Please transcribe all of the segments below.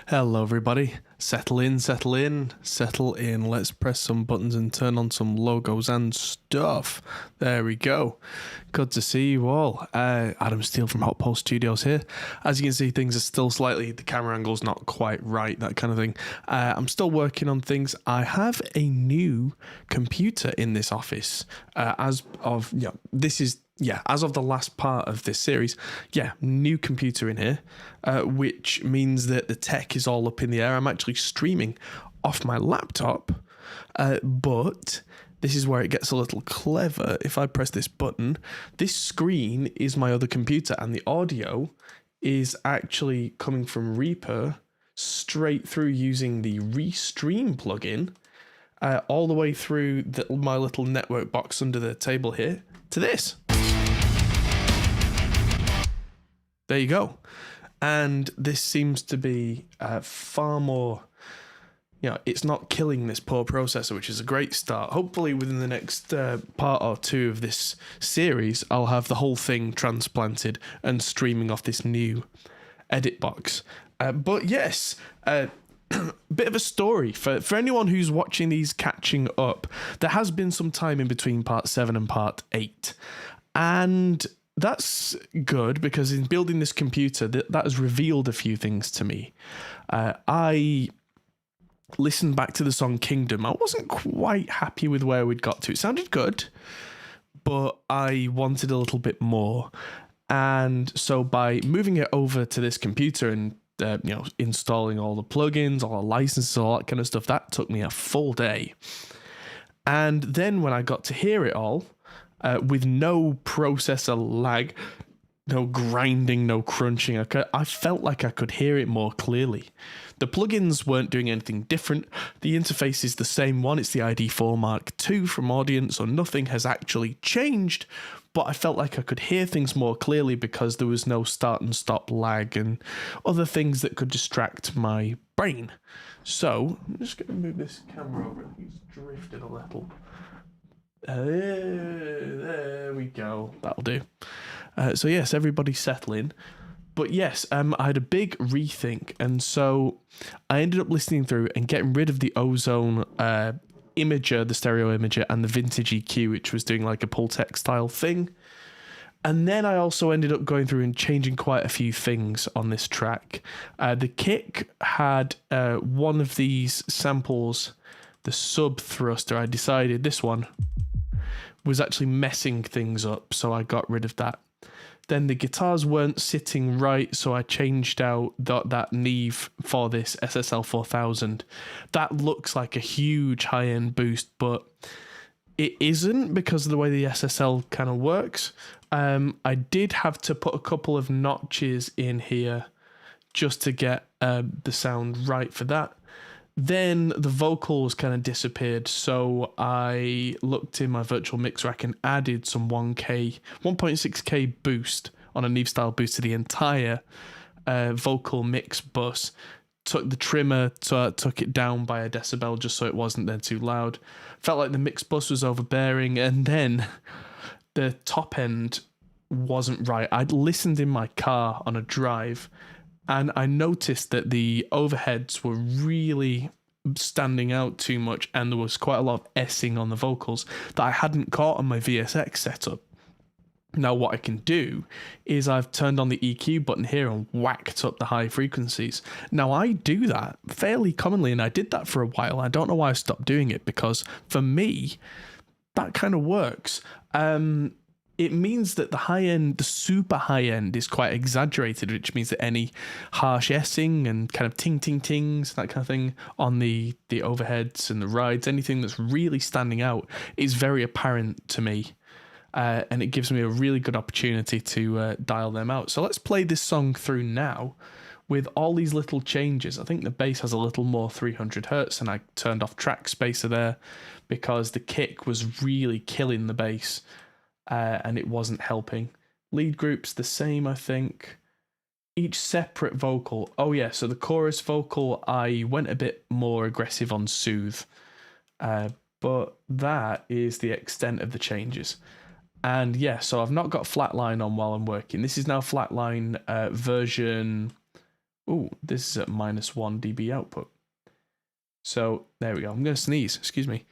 Hello everybody, settle in, settle in, settle in. Let's press some buttons and turn on some logos and stuff. There we go. Good to see you all. Adam Steele from Hot Post Studios here. As you can see, things are still slightly, the camera angle's not quite right, that kind of thing. I'm still working on things. I have a new computer in this office as of the last part of this series, new computer in here, which means that the tech is all up in the air. I'm actually streaming off my laptop, but this is where it gets a little clever. If I press this button, this screen is my other computer, and the audio is actually coming from Reaper straight through using the Restream plugin, all the way through my little network box under the table here to this. There you go. And this seems to be far more, it's not killing this poor processor, which is a great start. Hopefully within the next part or two of this series, I'll have the whole thing transplanted and streaming off this new edit box. But yes, bit of a story for anyone who's watching these catching up. There has been some time in between part 7 and part 8. And that's good, because in building this computer, that has revealed a few things to me. I listened back to the song Kingdom. I wasn't quite happy with where we'd got to. It sounded good, but I wanted a little bit more. And so by moving it over to this computer and installing all the plugins, all the licenses, all that kind of stuff, that took me a full day. And then when I got to hear it all, with no processor lag, no grinding, no crunching, I felt like I could hear it more clearly. The plugins weren't doing anything different. The interface is the same one. It's the ID4 Mark II from Audience, so nothing has actually changed, but I felt like I could hear things more clearly because there was no start and stop lag and other things that could distract my brain. So I'm just going to move this camera over. I think it's drifted a little. There we go. That'll do. So yes, everybody settle in. But yes, I had a big rethink, and so I ended up listening through and getting rid of the Ozone imager, the stereo imager, and the vintage EQ, which was doing like a Pultec style thing. And then I also ended up going through and changing quite a few things on this track. The kick had one of these samples, the sub thruster. I decided this one was actually messing things up, so I got rid of that. Then the guitars weren't sitting right, so I changed out that Neve for this SSL 4000. That looks like a huge high-end boost, but it isn't because of the way the SSL kind of works. I did have to put a couple of notches in here just to get the sound right for that. Then the vocals kind of disappeared, so I looked in my virtual mix rack and added some 1.6K boost on a Neve style boost to the entire vocal mix bus. Took the trimmer, took it down by a decibel just so it wasn't then too loud. Felt like the mix bus was overbearing, and then the top end wasn't right. I'd listened in my car on a drive, and I noticed that the overheads were really standing out too much, and there was quite a lot of S-ing on the vocals that I hadn't caught on my VSX setup. Now what I can do is I've turned on the EQ button here and whacked up the high frequencies. Now I do that fairly commonly, and I did that for a while. I don't know why I stopped doing it, because for me, that kind of works. It means that the high end, the super high end, is quite exaggerated, which means that any harsh S-ing and kind of ting-ting-tings, that kind of thing on the overheads and the rides, anything that's really standing out is very apparent to me. And it gives me a really good opportunity to dial them out. So let's play this song through now with all these little changes. I think the bass has a little more 300 hertz, and I turned off track spacer there because the kick was really killing the bass. And it wasn't helping. Lead group's the same, I think. Each separate vocal. Oh yeah, so the chorus vocal, I went a bit more aggressive on soothe. But that is the extent of the changes. And yeah, so I've not got flatline on while I'm working. This is now flatline version Oh, this is at -1 dB output. So there we go. I'm going to sneeze. Excuse me.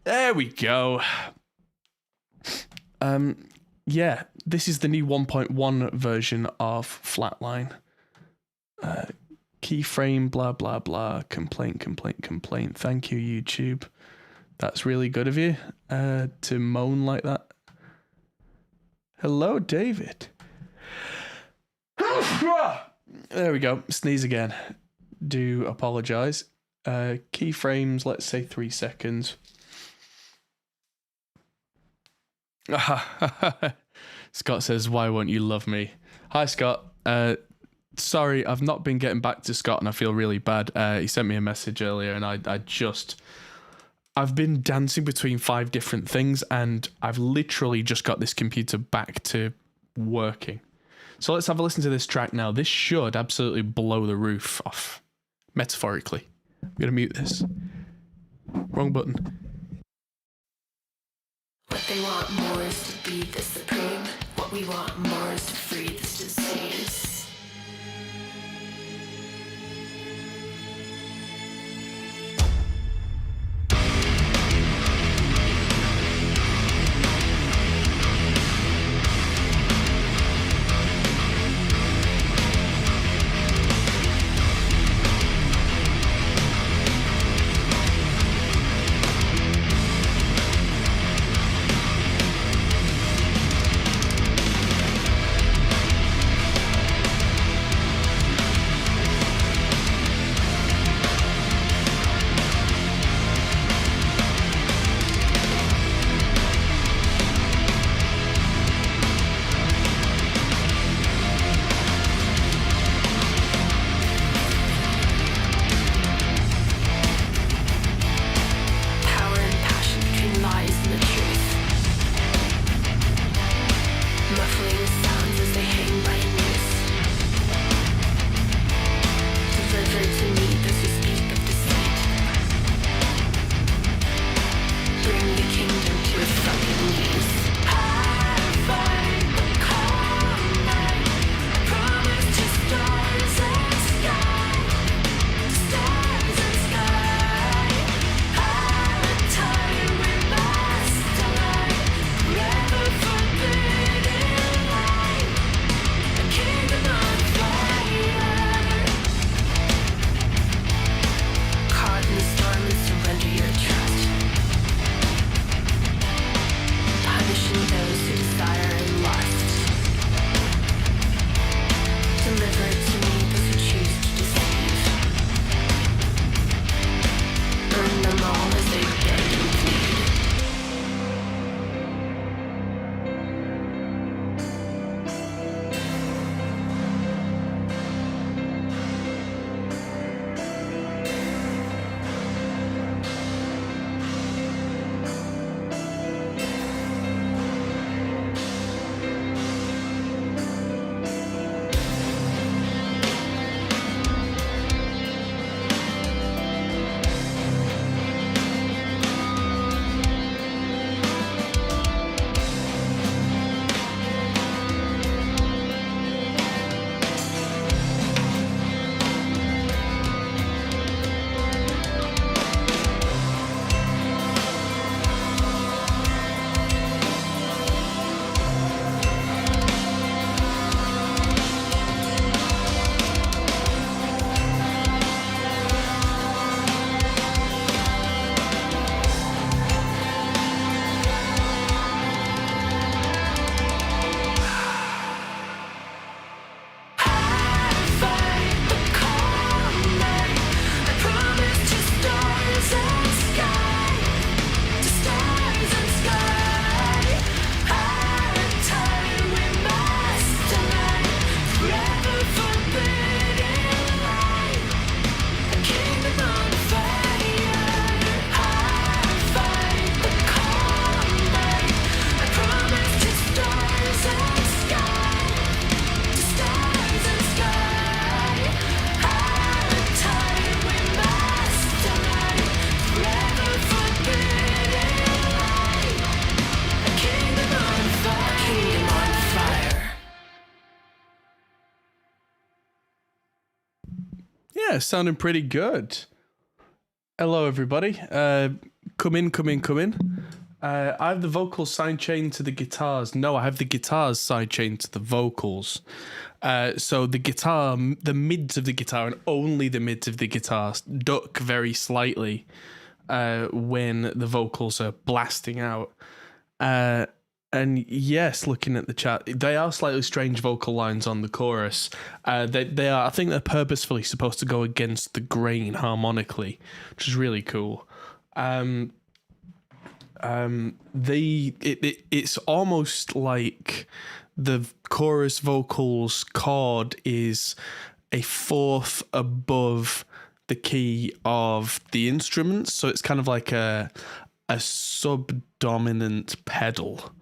There we go. Yeah, this is the new 1.1 version of Flatline. Keyframe, blah, blah, blah. Complaint. Thank you, YouTube. That's really good of you to moan like that. Hello, David. There we go. Sneeze again. Do apologize. Keyframes, let's say 3 seconds. Scott says, why won't you love me? Hi, Scott. Sorry, I've not been getting back to Scott and I feel really bad. He sent me a message earlier and I've been dancing between 5 different things and I've literally just got this computer back to working. So let's have a listen to this track now. This should absolutely blow the roof off, metaphorically. I'm going to mute this. Wrong button. What they want more is to be the supreme. What we want more is to free this disease. Yeah, sounding pretty good. Hello, everybody. Come in. I have the vocals sidechained to the guitars. No, I have the guitars sidechained to the vocals. So the guitar, the mids of the guitar, and only the mids of the guitar duck very slightly when the vocals are blasting out. And yes, looking at the chat, they are slightly strange vocal lines on the chorus. They are, I think they're purposefully supposed to go against the grain harmonically, which is really cool. It's almost like the chorus vocals chord is a fourth above the key of the instruments, so it's kind of like a subdominant pedal,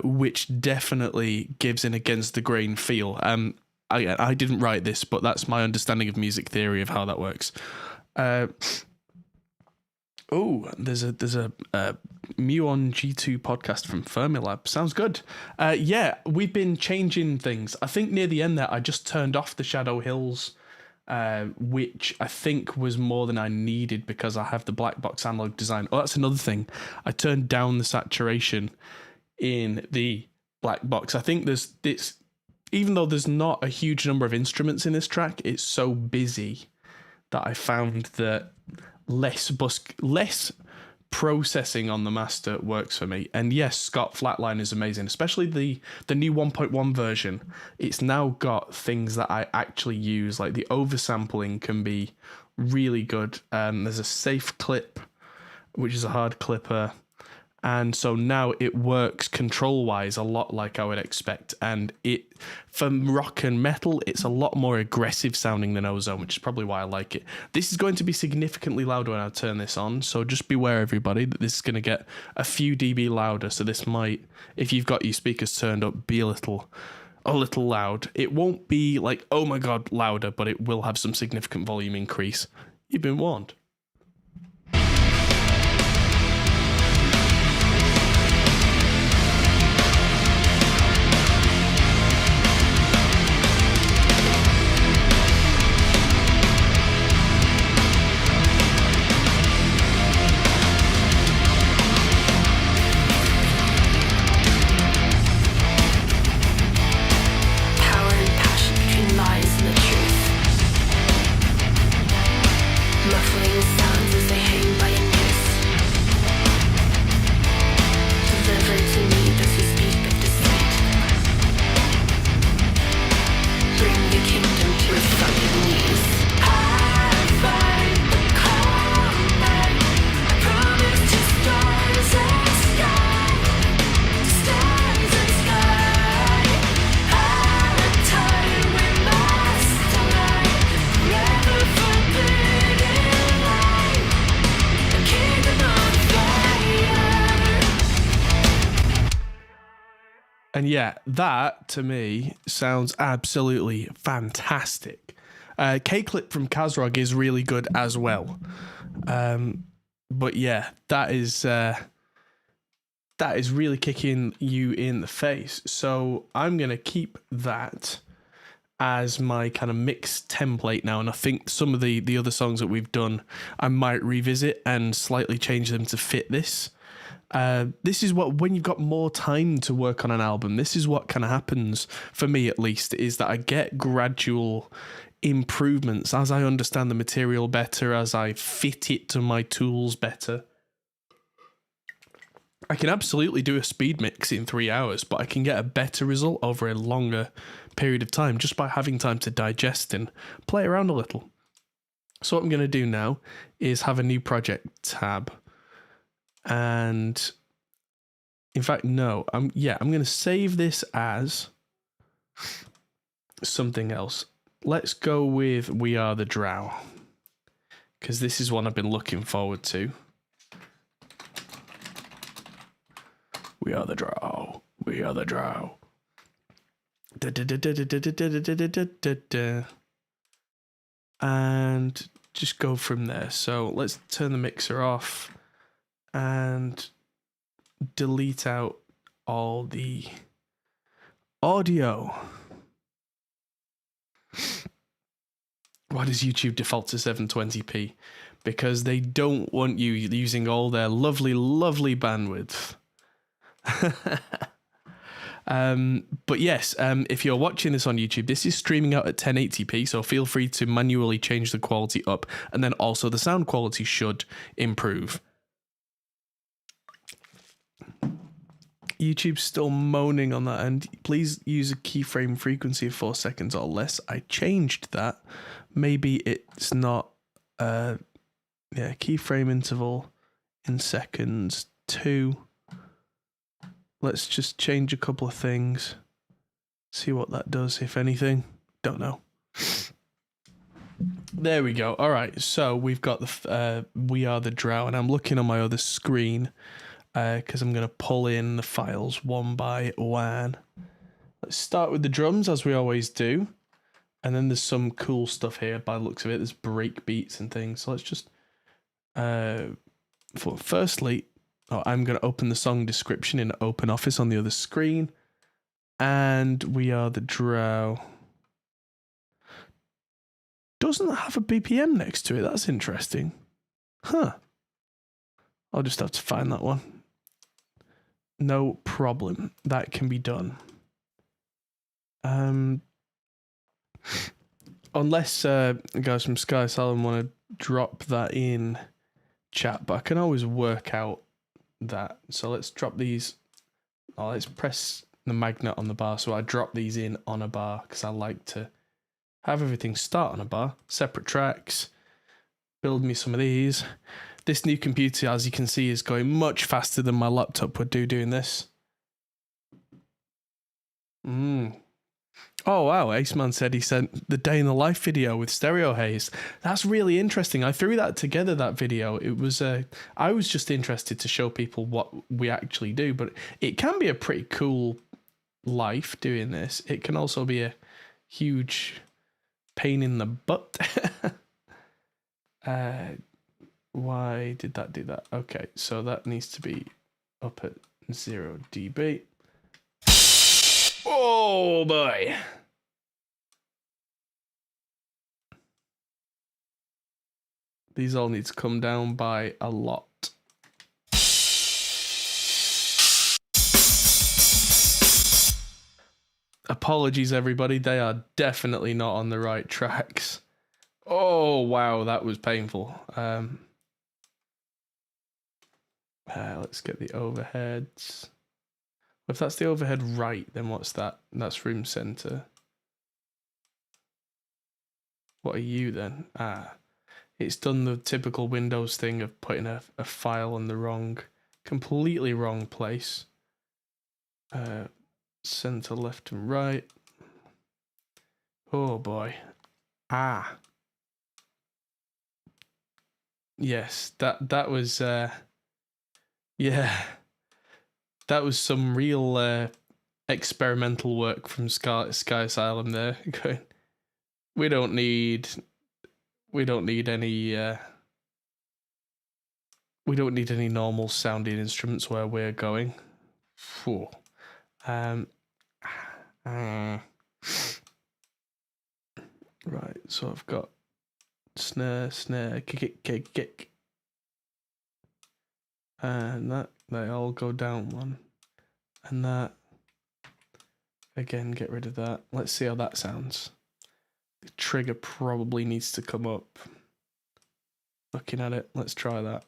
which definitely gives an against the grain feel. I didn't write this, but that's my understanding of music theory of how that works. There's a Muon G2 podcast from Fermilab. Sounds good. Yeah, we've been changing things. I think near the end there, I just turned off the Shadow Hills, which I think was more than I needed because I have the black box analog design. Oh, that's another thing. I turned down the saturation in the black box. I think it's even though there's not a huge number of instruments in this track, it's so busy that I found that less processing on the master works for me. And yes, Scott Flatline is amazing, especially the new 1.1 version. It's now got things that I actually use, like the oversampling can be really good. There's a safe clip, which is a hard clipper. And so now it works control-wise a lot like I would expect. And for rock and metal, it's a lot more aggressive sounding than Ozone, which is probably why I like it. This is going to be significantly louder when I turn this on. So just beware, everybody, that this is going to get a few dB louder. So this might, if you've got your speakers turned up, be a little loud. It won't be like, oh my God, louder, but it will have some significant volume increase. You've been warned. And yeah, that to me sounds absolutely fantastic. K-Clip from Kazrog is really good as well. But yeah, that is really kicking you in the face. So I'm going to keep that as my kind of mixed template now. And I think some of the other songs that we've done, I might revisit and slightly change them to fit this. This is what, when you've got more time to work on an album, this is what kind of happens, for me at least, is that I get gradual improvements as I understand the material better, as I fit it to my tools better. I can absolutely do a speed mix in 3 hours, but I can get a better result over a longer period of time just by having time to digest and play around a little. So what I'm going to do now is have a new project tab. And in fact, no, I'm going to save this as something else. Let's go with We Are the Drow, because this is one I've been looking forward to. We are the Drow. We are the Drow. And just go from there. So let's turn the mixer off and delete out all the audio. Why does YouTube default to 720p? Because they don't want you using all their lovely, lovely bandwidth. But yes, if you're watching this on YouTube, this is streaming out at 1080p, so feel free to manually change the quality up, and then also the sound quality should improve. YouTube's still moaning on that end. Please use a keyframe frequency of 4 seconds or less. I changed that. Maybe it's not keyframe interval in seconds 2. Let's just change a couple of things. See what that does, if anything. Don't know. There we go. All right, so we've got the We Are the Drow, and I'm looking on my other screen because I'm going to pull in the files one by one. Let's start with the drums, as we always do. And then there's some cool stuff here by the looks of it. There's break beats and things. So let's just... firstly... I'm going to open the song description in OpenOffice on the other screen. And We Are the Drow. Doesn't have a BPM next to it. That's interesting. Huh. I'll just have to find that one. No problem. That can be done. Unless guys from SkyeAsylum want to drop that in chat, but I can always work out that. So let's drop these. Oh, let's press the magnet on the bar. So I drop these in on a bar because I like to have everything start on a bar. Separate tracks. Build me some of these. This new computer, as you can see, is going much faster than my laptop would do doing this. Oh, wow. Aceman said he sent the day in the life video with stereo haze. That's really interesting. I threw that together, that video. It was, I was just interested to show people what we actually do, but it can be a pretty cool life doing this. It can also be a huge pain in the butt. Why did that do that? Okay, so that needs to be up at 0 dB. Oh boy. These all need to come down by a lot. Apologies, everybody. They are definitely not on the right tracks. Oh, wow. That was painful. Let's get the overheads. If that's the overhead right, then what's that? That's room center. What are you then? It's done the typical Windows thing of putting a file in the completely wrong place. Center, left and right. Oh boy. Yes, that was yeah. That was some real experimental work from SkyeAsylum there. We don't need any normal sounding instruments where we're going. Whew. Right, so I've got snare, kick. And that, they all go down one. And that, again, get rid of that. Let's see how that sounds. The trigger probably needs to come up. Looking at it, let's try that.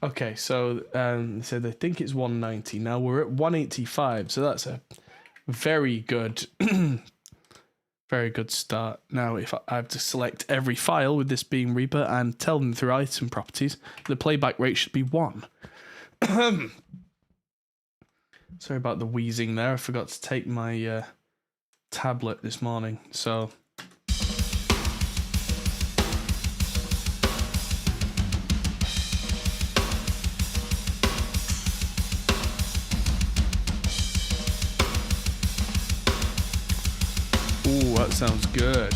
Okay, so they think it's 190. Now we're at 185, so that's a very good, very good start. Now, if I have to select every file with this being Reaper and tell them through item properties, the playback rate should be 1. Sorry about the wheezing there. I forgot to take my tablet this morning, so... Ooh, that sounds good.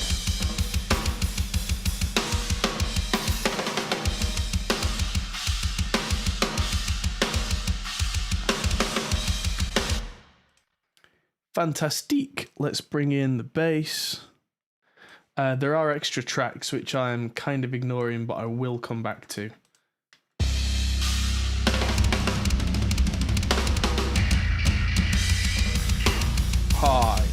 Fantastique. Let's bring in the bass. There are extra tracks which I'm kind of ignoring, but I will come back to. Hi.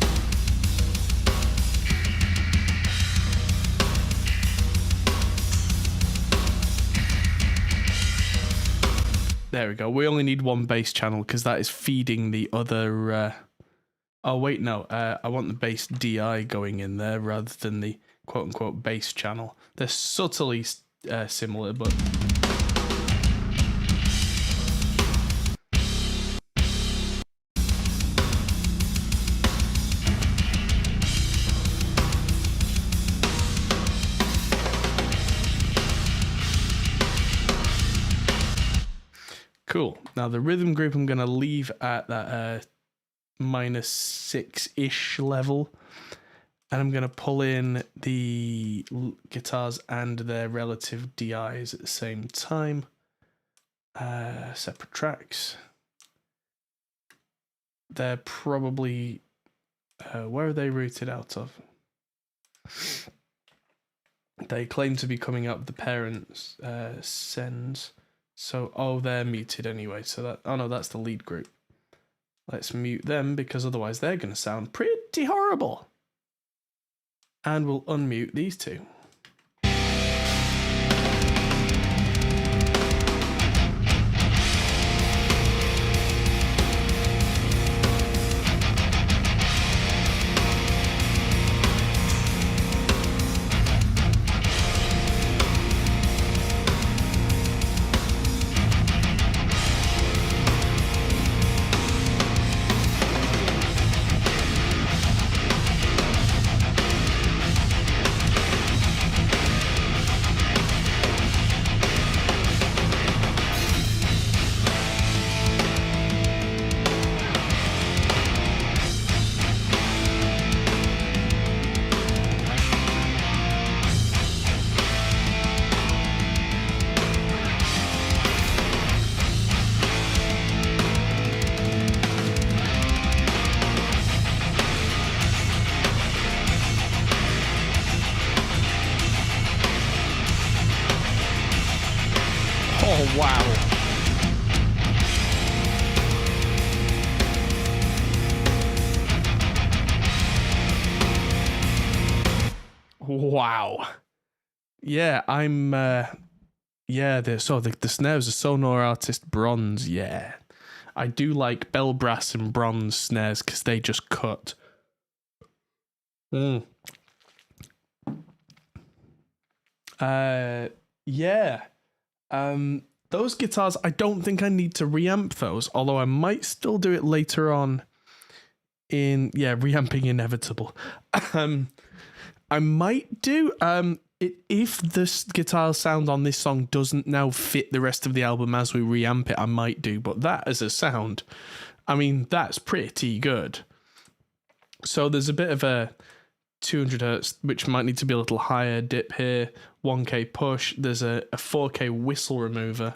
There we go. We only need one bass channel because that is feeding the other... Oh, wait, no. I want the bass DI going in there rather than the quote-unquote bass channel. They're subtly similar, but... Cool. Now the rhythm group I'm going to leave at that -6-ish level. And I'm going to pull in the guitars and their relative DIs at the same time. Separate tracks. They're probably... where are they routed out of? They claim to be coming out of the parents' sends. So, oh, they're muted anyway. So that, oh no, that's the lead group. Let's mute them because otherwise they're going to sound pretty horrible. And we'll unmute these two. Oh, wow. Wow. Yeah, I'm yeah, the snares are Sonor Artist Bronze, yeah. I do like bell brass and bronze snares because they just cut. Yeah. Those guitars, I don't think I need to reamp those, although I might still do it later on in, reamping inevitable. I might do, if this guitar sound on this song doesn't now fit the rest of the album as we reamp it, I might do, but that as a sound, I mean, that's pretty good. So there's a bit of a 200 hertz, which might need to be a little higher dip here, 1K push, there's a 4K whistle remover.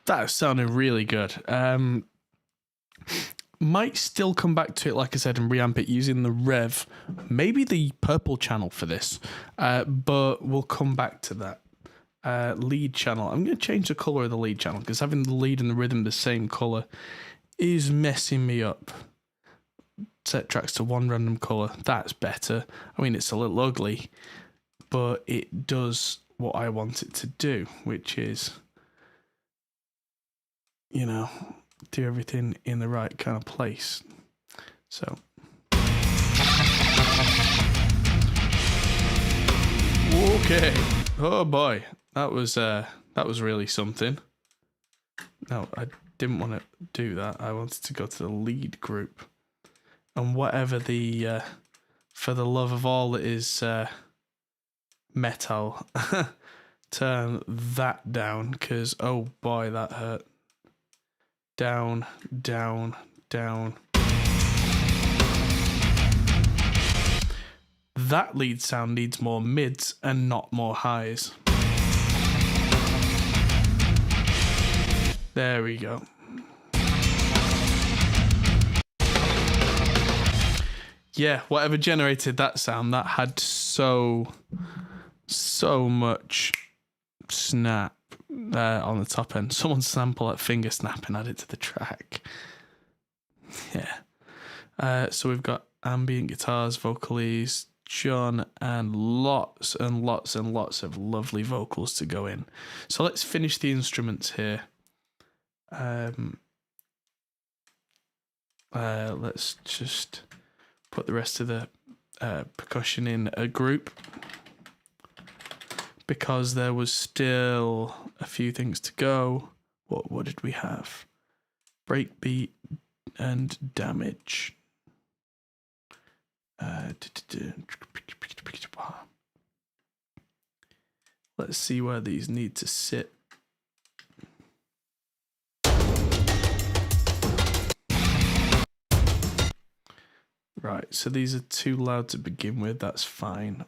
That sounded really good. Might still come back to it, like I said, and reamp it using the rev, maybe the purple channel for this, but we'll come back to that. Lead channel. I'm going to change the color of the lead channel because having the lead and the rhythm the same color is messing me up. Set tracks to one random color. That's better. I mean, it's a little ugly, but it does what I want it to do, which is, you know, do everything in the right kind of place. So okay. Oh boy, that was really something. No, I didn't want to do that. I wanted to go to the lead group, and whatever the for the love of all that is metal, turn that down, because oh boy, that hurt. Down, down, down. That lead sound needs more mids and not more highs. There we go. Yeah, whatever generated that sound, that had so much snap on the top end. Someone sample that finger snap and add it to the track. Yeah. So we've got ambient guitars, vocalies, John, and lots and lots and lots of lovely vocals to go in. So let's finish the instruments here. Let's just put the rest of the percussion in a group, because there was still a few things to go. What did we have? Breakbeat and damage. Let's see where these need to sit. Right, so these are too loud to begin with, that's fine.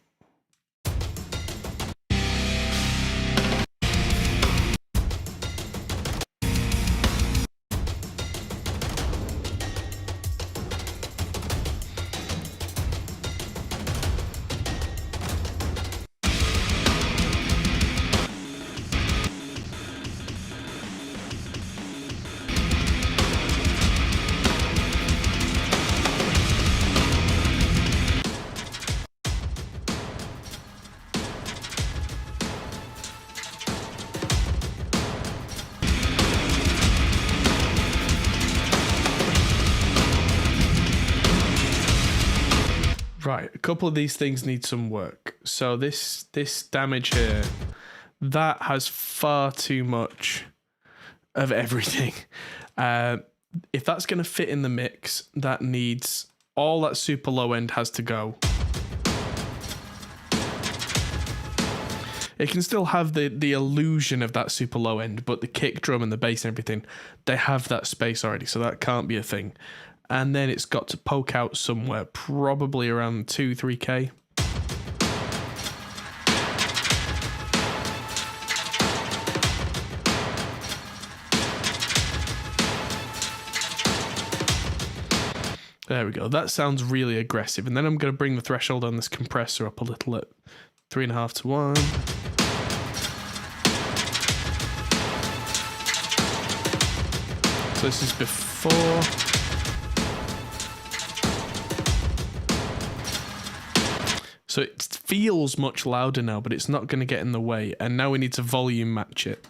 Right, a couple of these things need some work. So this damage here, that has far too much of everything. If that's going to fit in the mix, that needs, all that super low end has to go. It can still have the illusion of that super low end, but the kick drum and the bass and everything, they have that space already, so that can't be a thing. And then it's got to poke out somewhere, probably around 2-3K. There we go. That sounds really aggressive. And then I'm going to bring the threshold on this compressor up a little at 3.5 to 1. So this is before. So it feels much louder now, but it's not going to get in the way. And now we need to volume match it.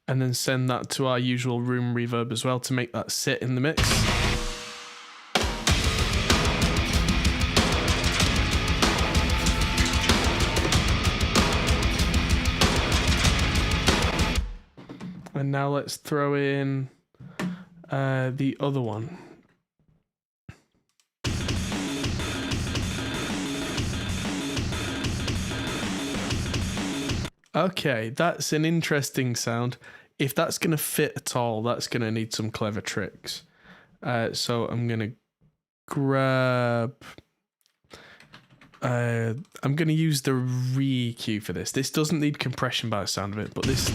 And then send that to our usual room reverb as well to make that sit in the mix. And now let's throw in The other one. Okay, that's an interesting sound. If that's going to fit at all, that's going to need some clever tricks. So I'm going to grab... I'm going to use the re-EQ for this. This doesn't need compression by the sound of it, but this...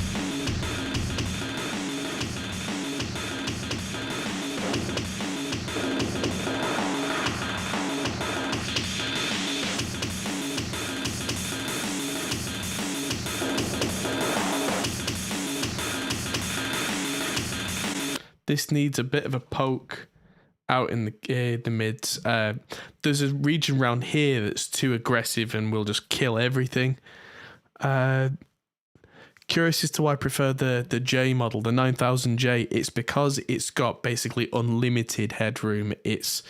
This needs a bit of a poke out in the mids. There's a region around here that's too aggressive and will just kill everything. Curious as to why I prefer the J model, the 9000J. It's because it's got basically unlimited headroom. It's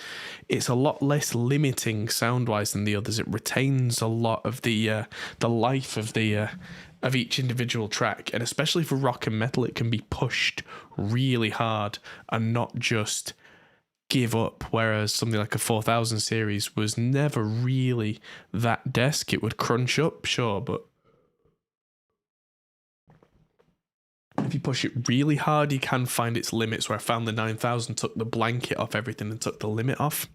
a lot less limiting sound-wise than the others. It retains a lot of the life of each individual track, and especially for rock and metal, it can be pushed really hard and not just give up, whereas something like a 4000 series was never really that desk. It would crunch up, sure, but if you push it really hard, you can find its limits, where I found the 9000 took the blanket off everything and took the limit off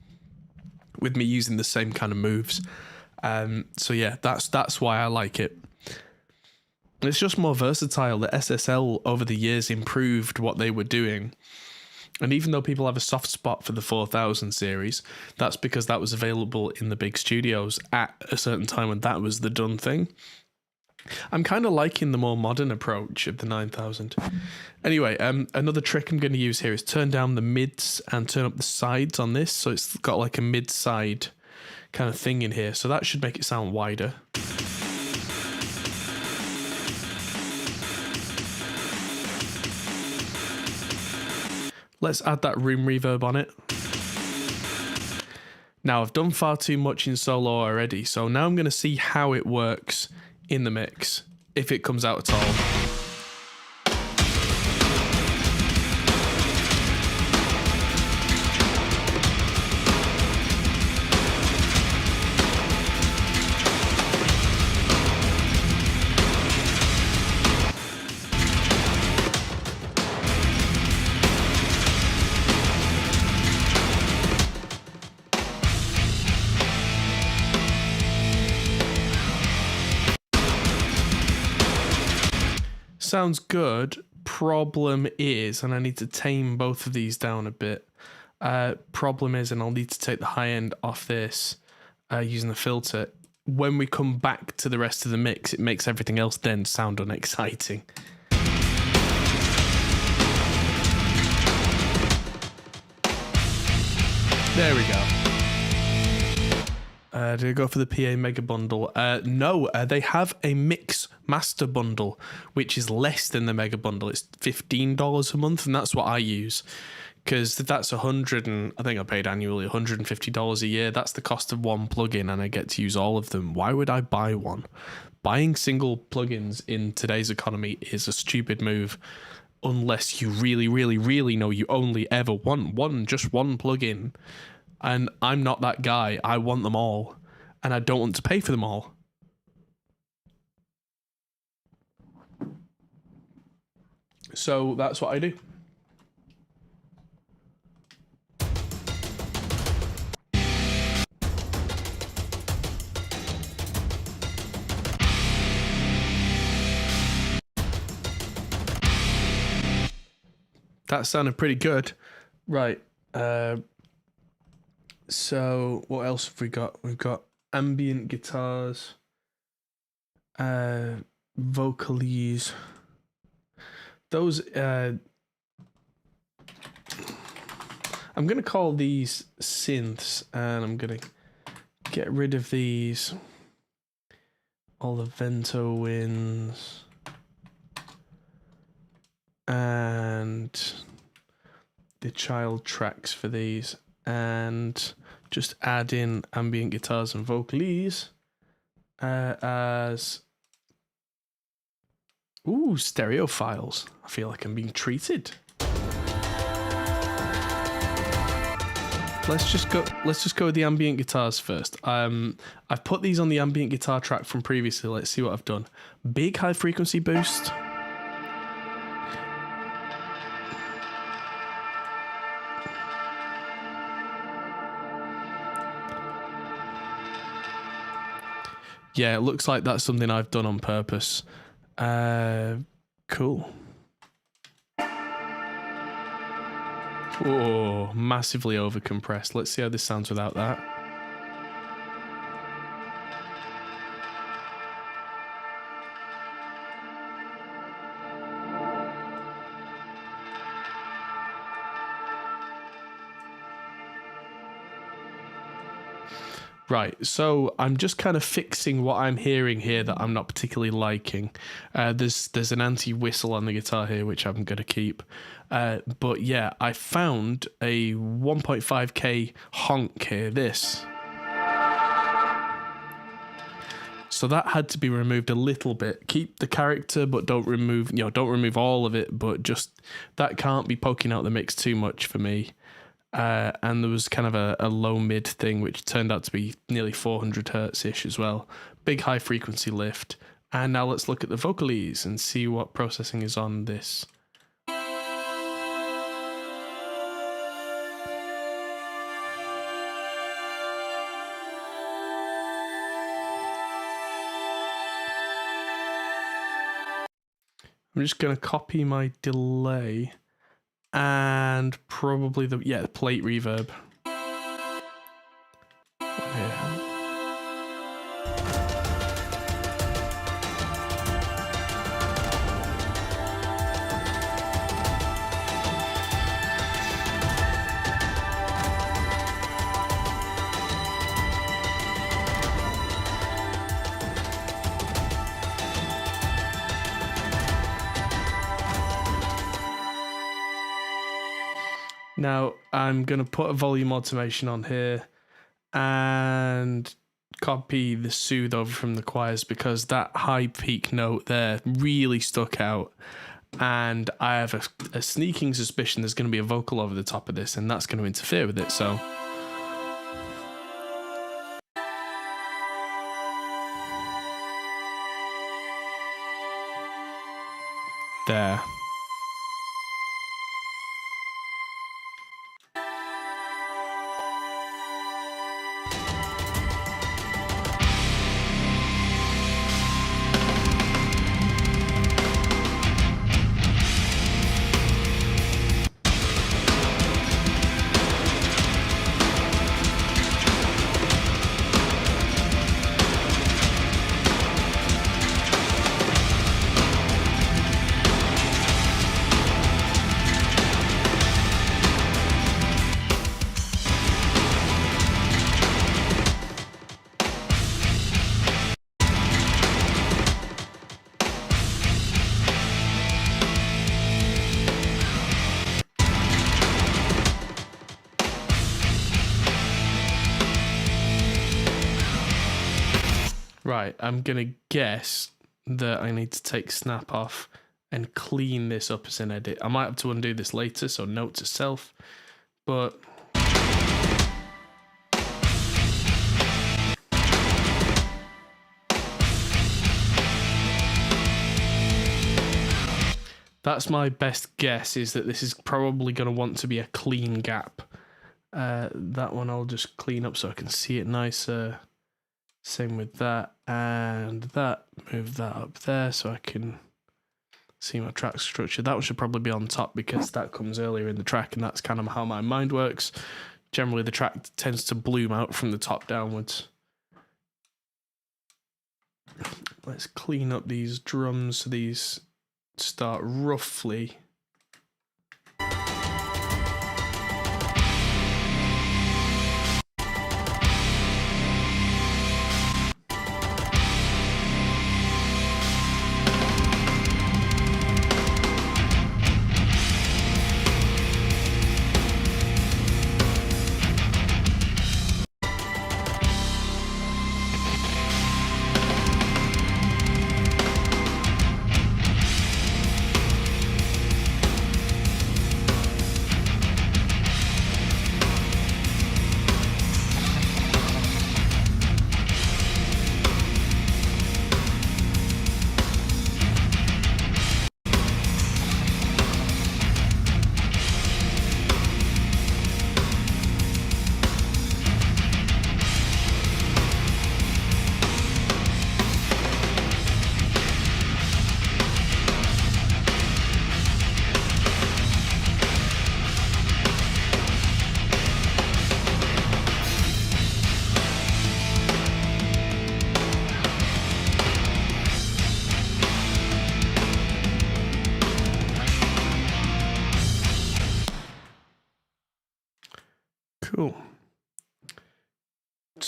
with me using the same kind of moves. So yeah, that's why I like it. It's just more versatile. The SSL over the years improved what they were doing. And even though people have a soft spot for the 4000 series, that's because that was available in the big studios at a certain time when that was the done thing. I'm kind of liking the more modern approach of the 9000. Anyway, another trick I'm going to use here is turn down the mids and turn up the sides on this. So it's got like a mid-side kind of thing in here. So that should make it sound wider. Let's add that room reverb on it. Now, I've done far too much in solo already, so now I'm going to see how it works in the mix, if it comes out at all. Sounds good. Problem is, and I need to tame both of these down a bit. Problem is, and I'll need to take the high end off this using the filter. When we come back to the rest of the mix, it makes everything else then sound unexciting. There we go. Did I go for the PA Mega Bundle? No, they have a Mix Master Bundle, which is less than the Mega Bundle. It's $15 a month, and that's what I use. Because that's I think I paid annually $150 a year. That's the cost of one plugin, and I get to use all of them. Why would I buy one? Buying single plugins in today's economy is a stupid move, unless you really, really, really know you only ever want just one plugin. And I'm not that guy. I want them all, and I don't want to pay for them all. So that's what I do. That sounded pretty good. Right. So what else have we got? We've got ambient guitars, vocalies. Those I'm gonna call these synths, and I'm gonna get rid of these. All the vento wins and the child tracks for these. And just add in ambient guitars and vocalies as stereo files. I feel like I'm being treated. Let's just go with the ambient guitars first. I've put these on the ambient guitar track from previously. Let's see what I've done. Big high frequency boost. Yeah, it looks like that's something I've done on purpose. Cool. Oh, massively overcompressed. Let's see how this sounds without that. Right, so I'm just kind of fixing what I'm hearing here that I'm not particularly liking. There's an anti-whistle on the guitar here, which I'm going to keep. But yeah, I found a 1.5K honk here, this. So that had to be removed a little bit. Keep the character, but don't remove all of it, but just that can't be poking out the mix too much for me. And there was kind of a low mid thing, which turned out to be nearly 400 hertz-ish as well. Big high frequency lift. And now let's look at the vocalies and see what processing is on this. I'm just going to copy my delay. And probably the plate reverb. Yeah. Now I'm going to put a volume automation on here and copy the soothe over from the choirs because that high peak note there really stuck out. And I have a sneaking suspicion there's going to be a vocal over the top of this and that's going to interfere with it. So there. Right, I'm going to guess that I need to take snap off and clean this up as an edit. I might have to undo this later, so note to self, but that's my best guess, is that this is probably going to want to be a clean gap. That one I'll just clean up so I can see it nicer. Same with that and that. Move that up there so I can see my track structure. That one should probably be on top because that comes earlier in the track and that's kind of how my mind works. Generally the track tends to bloom out from the top downwards. Let's clean up these drums so these start roughly.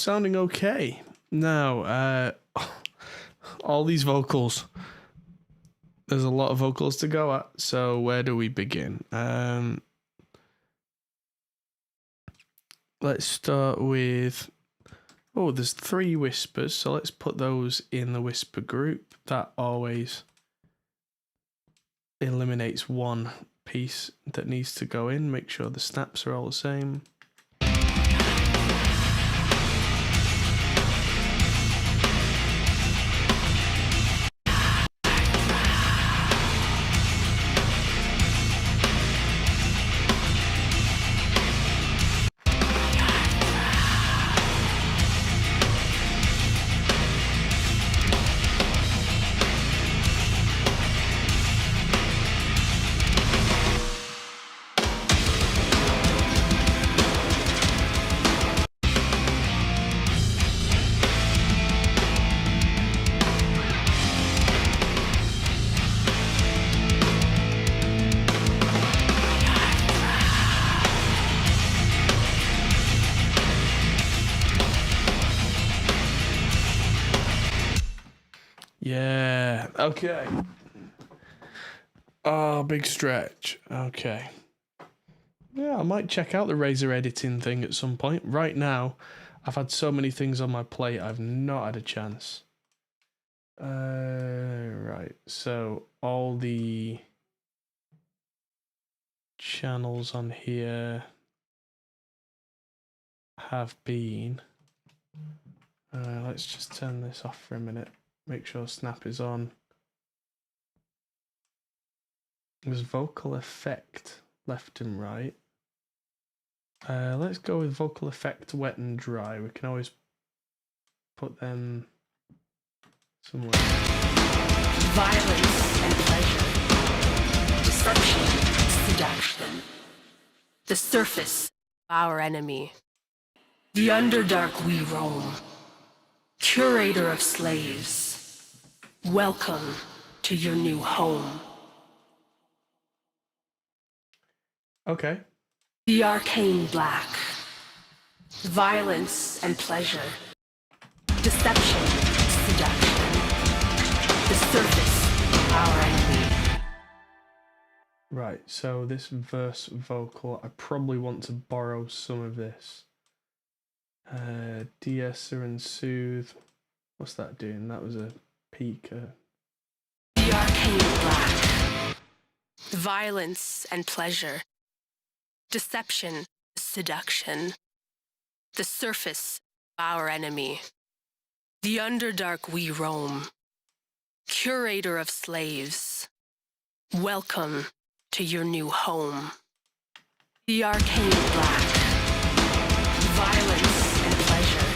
sounding okay. Now, all these vocals. There's a lot of vocals to go at, so where do we begin? Let's start with... Oh, there's 3 whispers, so let's put those in the whisper group. That always eliminates one piece that needs to go in. Make sure the snaps are all the same. Yeah, okay. Oh, big stretch. Okay. Yeah, I might check out the Razor editing thing at some point. Right now, I've had so many things on my plate, I've not had a chance. Right, so all the channels on here have been... let's just turn this off for a minute. Make sure snap is on. There's vocal effect left and right. Let's go with vocal effect wet and dry. We can always put them somewhere. Violence and pleasure. Deception, seduction. The surface, our enemy. The underdark we roam. Curator of slaves. Welcome to your new home. Okay. The arcane black. Violence and pleasure. Deception, seduction. The surface, our enemy. Right, so this verse vocal, I probably want to borrow some of this. De-esser and soothe. What's that doing? That was a peak. The arcane black. Violence and pleasure. Deception, seduction. The surface, our enemy. The underdark we roam. Curator of slaves. Welcome to your new home. The arcane black. Violence and pleasure.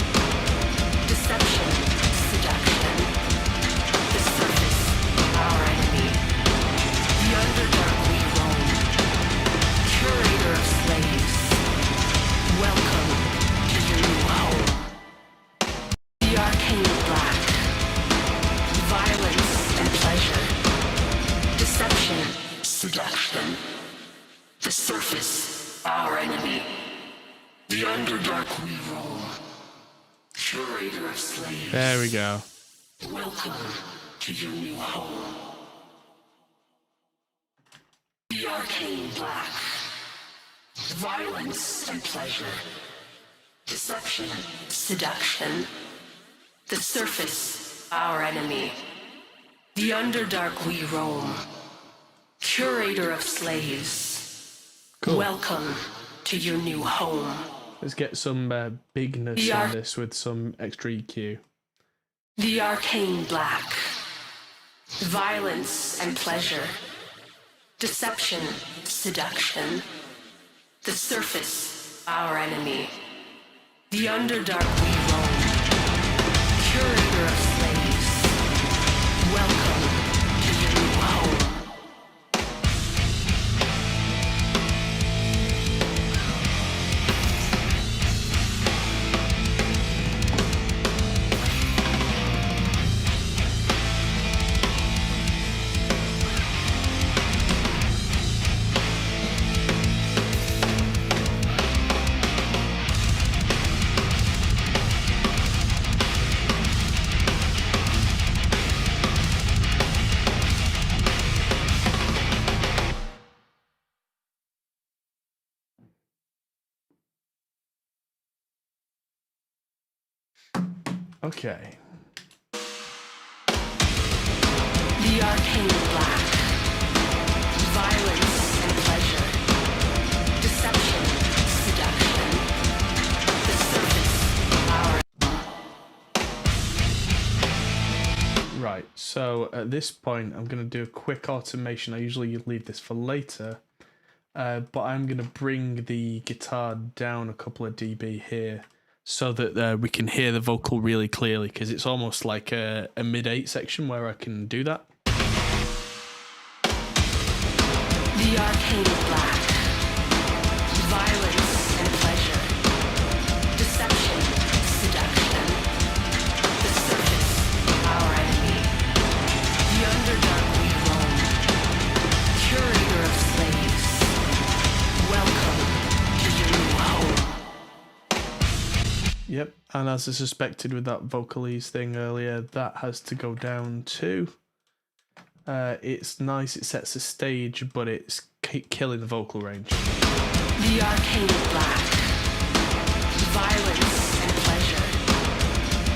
Deception, seduction. The surface, our enemy. The underdark we roam. Curator of slaves. Welcome to your new home. The arcane black. Violence and pleasure. Deception, seduction. The surface, our enemy. The underdark we roam. Curator of slaves. There we go. Welcome to your new home. The arcane black. Violence and pleasure. Deception, seduction. The surface, our enemy. The underdark we roam. Curator of slaves. Cool. Welcome to your new home. Let's get some bigness in this with some extra EQ. The arcane black. Violence and pleasure. Deception, seduction. The surface, our enemy. The underdark we roam. Curator of slaves. Welcome to your new home. Okay. The arcane black. Violence and pleasure. Deception, seduction. The surface, our... Right, so at this point, I'm going to do a quick automation. I usually leave this for later, but I'm going to bring the guitar down a couple of dB here so that we can hear the vocal really clearly, because it's almost like a mid-8 section where I can do that. The arcane black. Violence and pleasure. Deception, seduction. The surface, our enemy. The underdark we roam. Curator of slaves. Welcome to your new home. Yep, and as I suspected with that vocalese thing earlier, that has to go down too. It's nice, it sets the stage, but it's killing the vocal range. The arcane black. Violence and pleasure.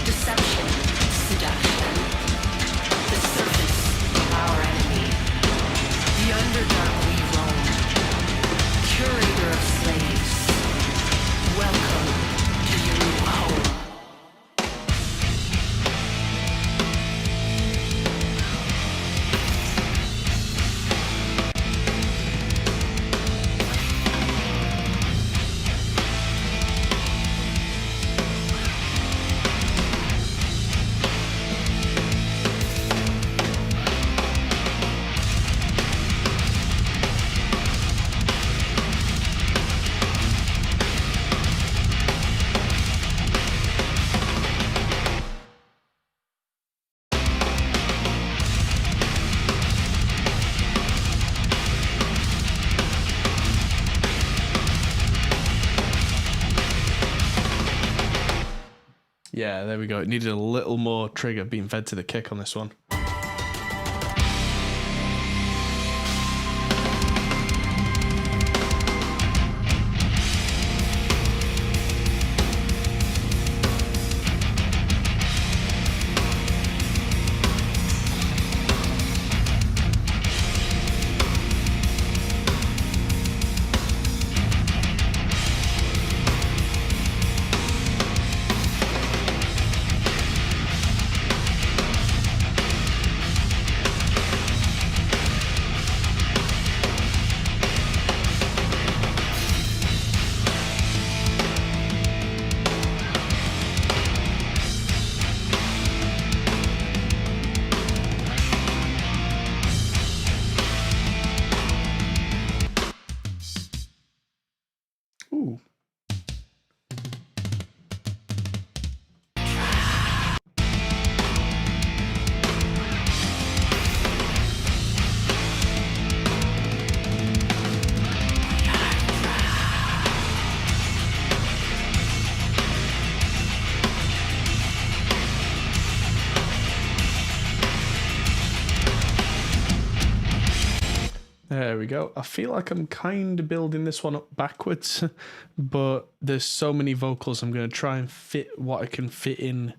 Deception, seduction. The surface, our enemy. The underdark we roam. Curator of slaves. Welcome to your new home. Yeah, there we go. It needed a little more trigger being fed to the kick on this one. Ooh. There we go. I feel like I'm kind of building this one up backwards, but there's so many vocals. I'm going to try and fit what I can fit in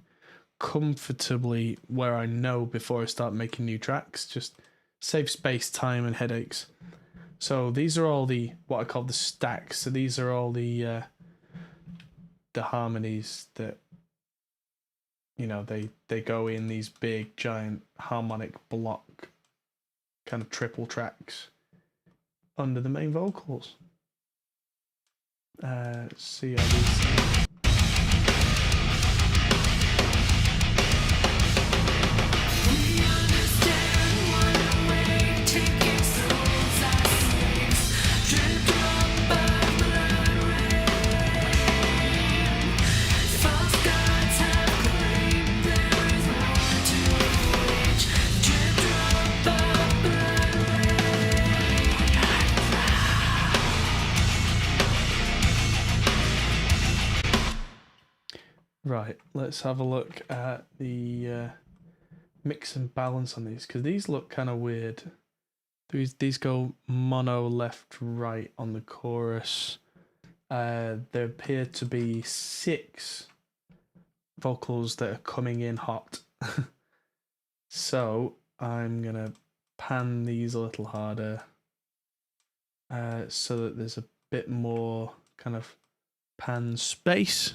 comfortably where I know before I start making new tracks. Just save space, time, and headaches. So these are all the what I call the stacks. So these are all the harmonies that, you know, they go in these big giant harmonic block kind of triple tracks under the main vocals. Let's see how these sound. Right, let's have a look at the mix and balance on these, because these look kind of weird. These go mono left right on the chorus. There appear to be 6 vocals that are coming in hot. So I'm gonna pan these a little harder so that there's a bit more kind of pan space.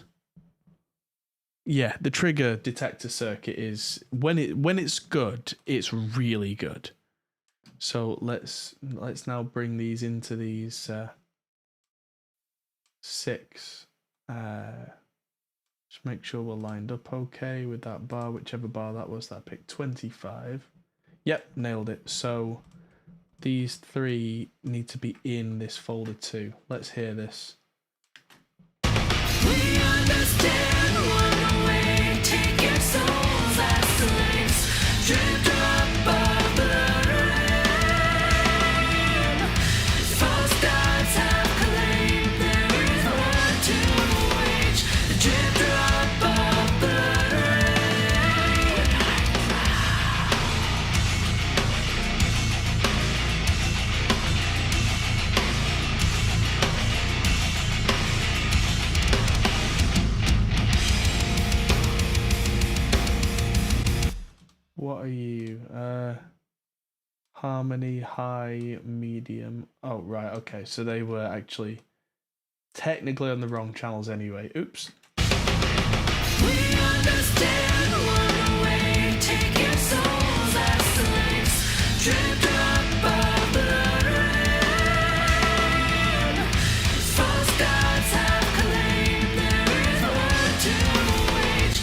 Yeah, the trigger detector circuit is when it's good, it's really good. So let's now bring these into these 6. Just make sure we're lined up okay with that bar, whichever bar that was that I picked. 25. Yep, nailed it. So these 3 need to be in this folder too. Let's hear this. We understand one way, take your souls as slaves, drift up of blood rain. False gods have claimed there is war to wage, the drift up of blood rain. What are you? Harmony, high, medium. Oh, right, okay. So they were actually technically on the wrong channels anyway. Oops. We understand one way, take your souls as slaves, drift up of blood rain. False gods have claimed there is war to wage.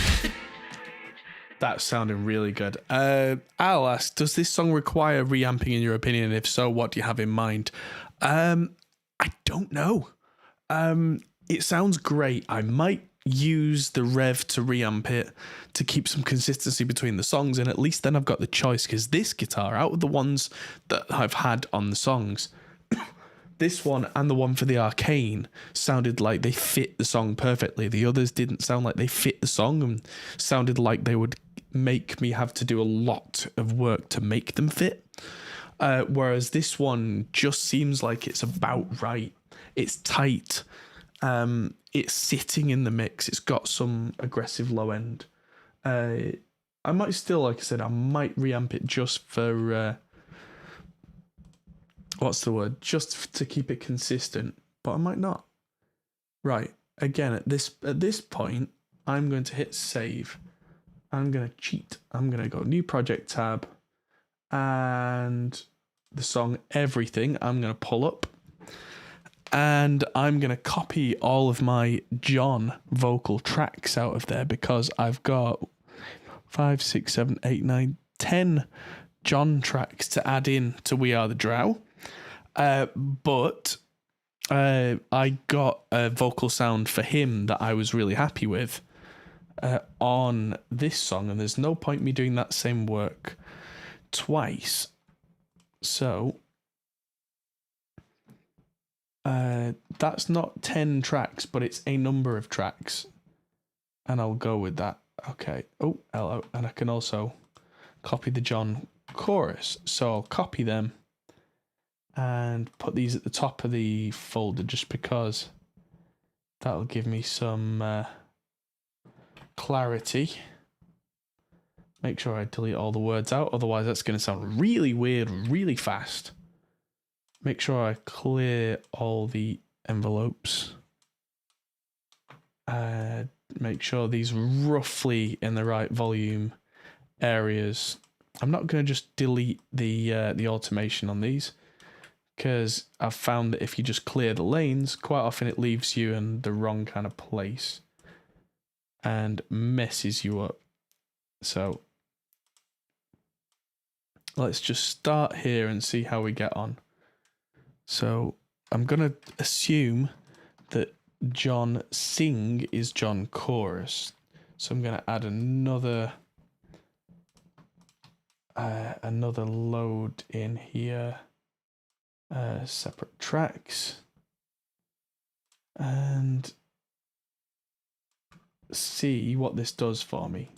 That's sounding really good. I'll ask, does this song require reamping in your opinion? And if so, what do you have in mind? I don't know. It sounds great. I might use the rev to reamp it to keep some consistency between the songs, and at least then I've got the choice, because this guitar, out of the ones that I've had on the songs, this one and the one for the Arcane sounded like they fit the song perfectly. The others didn't sound like they fit the song and sounded like they would make me have to do a lot of work to make them fit. Whereas this one just seems like it's about right. It's tight. It's sitting in the mix. It's got some aggressive low end. I might still, like I said, I might reamp it just for... what's the word? Just to keep it consistent, but I might not. Right, again, at this point, I'm going to hit save. I'm going to cheat. I'm going to go new project tab, and the song Everything I'm going to pull up, and I'm going to copy all of my John vocal tracks out of there, because I've got 5, 6, 7, 8, 9, 10 John tracks to add in to We Are the Drow. But I got a vocal sound for him that I was really happy with on this song, and there's no point me doing that same work twice. So that's not 10 tracks, but it's a number of tracks, and I'll go with that. Okay. Oh, hello. And I can also copy the John chorus, so I'll copy them and put these at the top of the folder, just because that'll give me some clarity. Make sure I delete all the words out, otherwise that's going to sound really weird really fast. Make sure I clear all the envelopes. Make sure these roughly in the right volume areas. I'm not going to just delete the automation on these, because I've found that if you just clear the lanes, quite often it leaves you in the wrong kind of place and messes you up. So let's just start here and see how we get on. So I'm going to assume that John sing is John chorus. So I'm going to add another load in here. Separate tracks, and see what this does for me.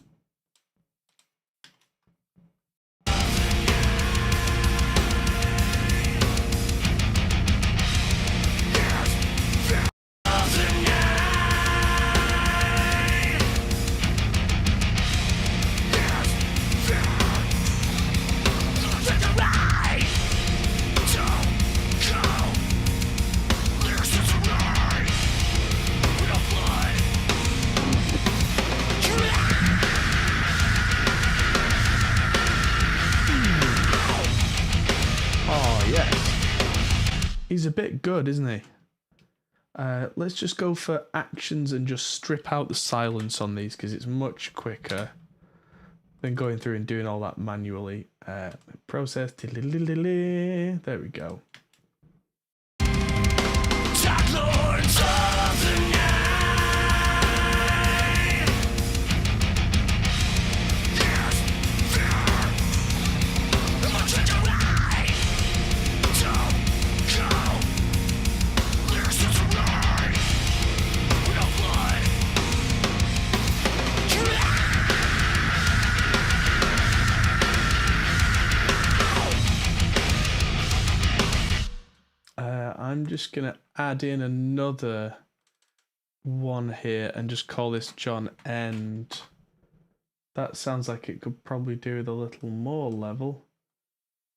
Oh, yes. He's a bit good, isn't he? Let's just go for actions and just strip out the silence on these because it's much quicker than going through and doing all that manually. Process. There we go. I'm just going to add in another one here and just call this John End. That sounds like it could probably do with a little more level.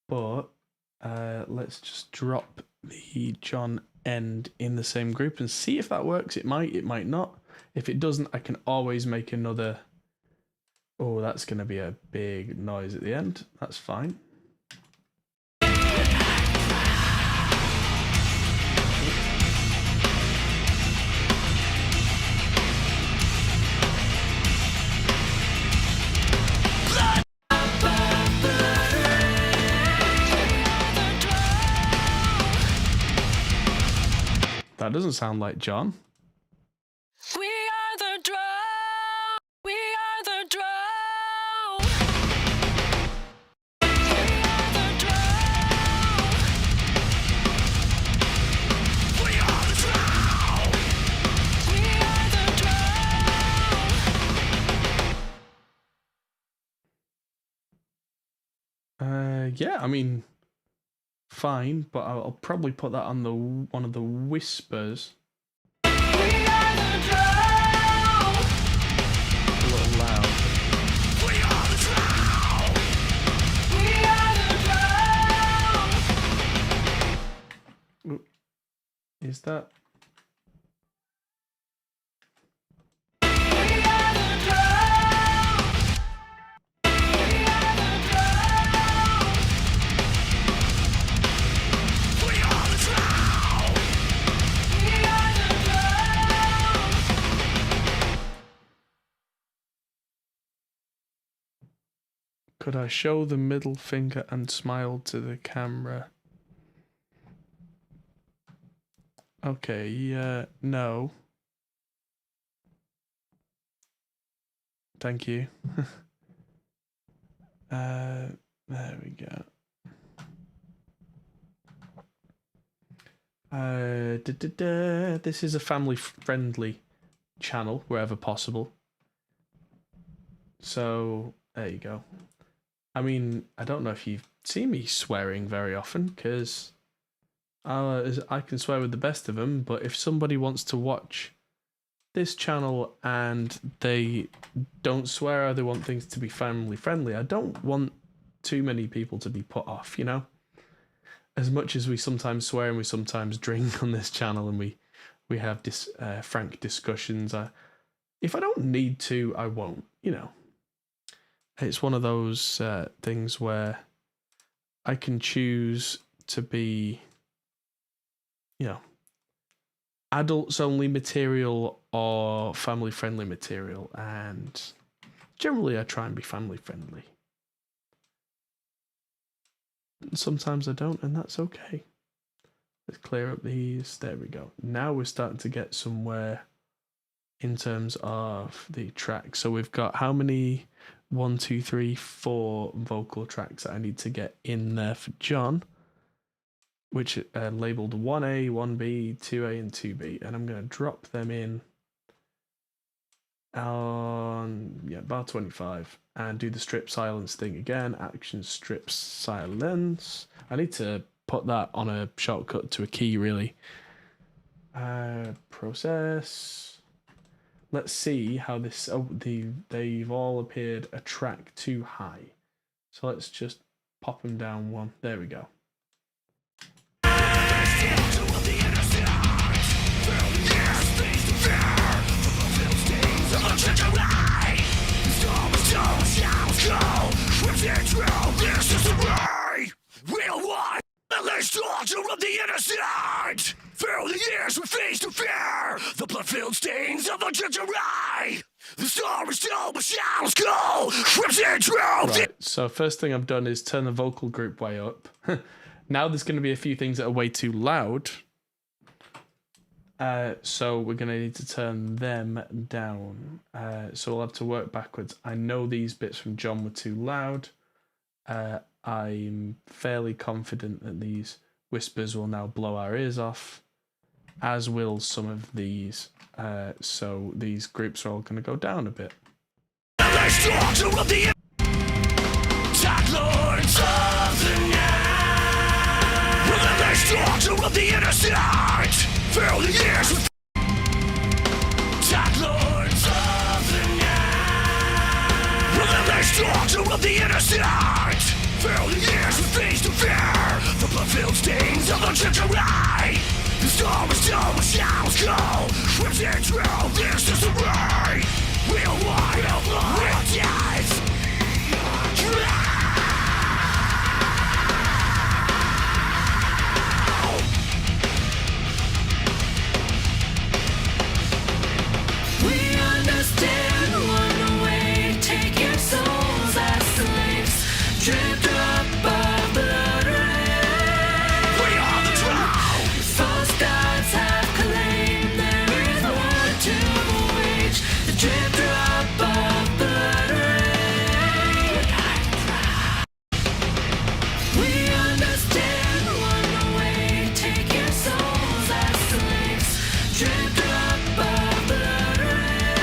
But let's just drop the John End in the same group and see if that works. It might not. If it doesn't, I can always make another. Oh, that's going to be a big noise at the end. That's fine. That doesn't sound like John. We are the drone. We are the drone. We are the drone. We are the drone. We are the drone. Yeah, I mean, fine, but I'll probably put that on the one of the whispers. We are the drone. A little loud. We are the drone. We are the drone. Is that? We are the drone. We are the drone. We are the drone. We are the drone. Could I show the middle finger and smile to the camera? Okay, yeah, no. Thank you. There we go. This is a family-friendly channel wherever possible. So, there you go. I mean, I don't know if you've seen me swearing very often, because I can swear with the best of them, but if somebody wants to watch this channel and they don't swear or they want things to be family friendly, I don't want too many people to be put off, you know? As much as we sometimes swear and we sometimes drink on this channel and we have frank discussions, if I don't need to, I won't, you know? It's one of those things where I can choose to be, you know, adults only material or family friendly material, and generally I try and be family friendly. Sometimes I don't, and that's okay. Let's clear up these. There we go. Now we're starting to get somewhere in terms of the tracks. So we've got how many? 1, 2, 3, 4 vocal tracks that I need to get in there for John, which are labeled 1A, 1B, 2A, and 2B, and I'm going to drop them in on bar 25 and do the strip silence thing again. Action strip silence. I need to put that on a shortcut to a key, really. Process. Let's see how this. Oh, they've all appeared a track too high. So let's just pop them down one. There we go. blood-filled stains of the gingery. The story still shadows go. Crimson truth. Right, so first thing I've done is turn the vocal group way up. Now there's going to be a few things that are way too loud. So we're going to need to turn them down. So we'll have to work backwards. I know these bits from John were too loud. I'm fairly confident that these whispers will now blow our ears off, as will some of these. So these groups are all going to go down a bit. The structure of the Dark Lords of the night. The structure of the innocent. Fill the years with Dark Lords of the night. The structure of the innocent. Fill the years with things to fear. The blood-filled stains of the gingery. The storm is still, the shadows go. Crimson trail, this is the way. We'll walk, we'll dance. We understand one way, take your souls as slaves, dripped up our blood rain. We are the drought. False gods have claimed there is war to wage, the dripped up our blood rain. We understand one way, take your souls as slaves, dripped up our blood rain.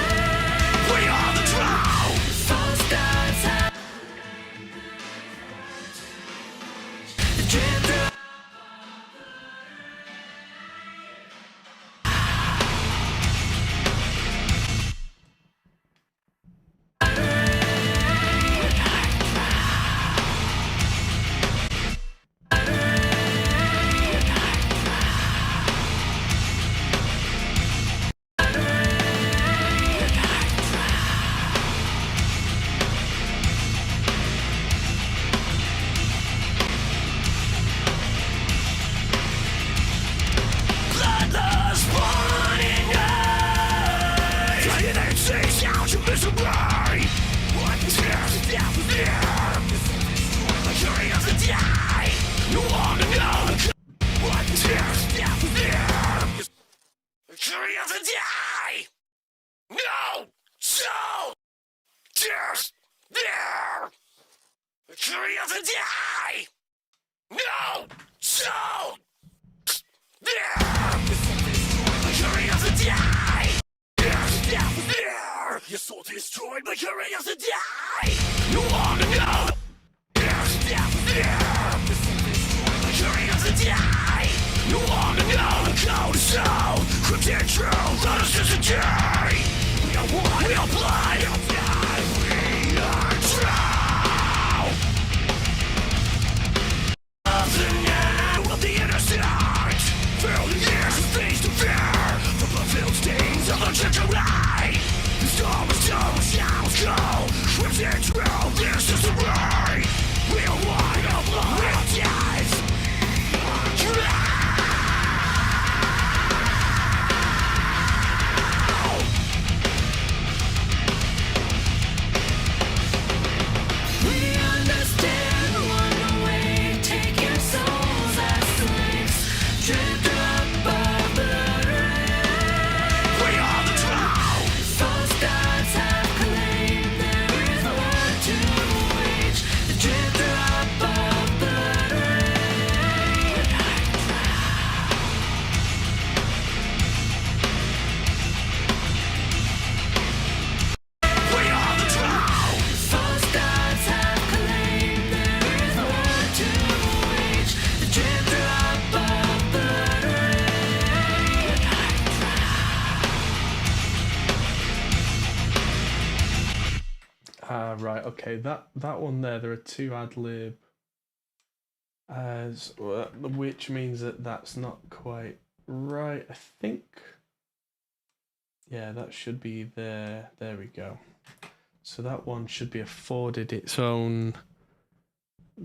We are the drought. False gods have dripped up. Bloodlust burning night. Flying and seas out to misery. What tears death with fear. The fury of the day. You want to know what tears death with fear. The fury of the day. No soul tears there. The fury of the day. No soul. There! The fury of the day! There's death there! Your soul destroyed by fury of the day! You wanna know? There's death there! The fury of the day! You wanna know? The code is soul! Cryptic truth! Honest a day! We are one! We are blood! We are blood! We are true! Of the night! Of the innocent! Fill the years with things to fear. The blood-filled stains of the gingery. The storm is still, the shadows go. Crimson trail, this is the way. We'll walk, we'll dance. We understand one way, take your souls as slaves, dripped up our blood rain. We are the drought. False gods have claimed there is war to wage, the dripped up our blood rain. We are the drought. False gods have claimed there is war to wage, the dripped up our blood rain. Right, okay, that one there are two ad-lib, which means that that's not quite right, I think. Yeah, that should be there. There we go. So that one should be afforded its own.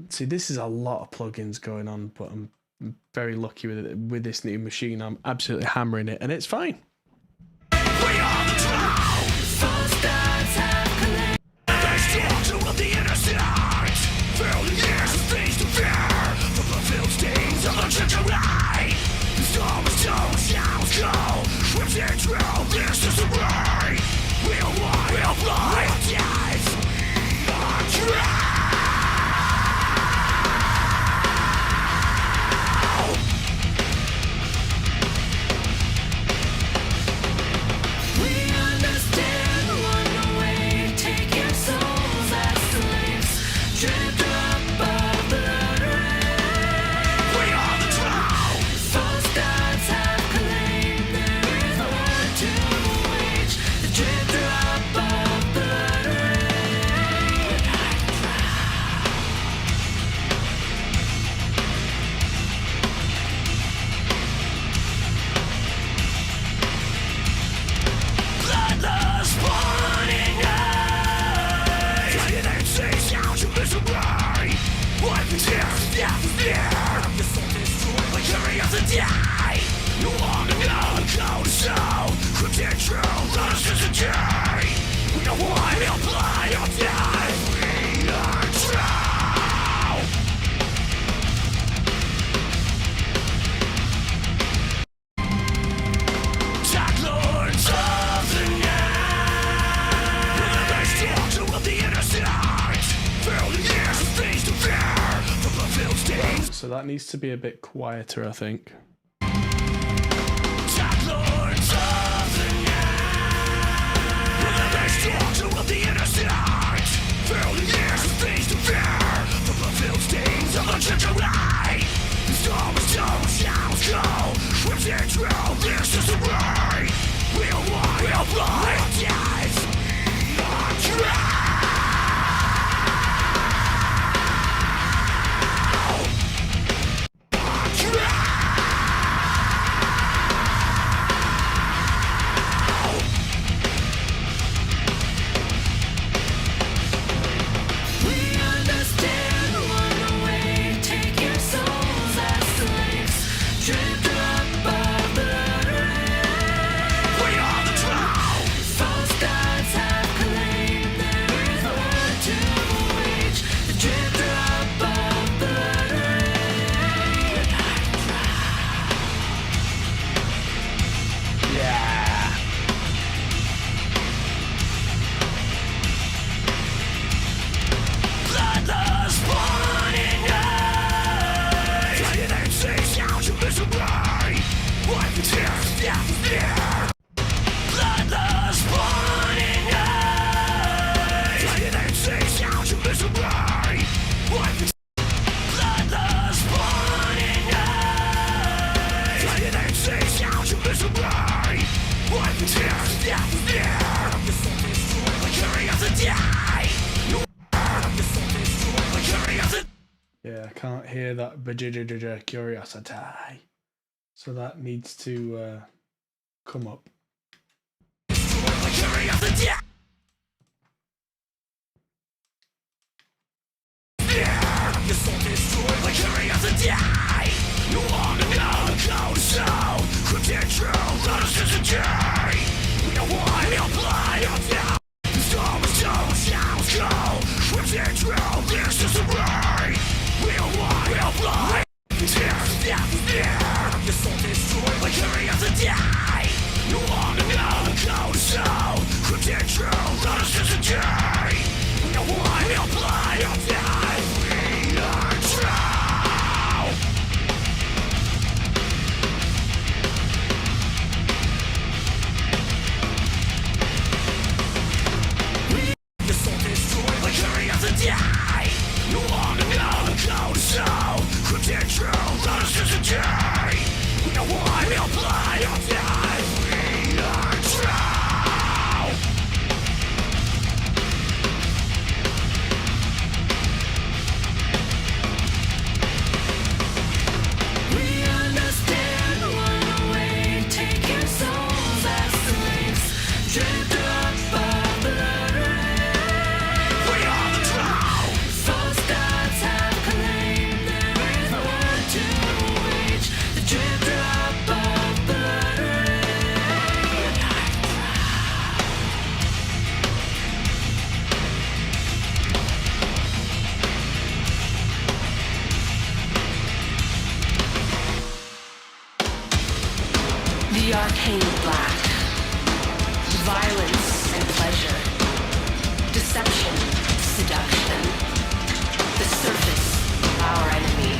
See, this is a lot of plugins going on, but I'm very lucky with it. With this new machine, I'm absolutely hammering it, and it's fine. die. You want to know the code so cryptic true, not a sense of day. We don't want to apply or die. We are true. Dark lords of the night. They structure of the innocent heart. Fill the years of things to fear. The blood-filled stains. So that needs to be a bit quieter, I think. Dark lords of the night. They structure of the innocent heart. Fill the years of things to fear. The blood-filled stains of the ginger eye. The storm is told, shall go. Crimson trail, this is the way. We'll walk, we'll fly, we'll dive. We are drowned. We understand one way. Take your souls as slaves. Drift up our blood rain. We are the drown. False gods have claimed there is war to wage. The drift up our blood rain. Yeah. Bloodlust burning night. Flying and seas out to misery. Wipe the tears, death is near. Bloodlust burning night. Flying and seas out to misery. Wipe the bloodlust burning night. Flying and seas out to misery. Wipe the tears, death is near. The carry of the day. Yeah, I can't hear that curiosity. So that needs to come up. We understand one way. Take your souls as slaves. Drift up our blood rain. False gods have claimed there is war to wage. The drift up our blood rain. The arcane black. Violence and pleasure. Deception, seduction. The surface, our enemy.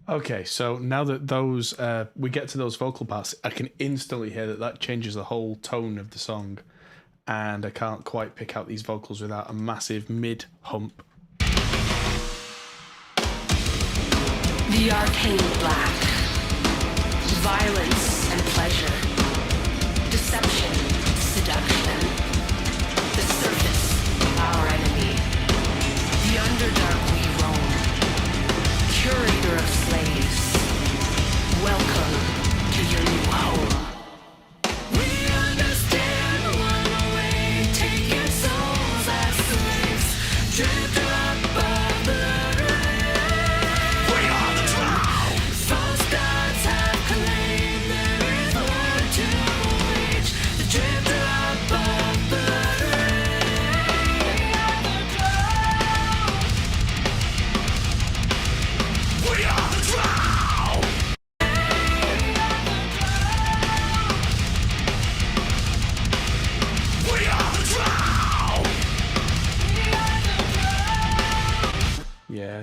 Okay, so now that those we get to those vocal parts, I can instantly hear that changes the whole tone of the song, and I can't quite pick out these vocals without a massive mid hump. The arcane black. Violence and pleasure. Deception, seduction.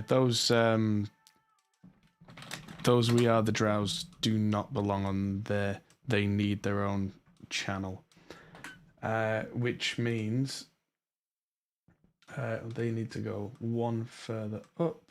those We Are the Drows do not belong on there. They need their own channel, which means they need to go one further up.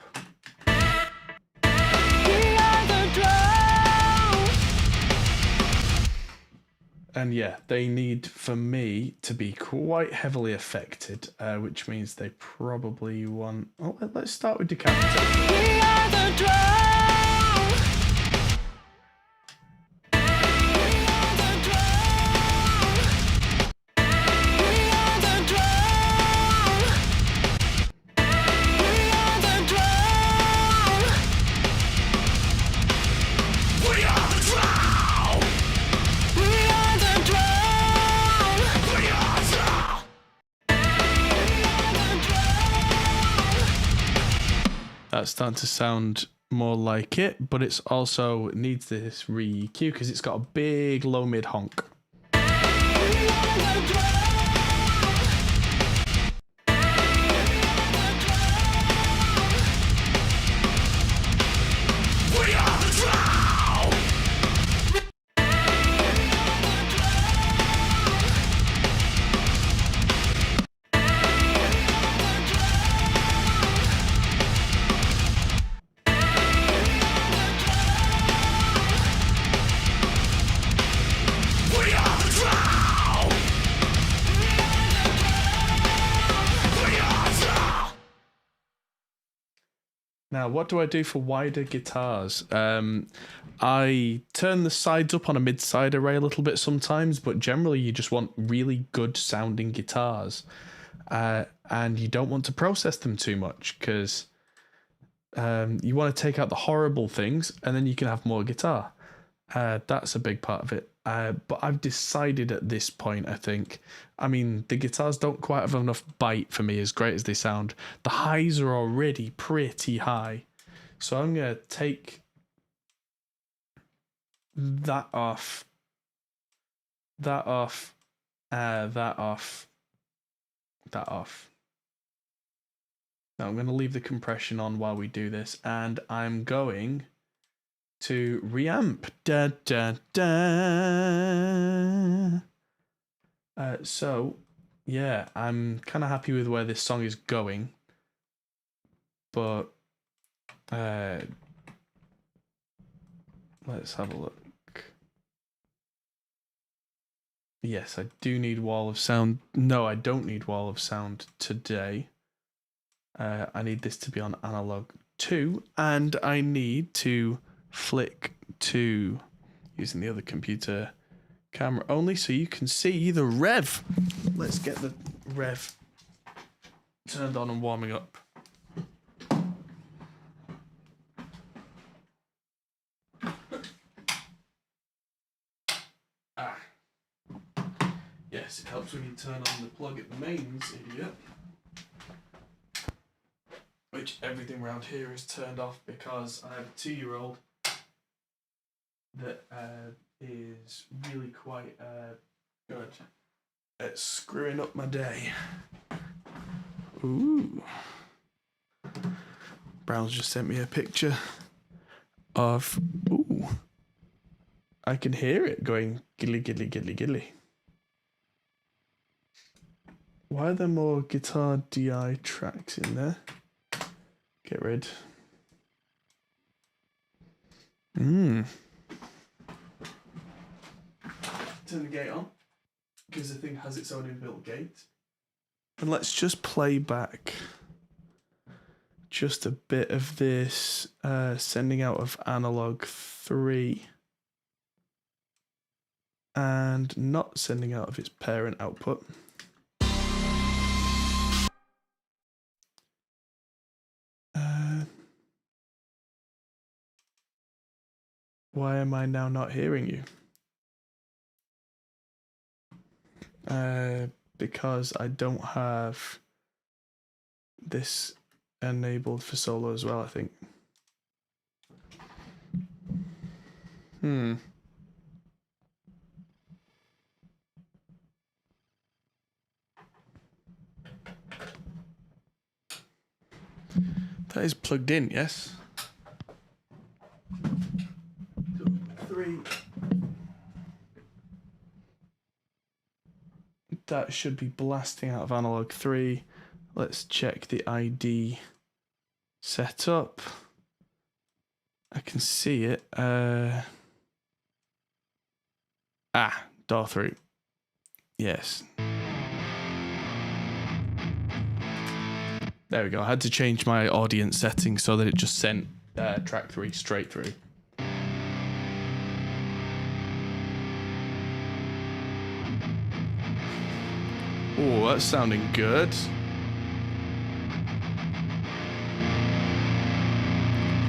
And yeah, they need for me to be quite heavily affected, which means they probably want. Oh, let's start with decapitation. We are the drown. That's starting to sound more like it, but it's also needs this re-EQ because it's got a big low mid honk. Now, what do I do for wider guitars? I turn the sides up on a mid-side array a little bit sometimes, but generally you just want really good sounding guitars. And you don't want to process them too much because you want to take out the horrible things and then you can have more guitar. That's a big part of it. But I've decided at this point, I think, I mean, the guitars don't quite have enough bite for me as great as they sound. The highs are already pretty high. So I'm going to take that off, that off, that off, that off. Now I'm going to leave the compression on while we do this, and I'm going to reamp. Da, da, da. So, yeah, I'm kind of happy with where this song is going, but let's have a look. Yes, I do need wall of sound. No, I don't need wall of sound today. I need this to be on analog 2, and I need to flick to using the other computer camera only so you can see the rev. Let's get the rev turned on and warming up. Yes, it helps when you turn on the plug at the mains, idiot. Which everything around here is turned off because I have a 2-year-old that is really quite good at screwing up my day. Ooh. Brown's just sent me a picture of, ooh, I can hear it going gilly, gilly, gilly, gilly. Why are there more guitar DI tracks in there? Get rid. Turn the gate on, because the thing has its own inbuilt gate. And let's just play back just a bit of this sending out of analog 3 and not sending out of its parent output. Why am I now not hearing you? Because I don't have this enabled for solo as well, I think. That is plugged in, yes. 2, 3. That should be blasting out of analog 3. Let's check the ID setup. I can see it. DAW 3. Yes. There we go. I had to change my audience settings so that it just sent track 3 straight through. Oh, that's sounding good.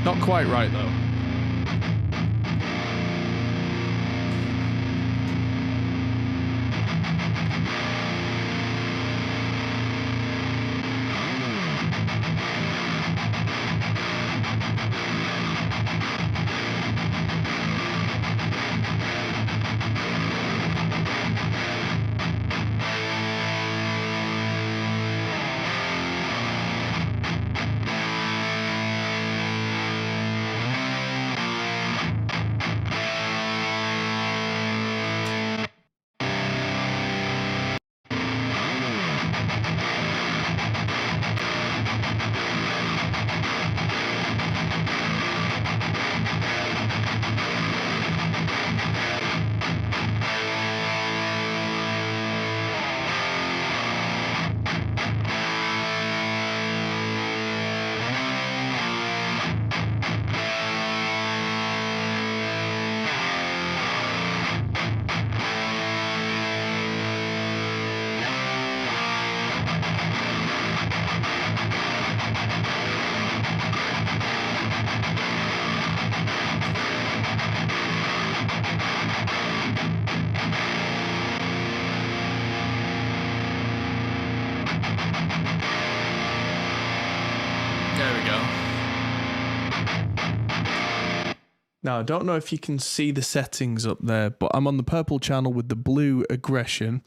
Not quite right though. Now, I don't know if you can see the settings up there, but I'm on the purple channel with the blue aggression.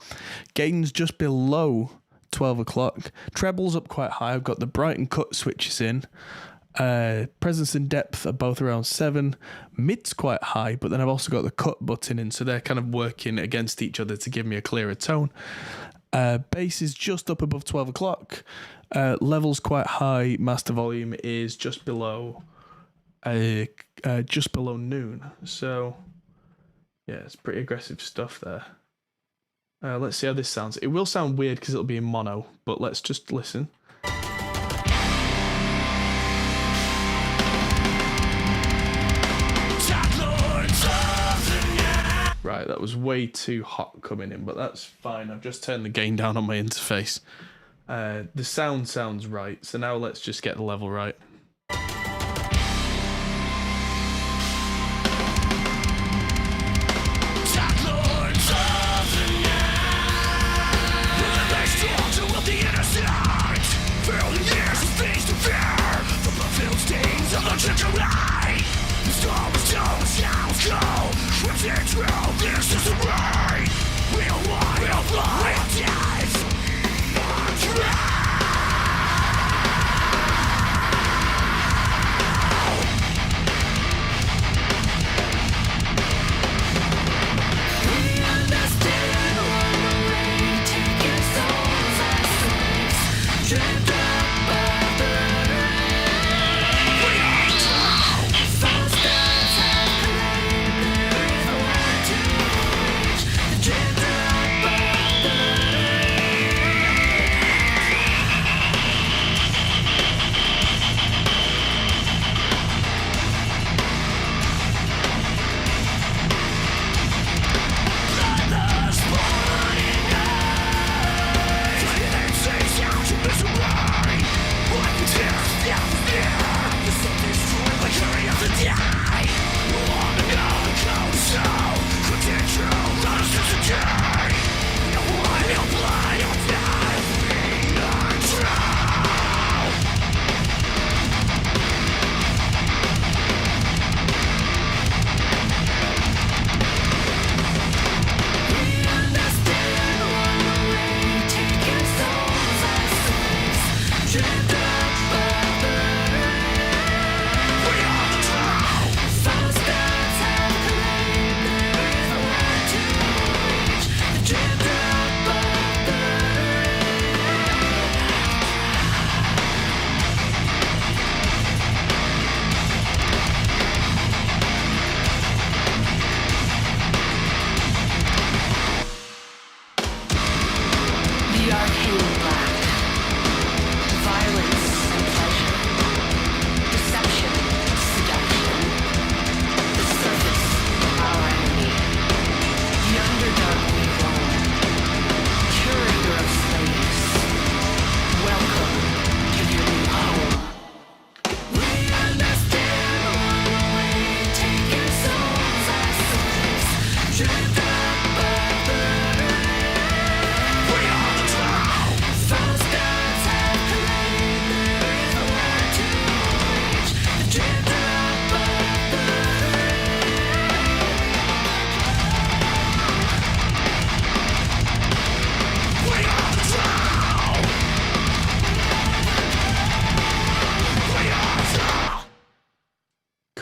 Gain's just below 12 o'clock. Treble's up quite high. I've got the bright and cut switches in. Presence and depth are both around 7. Mid's quite high, but then I've also got the cut button in, so they're kind of working against each other to give me a clearer tone. Bass is just up above 12 o'clock. Level's quite high. Master volume is just below noon. So yeah, it's pretty aggressive stuff there. Let's see how this sounds. It will sound weird because it'll be in mono, but let's just listen. Right, that was way too hot coming in, but that's fine. I've just turned the gain down on my interface. The sound sounds right, so now let's just get the level right.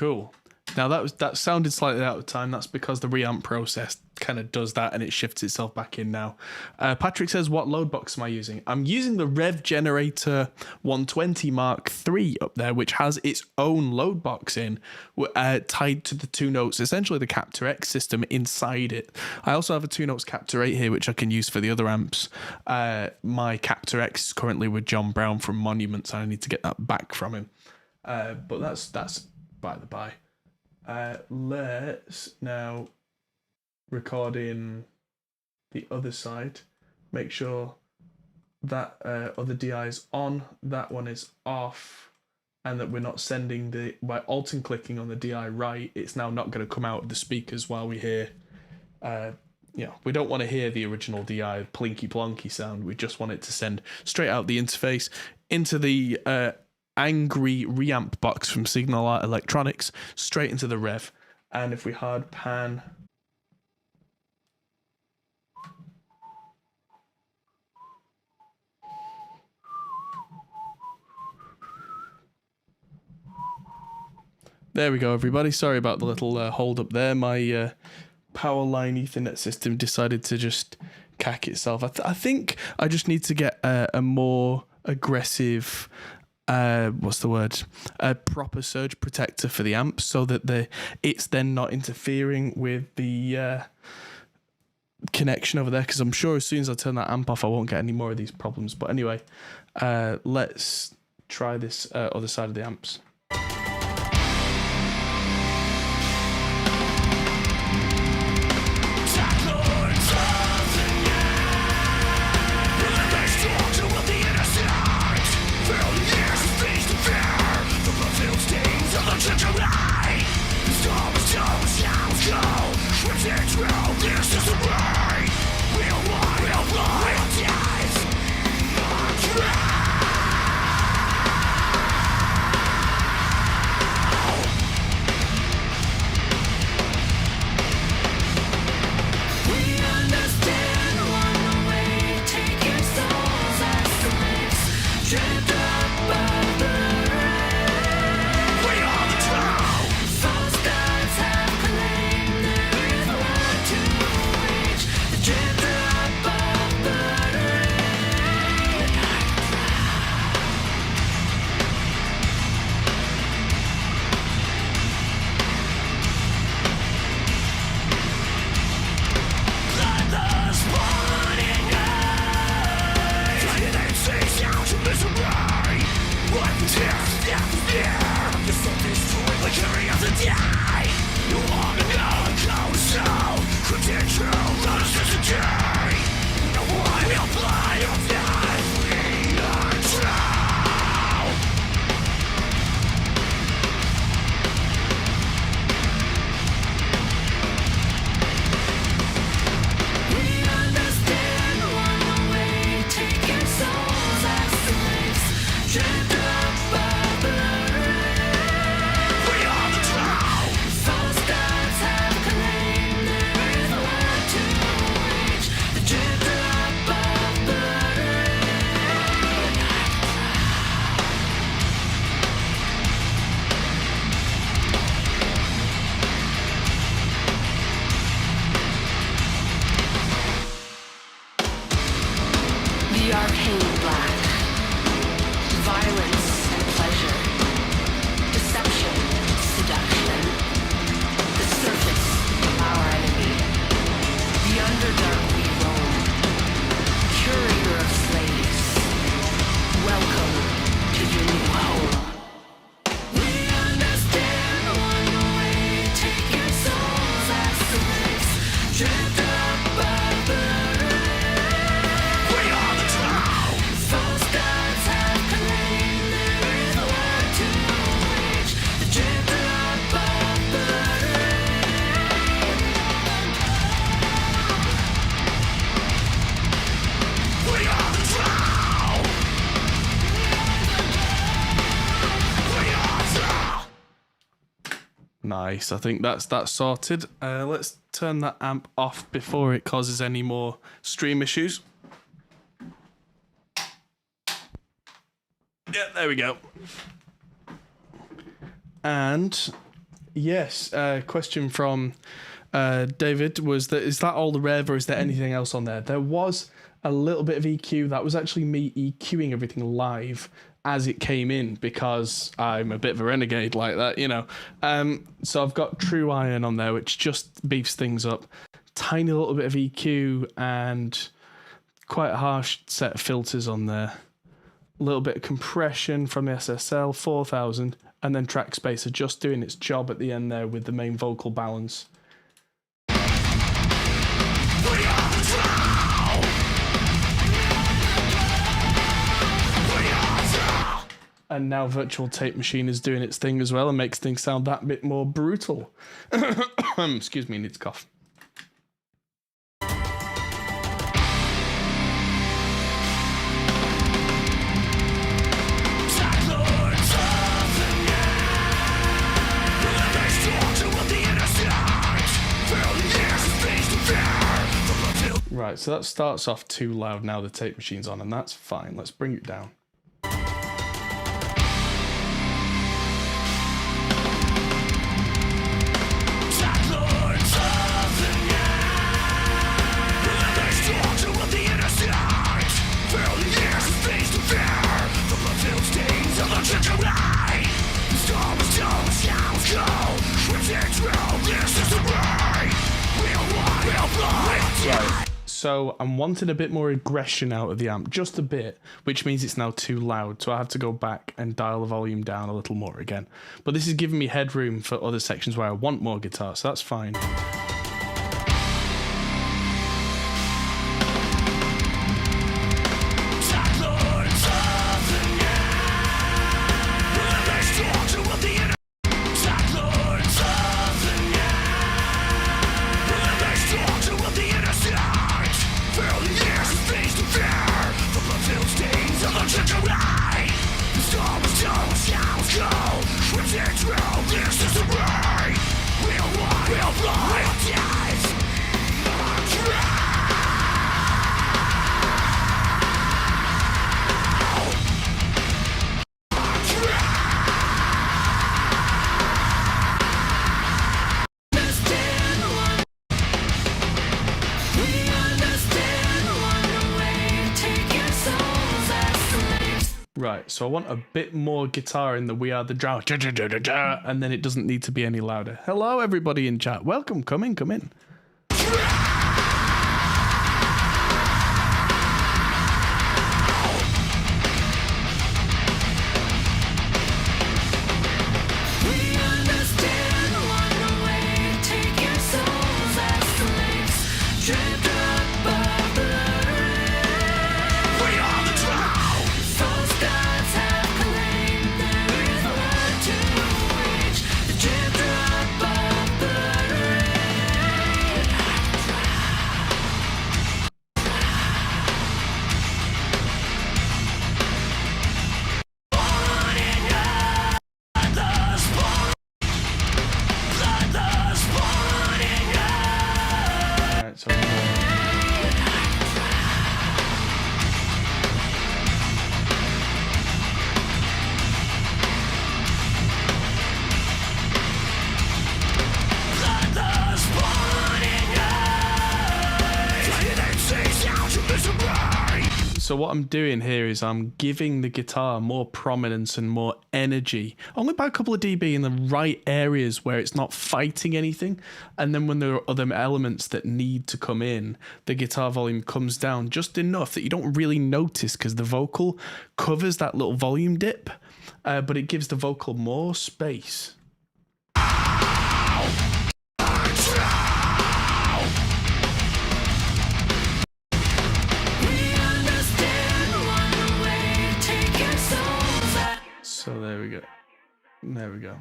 Cool. Now that sounded slightly out of time. That's because the reamp process kind of does that and it shifts itself back in now. Patrick says, what load box am I using? I'm using the Rev Generator 120 Mark III up there, which has its own load box in, tied to the 2 notes, essentially the Captor X system inside it. I also have a 2 notes Captor 8 here, which I can use for the other amps. My Captor X is currently with John Brown from Monuments, and I need to get that back from him. But that's by the by. Let's now record in the other side. Make sure that other DI is on, that one is off, and that we're not sending by alt and clicking on the DI right, it's now not going to come out of the speakers while we hear, we don't want to hear the original DI plinky plonky sound. We just want it to send straight out the interface into the angry reamp box from Signal Art Electronics, straight into the Rev. And if we hard pan, there we go, everybody. Sorry about the little hold up there. My power line Ethernet system decided to just cack itself. I think I just need to get a more aggressive a proper surge protector for the amp, so that it's then not interfering with the connection over there, because I'm sure as soon as I turn that amp off I won't get any more of these problems. But anyway, let's try this other side of the amps. Nice, I think that's sorted. Let's turn that amp off before it causes any more stream issues. Yeah, there we go. And Yes, question from David was that is that all the rev or is there anything else on there? There was a little bit of EQ. That was actually me EQing everything live as it came in because I'm a bit of a renegade like that, you know. So I've got True Iron on there, which just beefs things up. Tiny little bit of EQ and quite a harsh set of filters on there. A little bit of compression from the SSL 4000, and then track spacer just doing its job at the end there with the main vocal balance. And now Virtual Tape Machine is doing its thing as well and makes things sound that bit more brutal. Excuse me, I need to cough. Right, so that starts off too loud now the tape machine's on, and that's fine. Let's bring it down. Right. So I'm wanting a bit more aggression out of the amp, just a bit, which means it's now too loud. So I have to go back and dial the volume down a little more again. But this is giving me headroom for other sections where I want more guitar, so that's fine. Right, so I want a bit more guitar in the We Are the Drow, and then it doesn't need to be any louder. Hello, everybody in chat. Welcome, come in, come in. So what I'm doing here is I'm giving the guitar more prominence and more energy, only by a couple of dB in the right areas where it's not fighting anything. And then when there are other elements that need to come in, the guitar volume comes down just enough that you don't really notice because the vocal covers that little volume dip, but it gives the vocal more space. So there we go. There we go.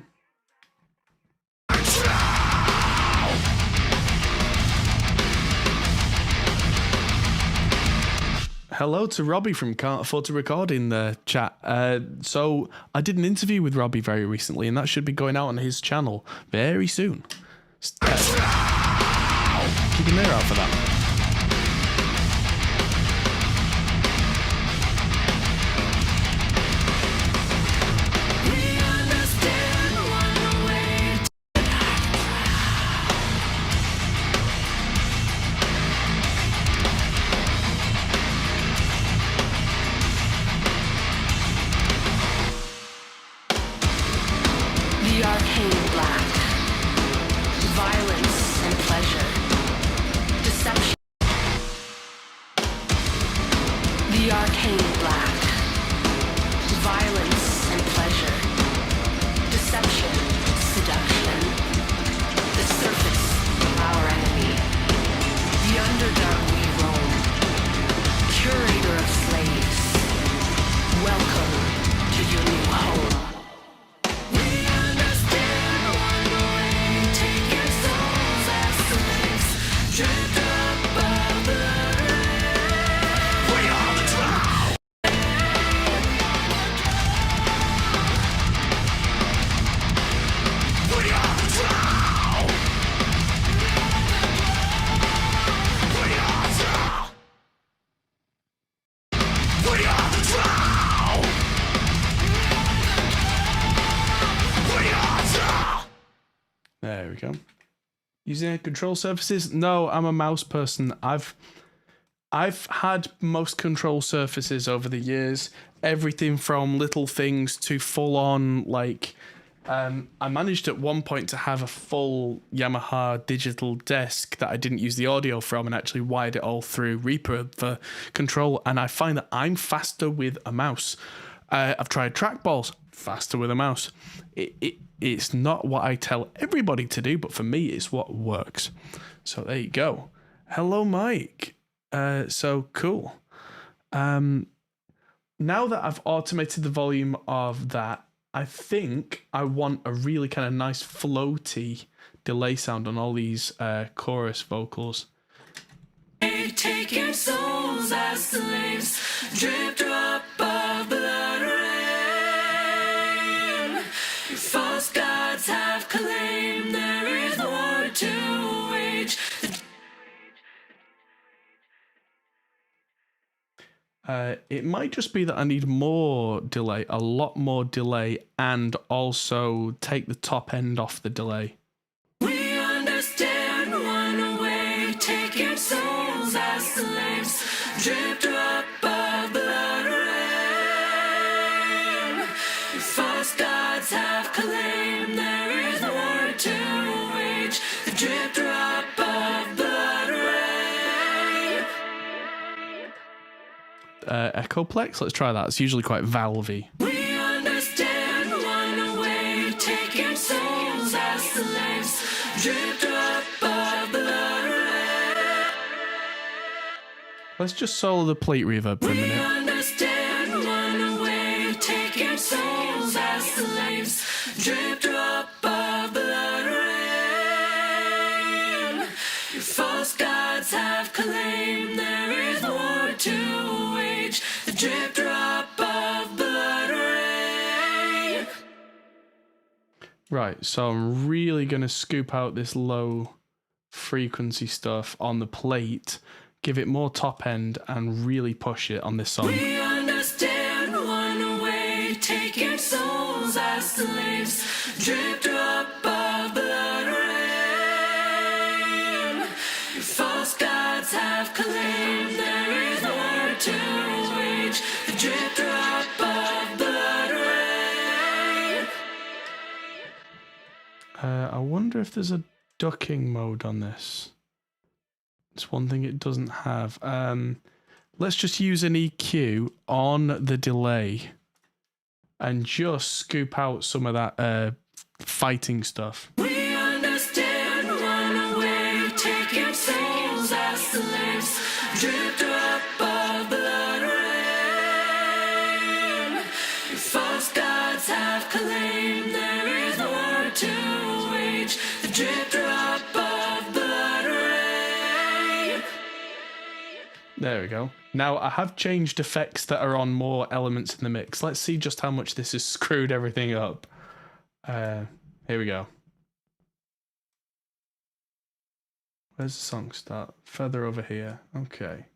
Hello to Robbie from Can't Afford to Record in the chat. So I did an interview with Robbie very recently, and that should be going out on his channel very soon. Keep an ear out for that. arcane black, violence and pleasure, deception, seduction, the surface, our enemy, the underdark we roam, curator of slaves, welcome to your new home. We understand one way, take your souls as slaves, drift above the rain. We are the drow. We are the drow. We are the drow. We are the drow. We are the drow. There we go. Using any control surfaces? No, I'm a mouse person. I've had most control surfaces over the years. Everything from little things to full on, like, I managed at one point to have a full Yamaha digital desk that I didn't use the audio from and actually wired it all through Reaper for control. And I find that I'm faster with a mouse. I've tried trackballs, faster with a mouse. It's not what I tell everybody to do, but for me, it's what works. So there you go. Hello, Mike. So cool. Now that I've automated the volume of that, I think I want a really kind of nice floaty delay sound on all these chorus vocals. Take your souls as slaves, drift above blood rain. False gods have claimed there is war to wage. It might just be that I need more delay, a lot more delay, and also take the top end off the delay. We understand one way, take your souls as slaves, drift above blood rain. False gods have claimed there is war to wage, the drift above blood rain. Echoplex, let's try that. It's usually quite valvey. We understand one way, take your souls as slaves, drift above blood rain. Let's just solo the plate reverb for a We minute. understand one way, take your souls as slaves, drift above blood rain. False gods have claimed there is war to wage, the drift above blood rain. Right, so I'm really going to scoop out this low frequency stuff on the plate, give it more top end, and really push it on this song. We understand one way, take your souls as slaves, drift above blood rain. False gods have claimed there is war to wage, the drift above blood rain. I wonder if there's a ducking mode on this. It's one thing it doesn't have. Let's just use an EQ on the delay and just scoop out some of that fighting stuff. We understand one way, take your souls as slaves, drift above blood rain. False gods have claimed there is war to wage, the drift above blood rain. There we go. Now I have changed effects that are on more elements in the mix. Let's see just how much this has screwed everything up. Here we go. Where's the song start? Further over here. Okay.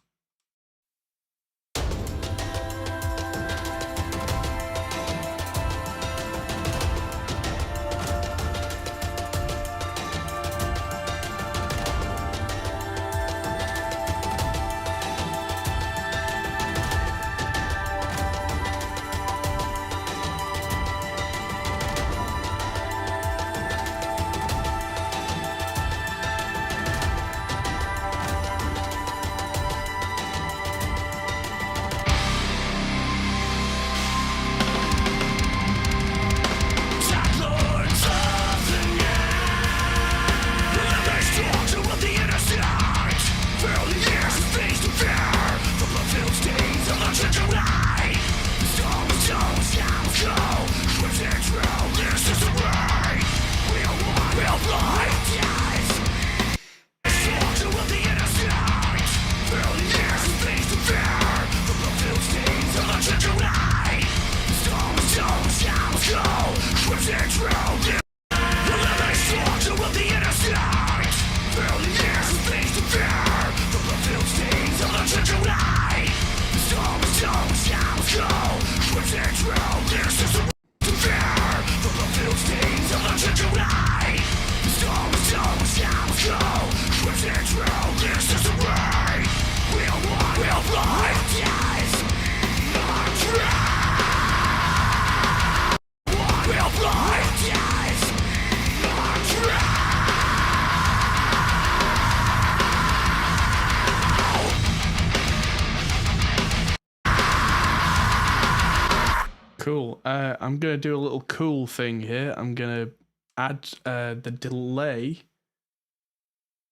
Cool. I'm going to do a little cool thing here. I'm going to add the delay.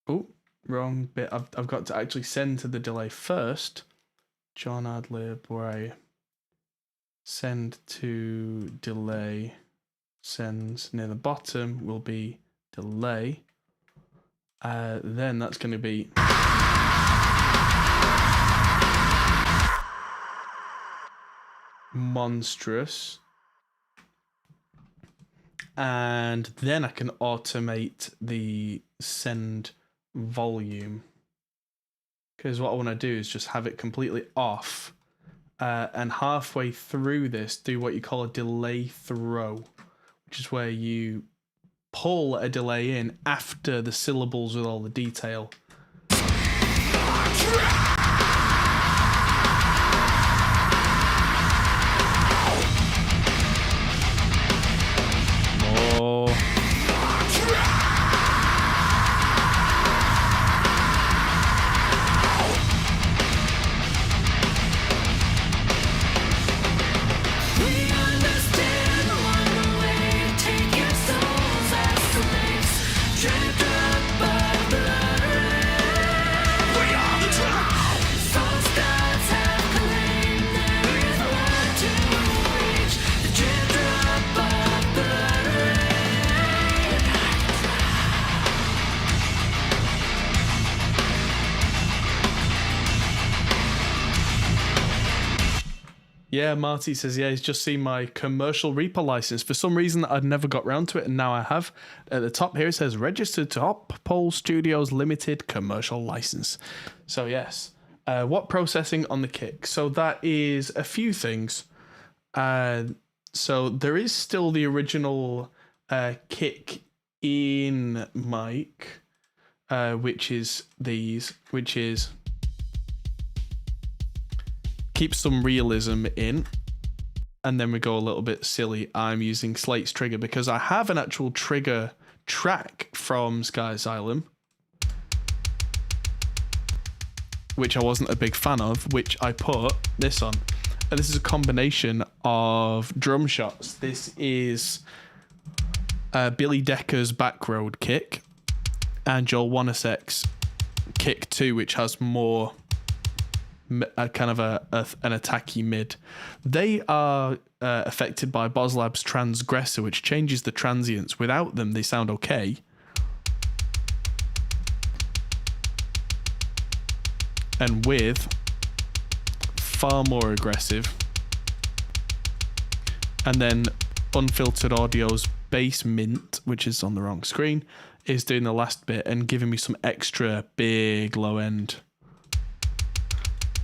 Oh, wrong bit. I've got to actually send to the delay first. John ad-lib, where I send to delay, sends near the bottom will be delay. Then that's going to be monstrous. And then I can automate the send volume. Because what I want to do is just have it completely off. And halfway through this, do what you call a delay throw, which is where you pull a delay in after the syllables with all the detail. More. We understand one way, take your souls as slaves, drift up by blood rain. We are the tribe. False gods have claimed there is blood to reach, the drift up by blood rain. Yeah, Marty says, yeah, he's just seen my commercial Reaper license. For some reason, I'd never got round to it, and now I have. At the top here, it says, registered to Top Pole Studios Limited commercial license. So, yes. What processing on the kick? So, that is a few things. So, there is still the original kick in mic, which is these, which is keep some realism in, and then we go a little bit silly. I'm using Slate's trigger because I have an actual trigger track from SkyeAsylum, which I wasn't a big fan of, which I put this on. And this is a combination of drum shots. This is Billy Decker's Backroad kick and Joel Wanasek's kick 2, which has more kind of an attacky mid. They are affected by Boslab's Transgressor, which changes the transients. Without them, they sound okay. And with, far more aggressive. And then Unfiltered Audio's Bass Mint, which is on the wrong screen, is doing the last bit and giving me some extra big low end.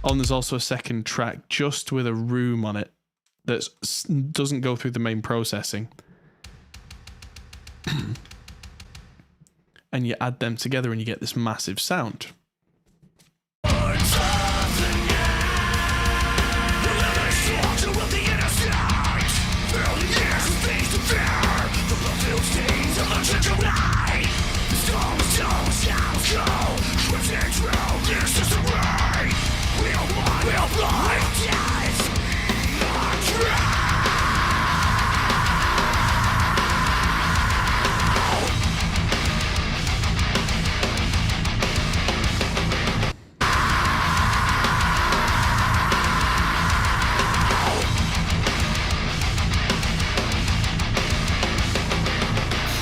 And there's also a second track just with a room on it that doesn't go through the main processing. And you add them together and you get this massive sound.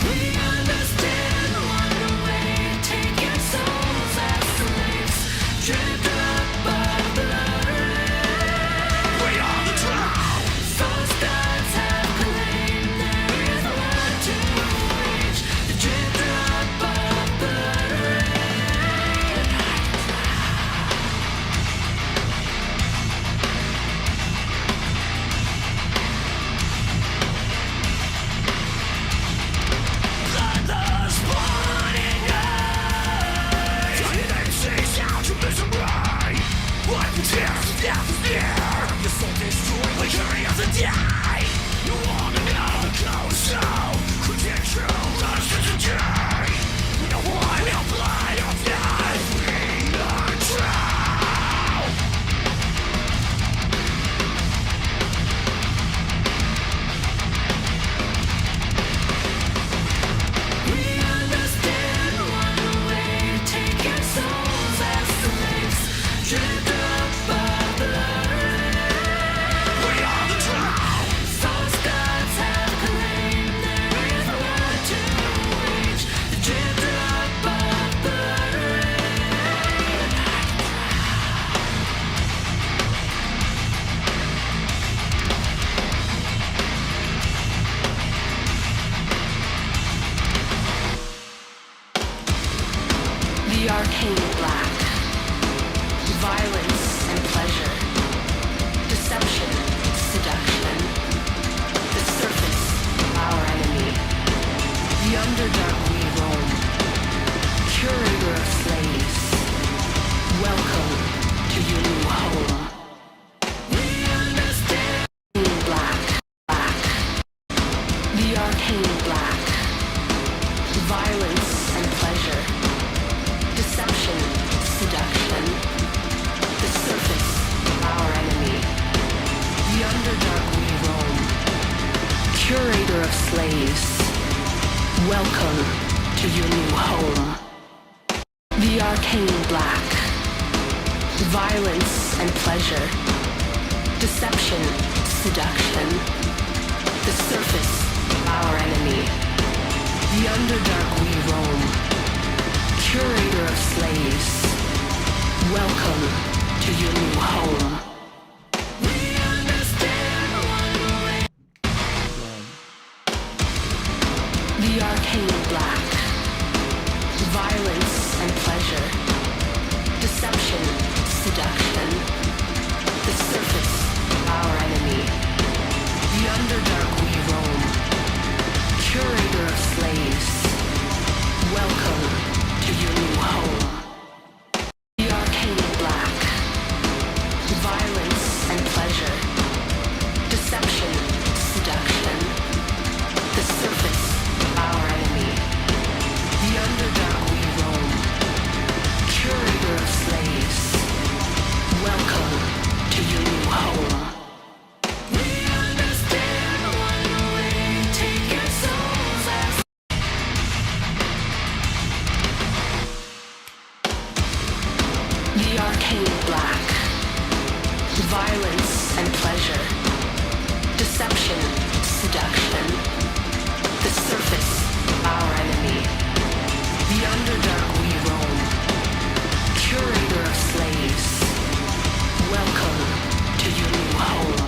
We understand one way, take your souls as slaves, drift up by blood rain. We are the tribe. False gods have claimed there is blood to reach, the drift up by blood rain. Bloodlust burning eyes. Turning and seas out to misery. Wipe the tears of death is near. Your soul destroyed like hurry of the day. You want another close soul. Critique true, lost as a day. We don't want, we don't blind, or death. We are true. drift above the rain. We are the drown. False gods have claimed there is war to wage. The drift above the rain. The arcane black, violence and pleasure, deception, seduction, the surface, our enemy, the underdark we roam, curator of slaves, welcome to your new home. We understand black, the arcane black, violence and pleasure, deception, seduction, the surface, our enemy, the underdark we roam, curator of slaves, welcome to your new home. The arcane black, violence and pleasure, deception, seduction, the surface, our enemy, the underdark we roam, curator of slaves, welcome to your new home. We understand one way. The arcane black, violence and pleasure, deception, seduction, the surface, our enemy, the underdark we roam, curator of slaves, welcome to your new home. The arcane black, violence and pleasure, deception, seduction, the surface, our enemy, the underdark we roam, curator of slaves, welcome to your new home. We understand one way, take your souls as the arcane black, violence and pleasure, deception, seduction, the surface, our enemy, the underdark we roam, curator of slaves, welcome to your new home.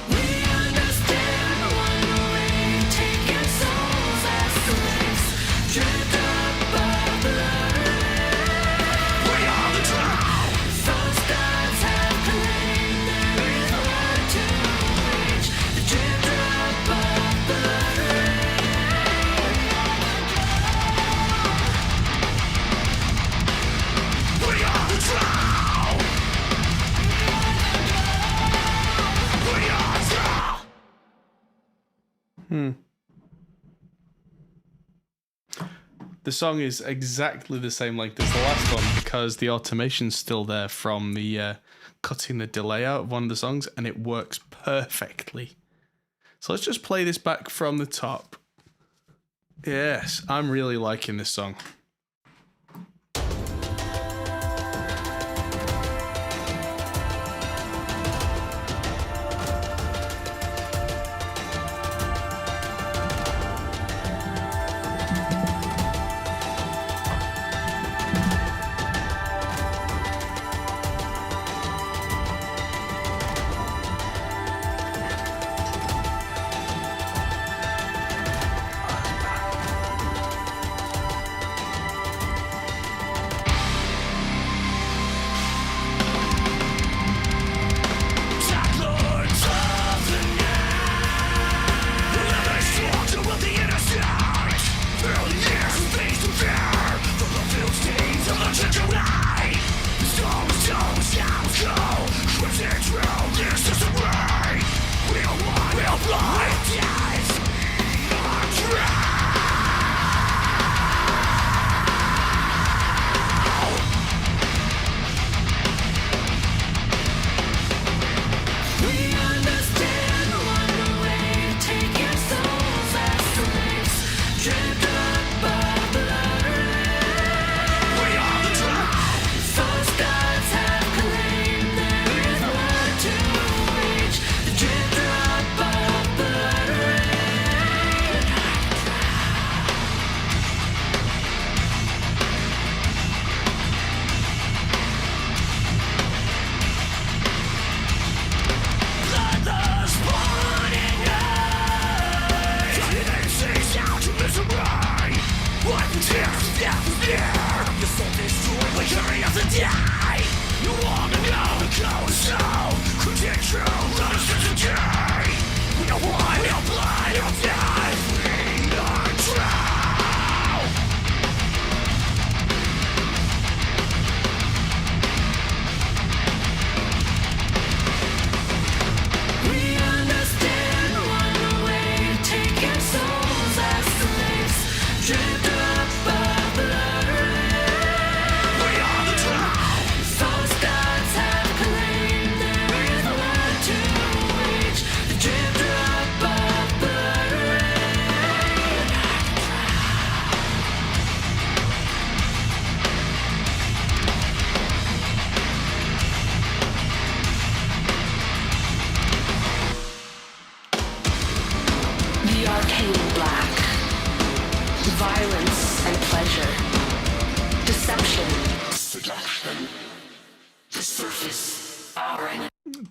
We understand one way, take your souls as slaves, drift above the rain. We are the drown. False gods have claimed there is war to wage. The drift above the rain. We are the drown. We are the drown. The song is exactly the same length as the last one because the automation's still there from the cutting the delay out of one of the songs, and it works perfectly. So let's just play this back from the top. Yes, I'm really liking this song.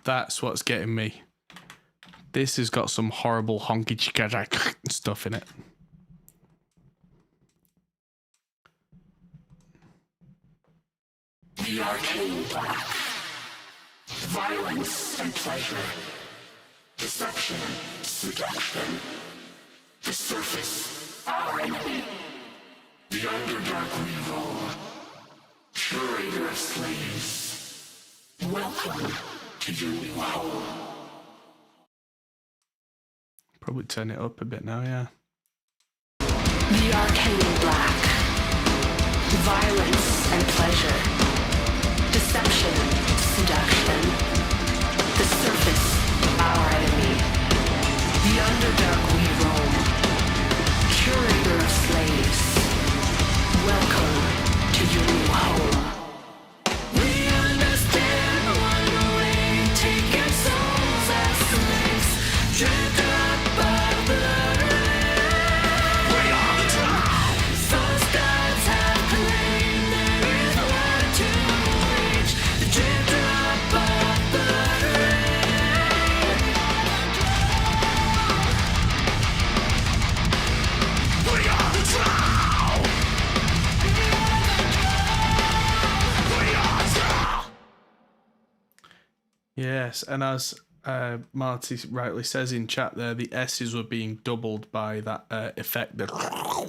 That's what's getting me. This has got some horrible honky chicka stuff in it. The arcane black. Violence and pleasure. Deception, seduction. The surface, our enemy. The underdark we roll. Curator of slaves. Welcome to your new home. Probably turn it up a bit now, yeah. The arcane black. Violence and pleasure. Deception, seduction. The surface, our enemy. The underdark we roam. Curator of slaves. Welcome to your new home. We understand one way, taking souls as slaves. Drift up our blood. We are the tribe. False gods have claimed there is war to wage. The drift up our blood. We are the trial. We are trial. Yes, and as Marty rightly says in chat there, the S's were being doubled by that effect, the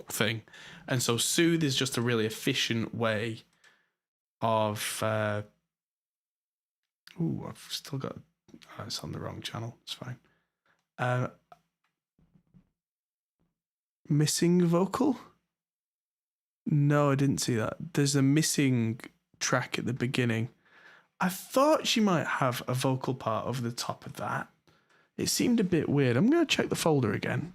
thing. And so soothe is just a really efficient way of... Ooh, I've still got... Oh, it's on the wrong channel. It's fine. Missing vocal? No, I didn't see that. There's a missing track at the beginning. I thought she might have a vocal part over the top of that. It seemed a bit weird. I'm going to check the folder again.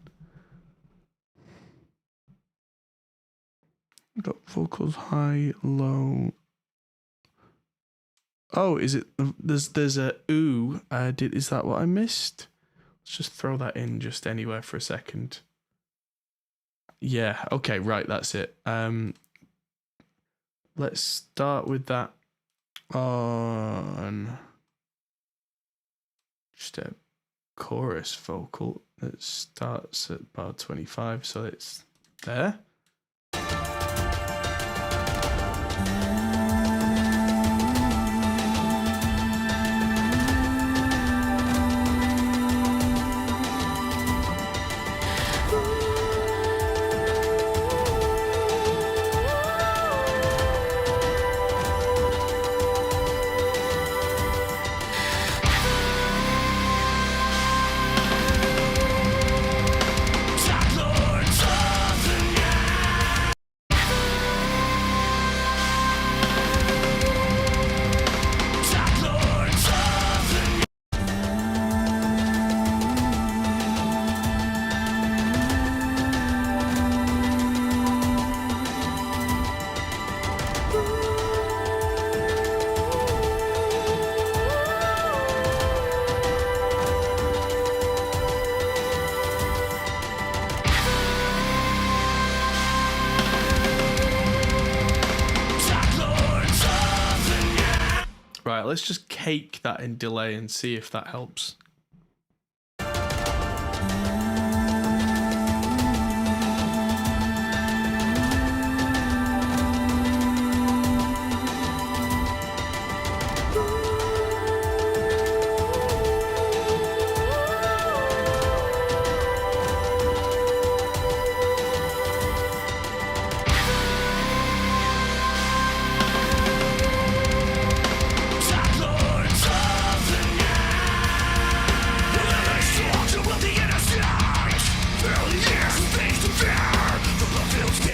Got vocals high, low. Oh, is it? There's a ooh. Is that what I missed? Let's just throw that in just anywhere for a second. Yeah. Okay. Right. That's it. Let's start with that on just a chorus vocal that starts at bar 25, so it's there. Right, let's just cake that in delay and see if that helps.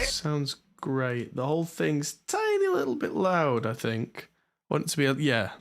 Sounds great. The whole thing's tiny little bit loud, I think. Want it to be, yeah.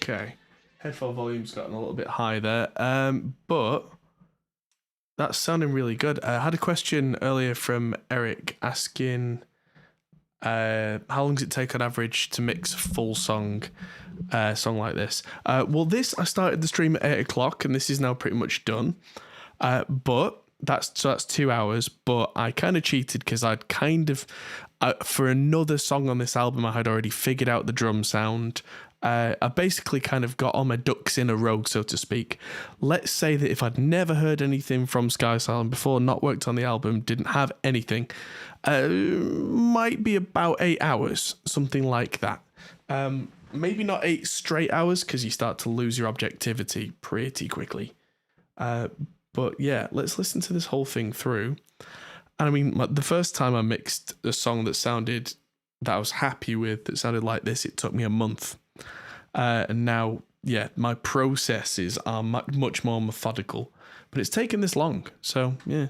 Okay. Headphone volume's gotten a little bit high there. But that's sounding really good. I had a question earlier from Eric asking how long does it take on average to mix a full song like this? Well, I started the stream at 8 o'clock and this is now pretty much done. But that's 2 hours, but I kind of cheated because I'd kind of, for another song on this album, I had already figured out the drum sound. I basically kind of got all my ducks in a row, so to speak. Let's say that if I'd never heard anything from SkyeAsylum before, not worked on the album, didn't have anything, might be about 8 hours, something like that. Maybe not 8 straight hours because you start to lose your objectivity pretty quickly. But yeah, let's listen to this whole thing through. And I mean, the first time I mixed a song that I was happy with, that sounded like this, it took me a month. And now, yeah, my processes are much more methodical. But it's taken this long, so yeah.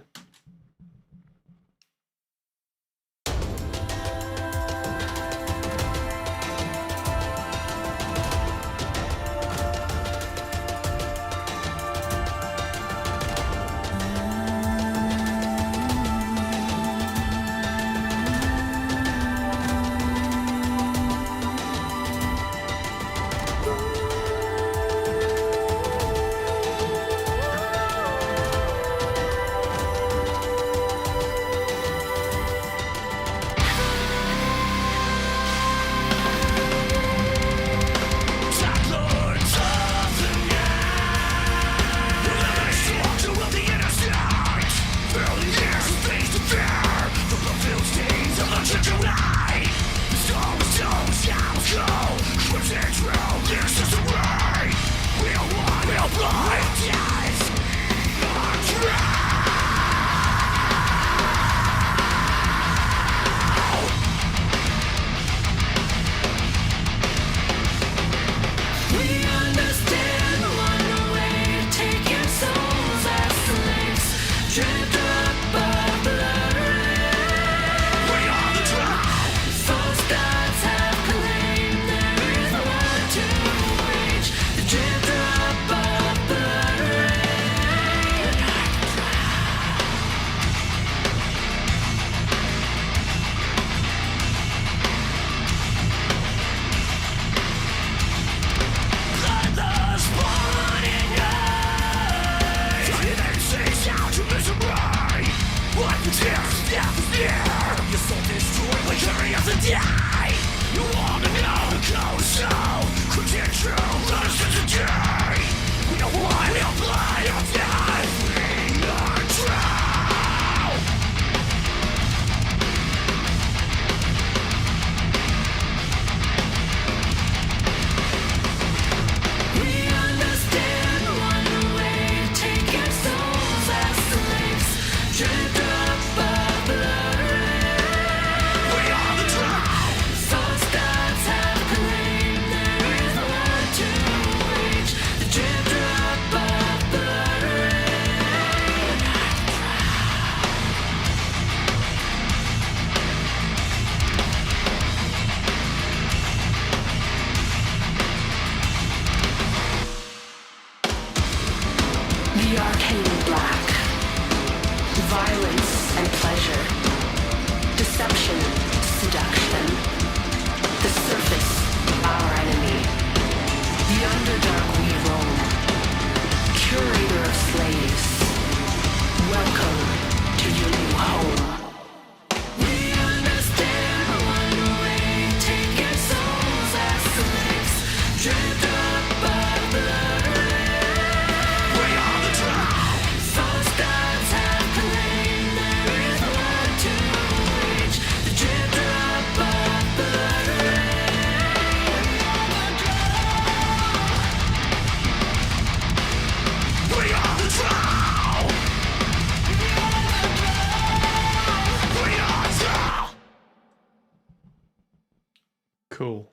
Cool.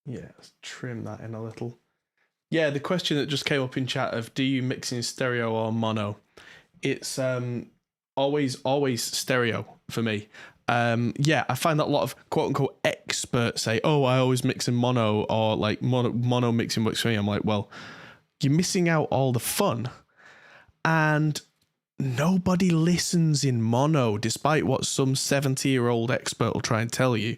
Yeah, let's trim that in a little. Yeah, the question that just came up in chat of do you mix in stereo or mono? It's always stereo for me. Yeah, I find that a lot of quote unquote experts say, oh, I always mix in mono, or like mono mixing works for me. I'm like, well, you're missing out all the fun. And nobody listens in mono, despite what some 70-year-old expert will try and tell you.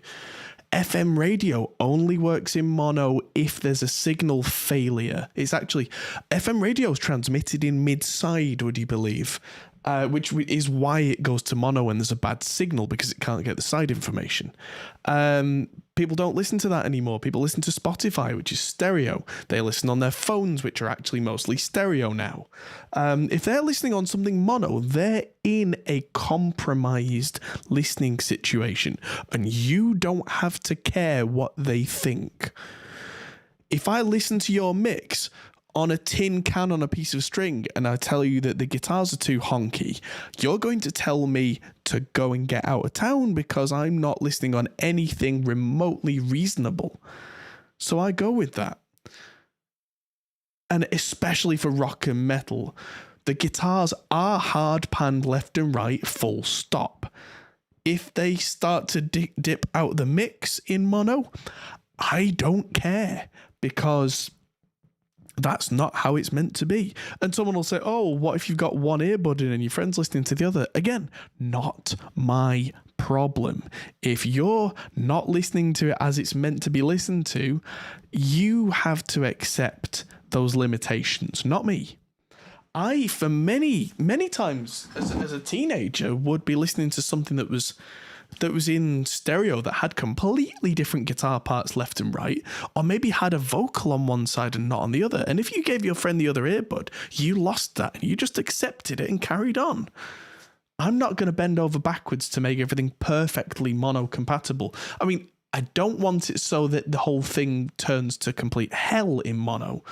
FM radio only works in mono if there's a signal failure. It's actually, FM radio is transmitted in mid-side, would you believe? Which is why it goes to mono when there's a bad signal, because it can't get the side information. People don't listen to that anymore. People listen to Spotify, which is stereo. They listen on their phones, which are actually mostly stereo now. If they're listening on something mono, they're in a compromised listening situation, and you don't have to care what they think. If I listen to your mix on a tin can on a piece of string and I tell you that the guitars are too honky, you're going to tell me to go and get out of town because I'm not listening on anything remotely reasonable. So I go with that. And especially for rock and metal, the guitars are hard panned left and right, full stop. If they start to dip out the mix in mono, I don't care, because that's not how it's meant to be. And someone will say, oh, what if you've got one earbud in and your friend's listening to the other? Again, not my problem. If you're not listening to it as it's meant to be listened to, you have to accept those limitations, not me. I, for many, many times as a teenager, would be listening to something that was in stereo that had completely different guitar parts left and right, or maybe had a vocal on one side and not on the other. And if you gave your friend the other earbud, you lost that and you just accepted it and carried on. I'm not going to bend over backwards to make everything perfectly mono compatible. I mean, I don't want it so that the whole thing turns to complete hell in mono,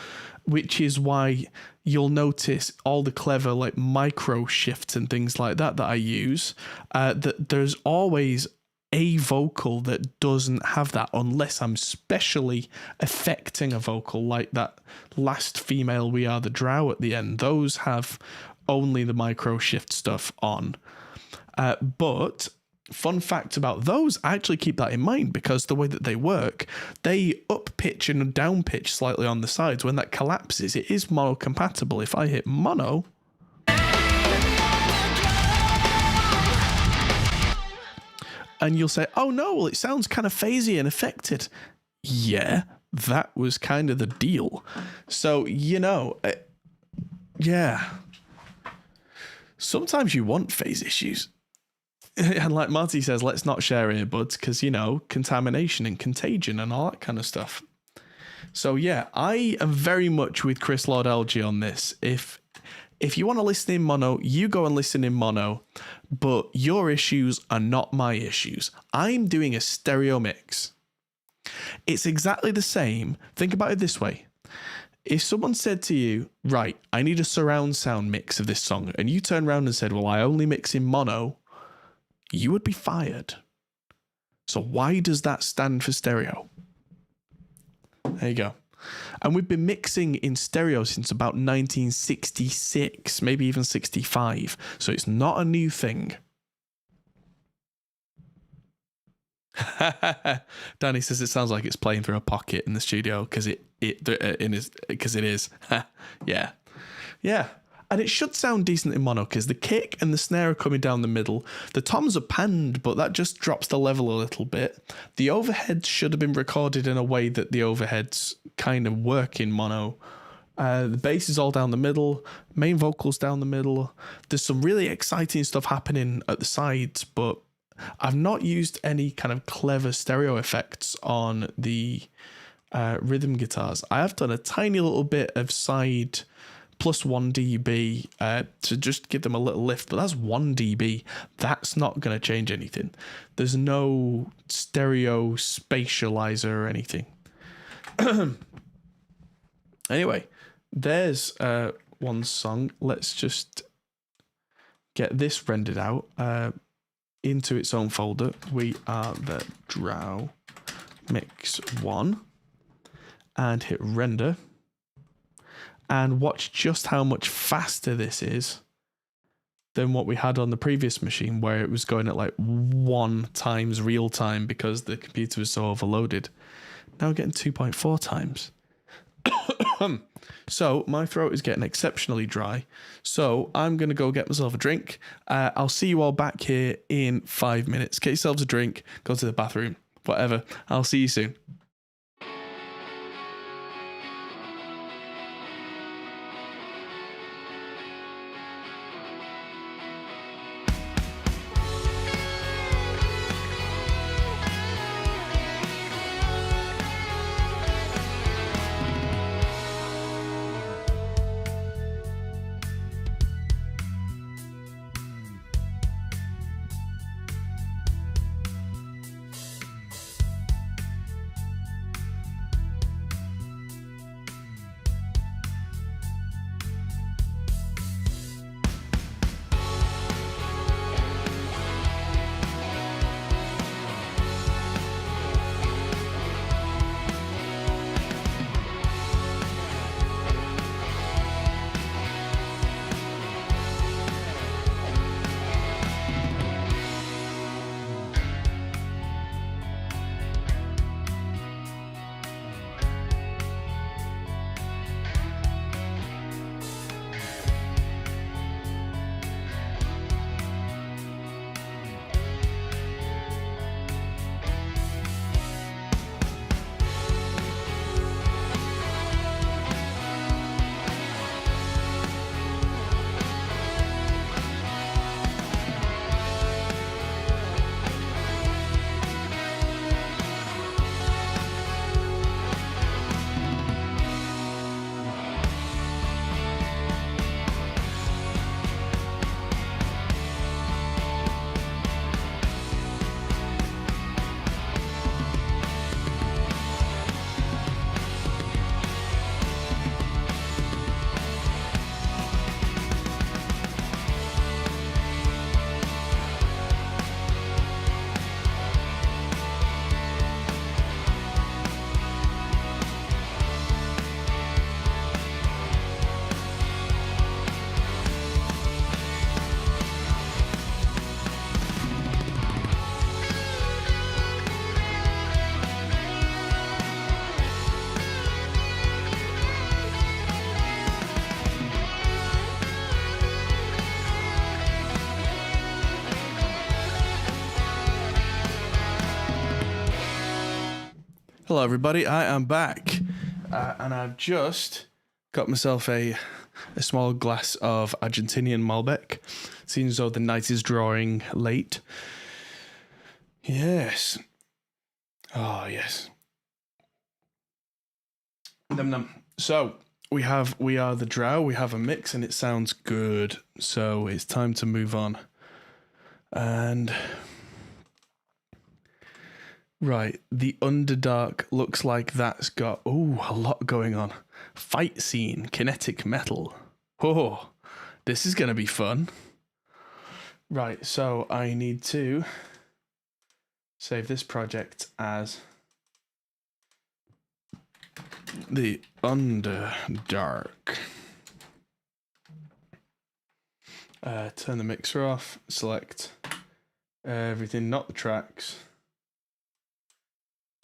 which is why you'll notice all the clever like micro shifts and things like that I use, that there's always a vocal that doesn't have that, unless I'm specially affecting a vocal, like that last female We Are the Drow at the end. Those have only the micro shift stuff on. But fun fact about those, I actually keep that in mind, because the way that they work, they up pitch and down pitch slightly on the sides. When that collapses, it is mono compatible. If I hit mono, and you'll say, oh no, well, it sounds kind of phasey and affected. Yeah, that was kind of the deal. So, yeah. Sometimes you want phase issues. And like Marty says, let's not share earbuds because, contamination and contagion and all that kind of stuff. So yeah, I am very much with Chris Lord LG on this. If you want to listen in mono, you go and listen in mono, but your issues are not my issues. I'm doing a stereo mix. It's exactly the same. Think about it this way. If someone said to you, right, I need a surround sound mix of this song, and you turn around and said, well, I only mix in mono, you would be fired. So why does that stand for stereo? There you go. And we've been mixing in stereo since about 1966, maybe even 65. So it's not a new thing. Danny says it sounds like it's playing through a pocket in the studio because it is. Yeah. And it should sound decent in mono because the kick and the snare are coming down the middle. The toms are panned, but that just drops the level a little bit. The overheads should have been recorded in a way that the overheads kind of work in mono. The bass is all down the middle, main vocals down the middle. There's some really exciting stuff happening at the sides, but I've not used any kind of clever stereo effects on the rhythm guitars. I have done a tiny little bit of side plus 1 dB to just give them a little lift, but that's 1 dB. That's not going to change anything. There's no stereo spatializer or anything. Anyway, there's one song. Let's just get this rendered out into its own folder. We Are the Drow Mix 1, and hit render. And watch just how much faster this is than what we had on the previous machine, where it was going at like 1 times real time because the computer was so overloaded. Now we're getting 2.4 times. So my throat is getting exceptionally dry. So I'm going to go get myself a drink. I'll see you all back here in 5 minutes. Get yourselves a drink, go to the bathroom, whatever. I'll see you soon. Hello, everybody. I am back, and I've just got myself a small glass of Argentinian Malbec. Seems as though the night is drawing late. Yes. Oh, yes. Num num. So we are the Drow. We have a mix, and it sounds good. So it's time to move on. And right, the Underdark looks like that's got a lot going on. Fight scene, kinetic metal. Oh, this is gonna be fun. Right, so I need to save this project as the Underdark. Turn the mixer off, select everything, not the tracks.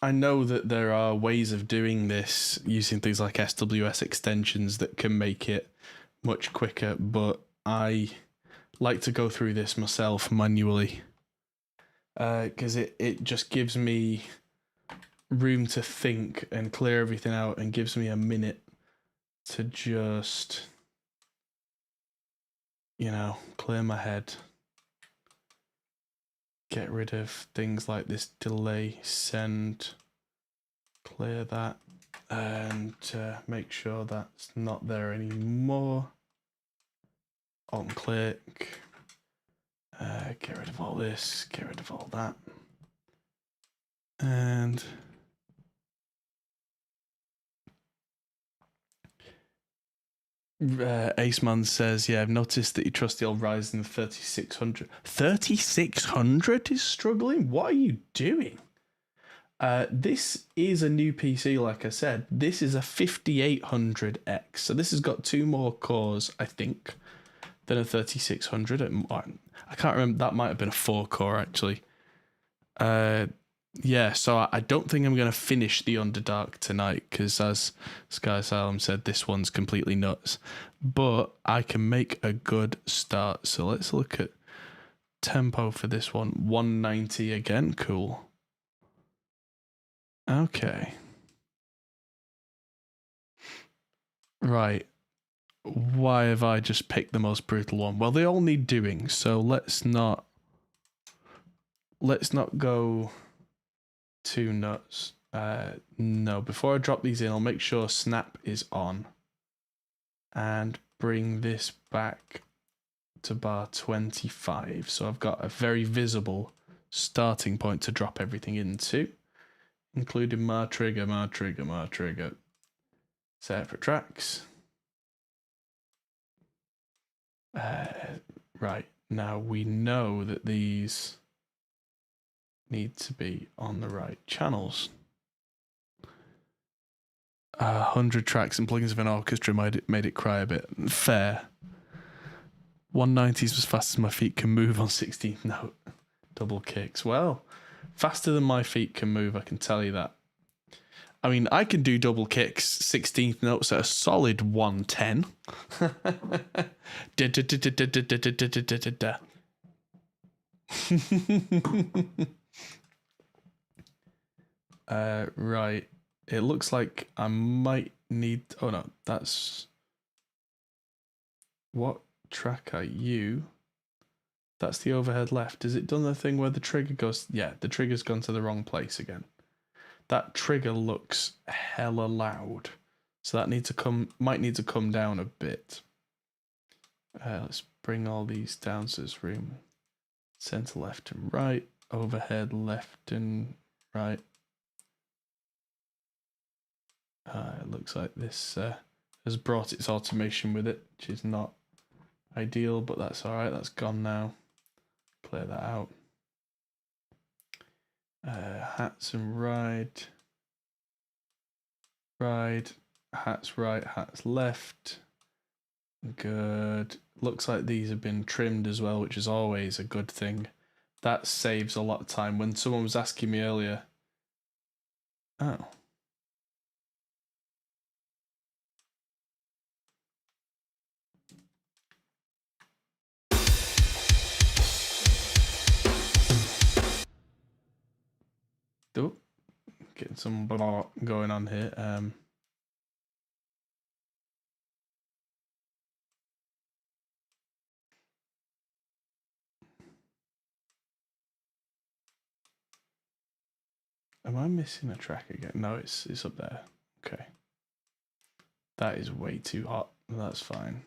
I know that there are ways of doing this using things like SWS extensions that can make it much quicker, but I like to go through this myself manually because it just gives me room to think and clear everything out and gives me a minute to just, clear my head. Get rid of things like this delay, send, clear that, and make sure that's not there anymore. Alt and click, get rid of all this, get rid of all that. And Aceman says, yeah, I've noticed that you trust the old Ryzen 3600. 3600 is struggling? What are you doing? This is a new PC, like I said. This is a 5800X. So this has got 2 more cores, I think. then a 3600. I can't remember. That might have been a 4-core actually. Yeah, so I don't think I'm going to finish the Underdark tonight because, as SkyeAsylum said, this one's completely nuts. But I can make a good start. So let's look at tempo for this one. 190 again. Cool. Okay. Right. Why have I just picked the most brutal one? Well, they all need doing, so let's not go too nuts. No, before I drop these in, I'll make sure snap is on and bring this back to bar 25. So I've got a very visible starting point to drop everything into, including my trigger, separate tracks. Right, now we know that these need to be on the right channels. 100 tracks and plugins of an orchestra made it cry a bit. Fair. 190s was fast as my feet can move on 16th note. Double kicks. Well, faster than my feet can move, I can tell you that. I mean, I can do double kicks 16th notes at a solid 110. Right. It looks like I might need... Oh, no. That's... What track are you? That's the overhead left. Has it done the thing where the trigger goes... Yeah, the trigger's gone to the wrong place again. That trigger looks hella loud. So that might need to come down a bit. Let's bring all these down so it's room. Center left and right. Overhead left and right. It looks like this has brought its automation with it, which is not ideal, but that's alright. That's gone now. Clear that out. Hats and ride, hats right, hats left. Good. Looks like these have been trimmed as well, which is always a good thing. That saves a lot of time. When someone was asking me earlier, oh. Oh, getting some blah going on here. Am I missing a track again? No, it's up there. Okay. That is way too hot. That's fine.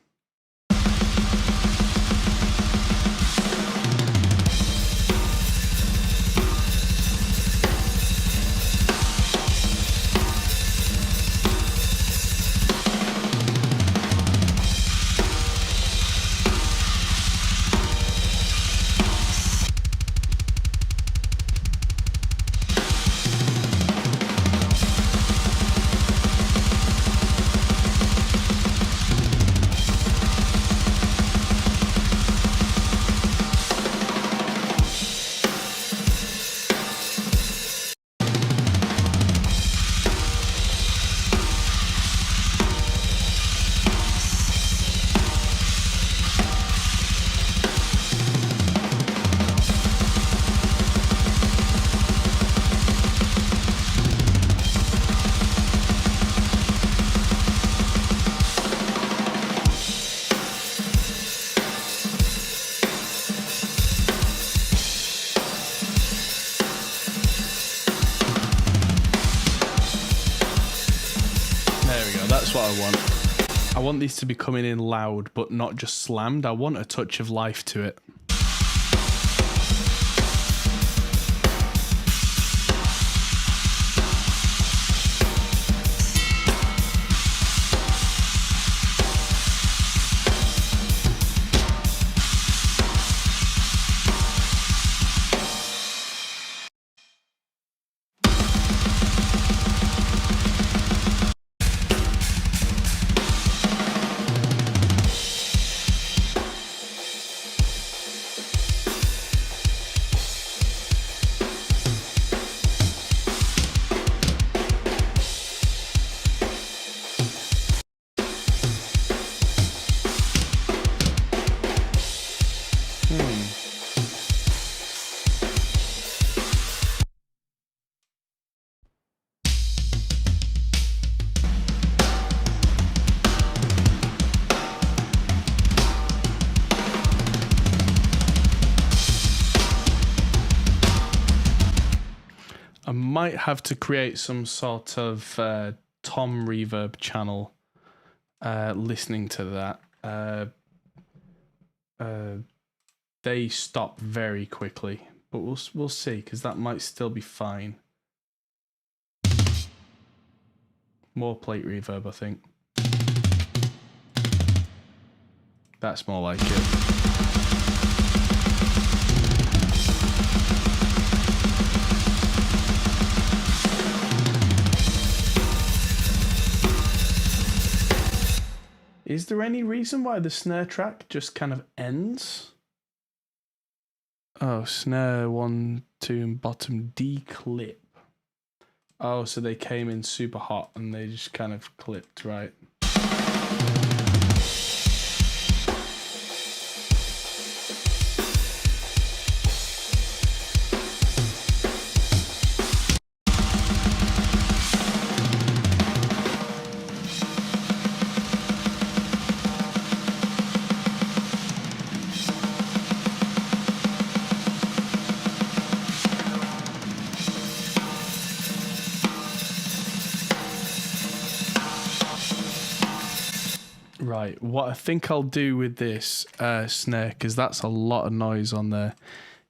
That's what I want. I want these to be coming in loud, but not just slammed. I want a touch of life to it. I might have to create some sort of tom reverb channel listening to that. They stop very quickly, but we'll see, because that might still be fine. More plate reverb, I think. That's more like it. Is there any reason why the snare track just kind of ends? Oh, snare 1, 2, and bottom D clip. Oh, so they came in super hot and they just kind of clipped, right? Right, what I think I'll do with this snare, because that's a lot of noise on there,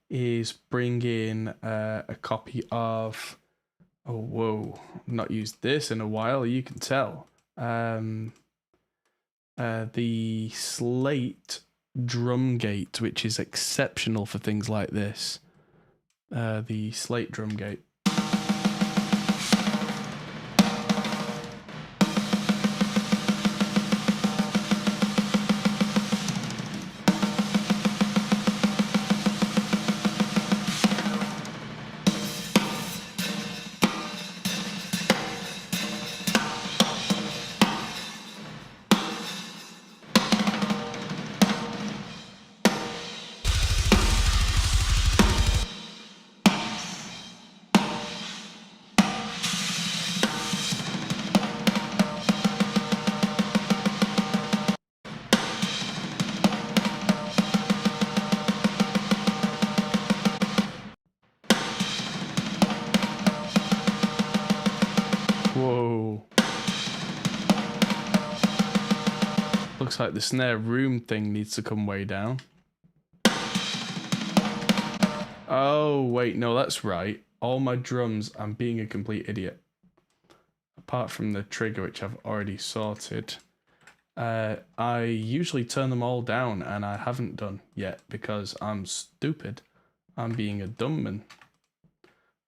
is bring in a copy of... Oh, whoa, I've not used this in a while, you can tell. The Slate drum gate, which is exceptional for things like this. The Slate drum gate. Whoa. Looks like the snare room thing needs to come way down. Oh, wait, no, that's right. All my drums, I'm being a complete idiot. Apart from the trigger, which I've already sorted. I usually turn them all down, and I haven't done yet because I'm stupid. I'm being a dumb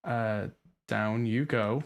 man. Down you go.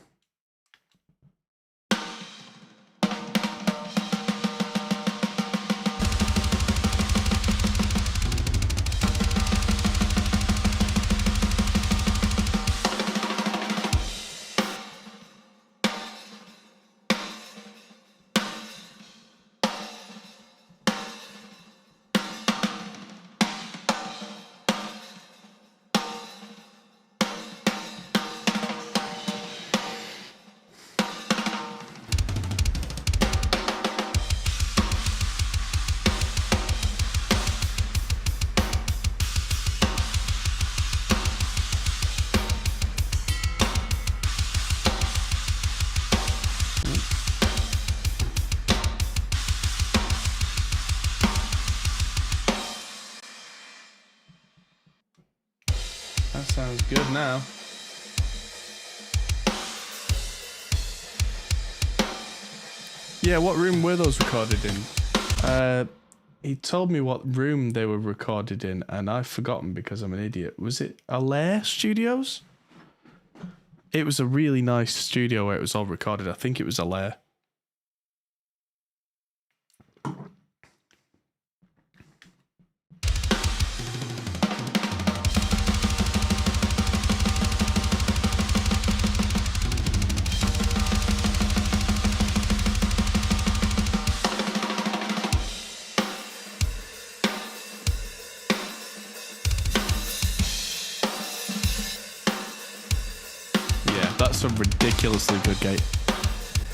That sounds good now. Yeah, what room were those recorded in? He told me what room they were recorded in, and I've forgotten because I'm an idiot. Was it Allaire Studios? It was a really nice studio where it was all recorded. I think it was Allaire. That's a ridiculously good gate.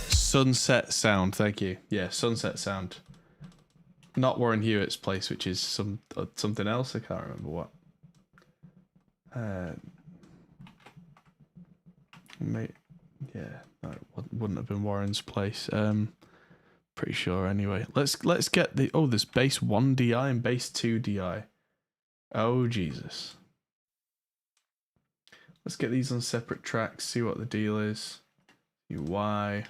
Sunset Sound, thank you. Yeah, Sunset Sound. Not Warren Hewitt's place, which is something else. I can't remember what. Yeah, that wouldn't have been Warren's place. Pretty sure anyway. Let's get the there's bass 1 DI and bass 2 DI. Oh Jesus. Let's get these on separate tracks, see what the deal is. See why.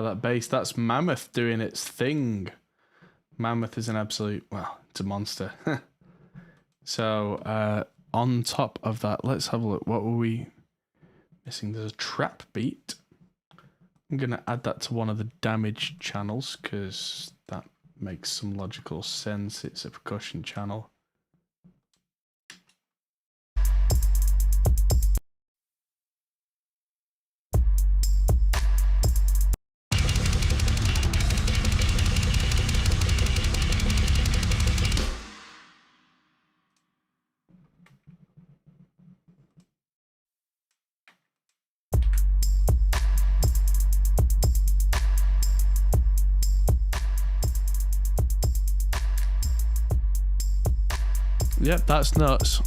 That bass, that's Mammoth doing its thing. Mammoth is an absolute, well, it's a monster. So on top of that, let's have a look. What were we missing? There's a trap beat. I'm going to add that to one of the damage channels because that makes some logical sense. It's a percussion channel. Yep, that's nuts.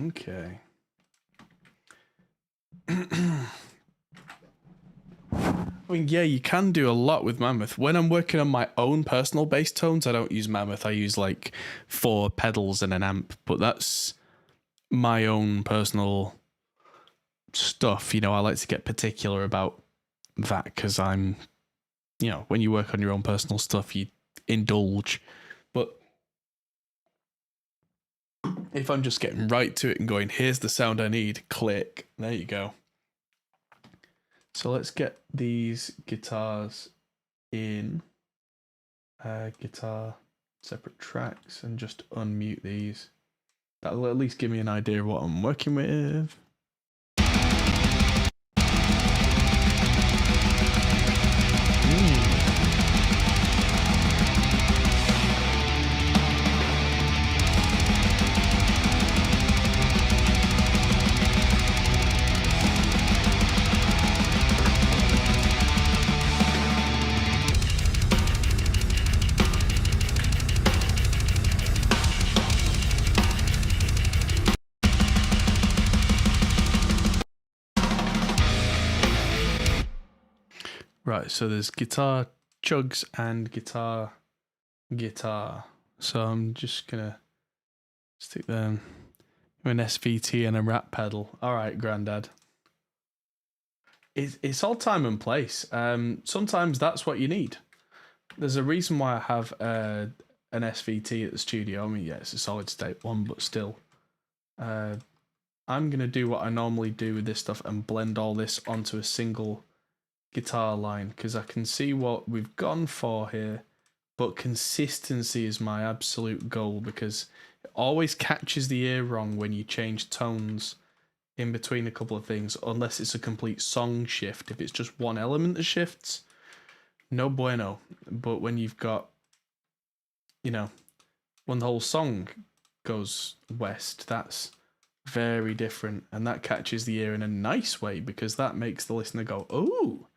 Okay. I mean, yeah, you can do a lot with Mammoth. When I'm working on my own personal bass tones, I don't use Mammoth. I use like 4 pedals and an amp, but that's my own personal stuff. You know, I like to get particular about that because I'm, you know, when you work on your own personal stuff, you indulge. But if I'm just getting right to it and going, here's the sound I need, click, there you go. So let's get these guitars in guitar separate tracks and just unmute these. That'll at least give me an idea of what I'm working with. Right, so there's guitar chugs and guitar. So I'm just gonna stick them an SVT and a rat pedal. All right, Grandad. It's all time and place. Sometimes that's what you need. There's a reason why I have an SVT at the studio. I mean, yeah, it's a solid state one, but still. I'm gonna do what I normally do with this stuff and blend all this onto a single guitar line, because I can see what we've gone for here, but consistency is my absolute goal, because it always catches the ear wrong when you change tones in between a couple of things, unless it's a complete song shift. If it's just one element that shifts, no bueno. But when you've got, you know, when the whole song goes west, that's very different, and that catches the ear in a nice way, because that makes the listener go, "Oh."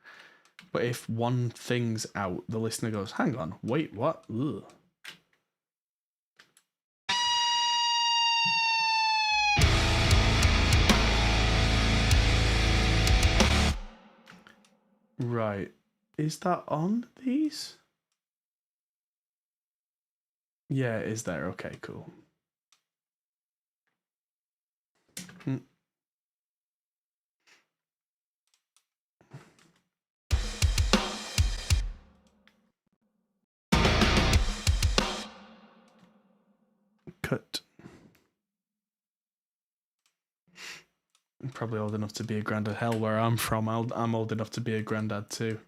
But if one thing's out, the listener goes, "Hang on, wait, what?" Ugh. Right. Is that on these? Yeah, it is there. Okay, cool. Cut. I'm probably old enough to be a granddad. Hell, where I'm from, I'm old enough to be a granddad too.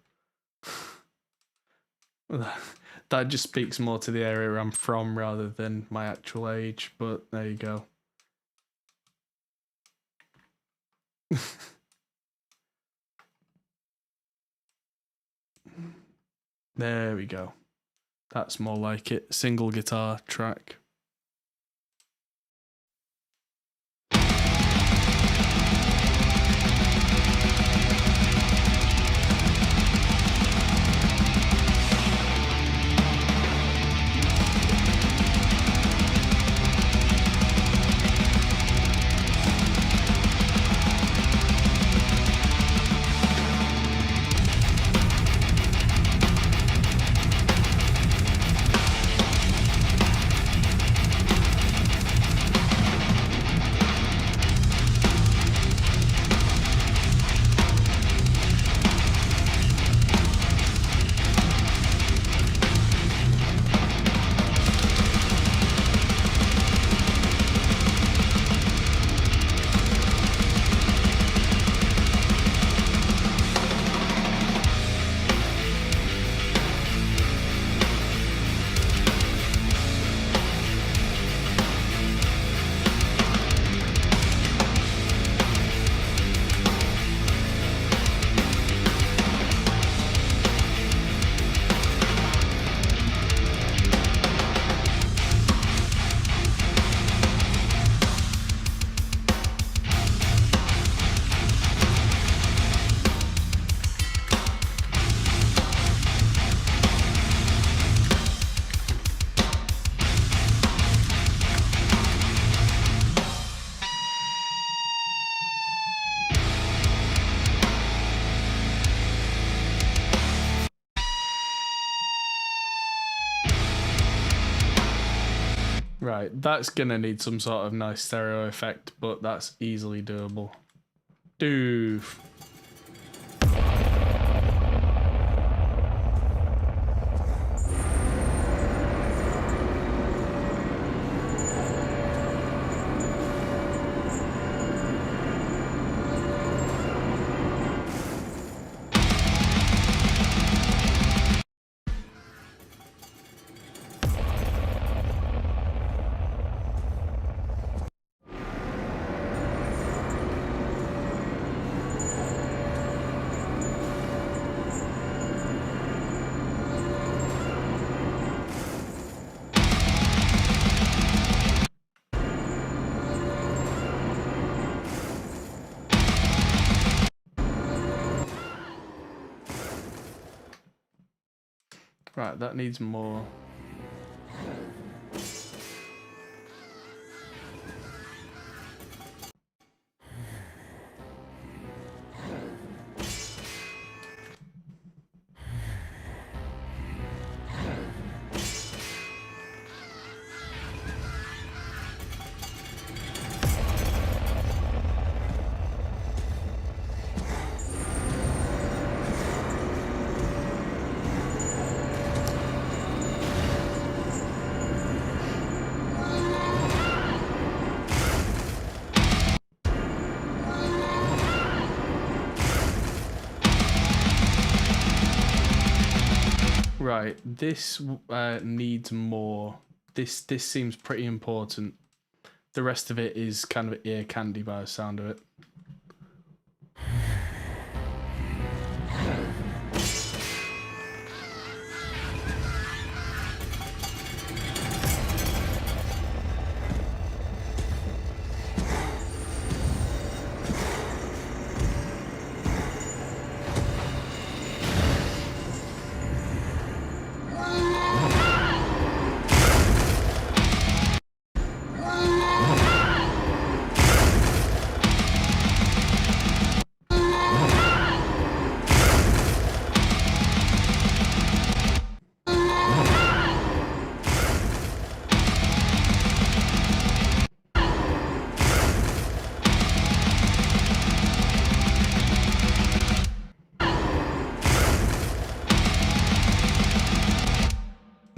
That just speaks more to the area I'm from rather than my actual age, but there you go. There we go. That's more like it. Single guitar track. Right, that's gonna need some sort of nice stereo effect, but that's easily doable. Doof. Right, that needs more. Right, this needs more. This seems pretty important. The rest of it is kind of ear candy by the sound of it.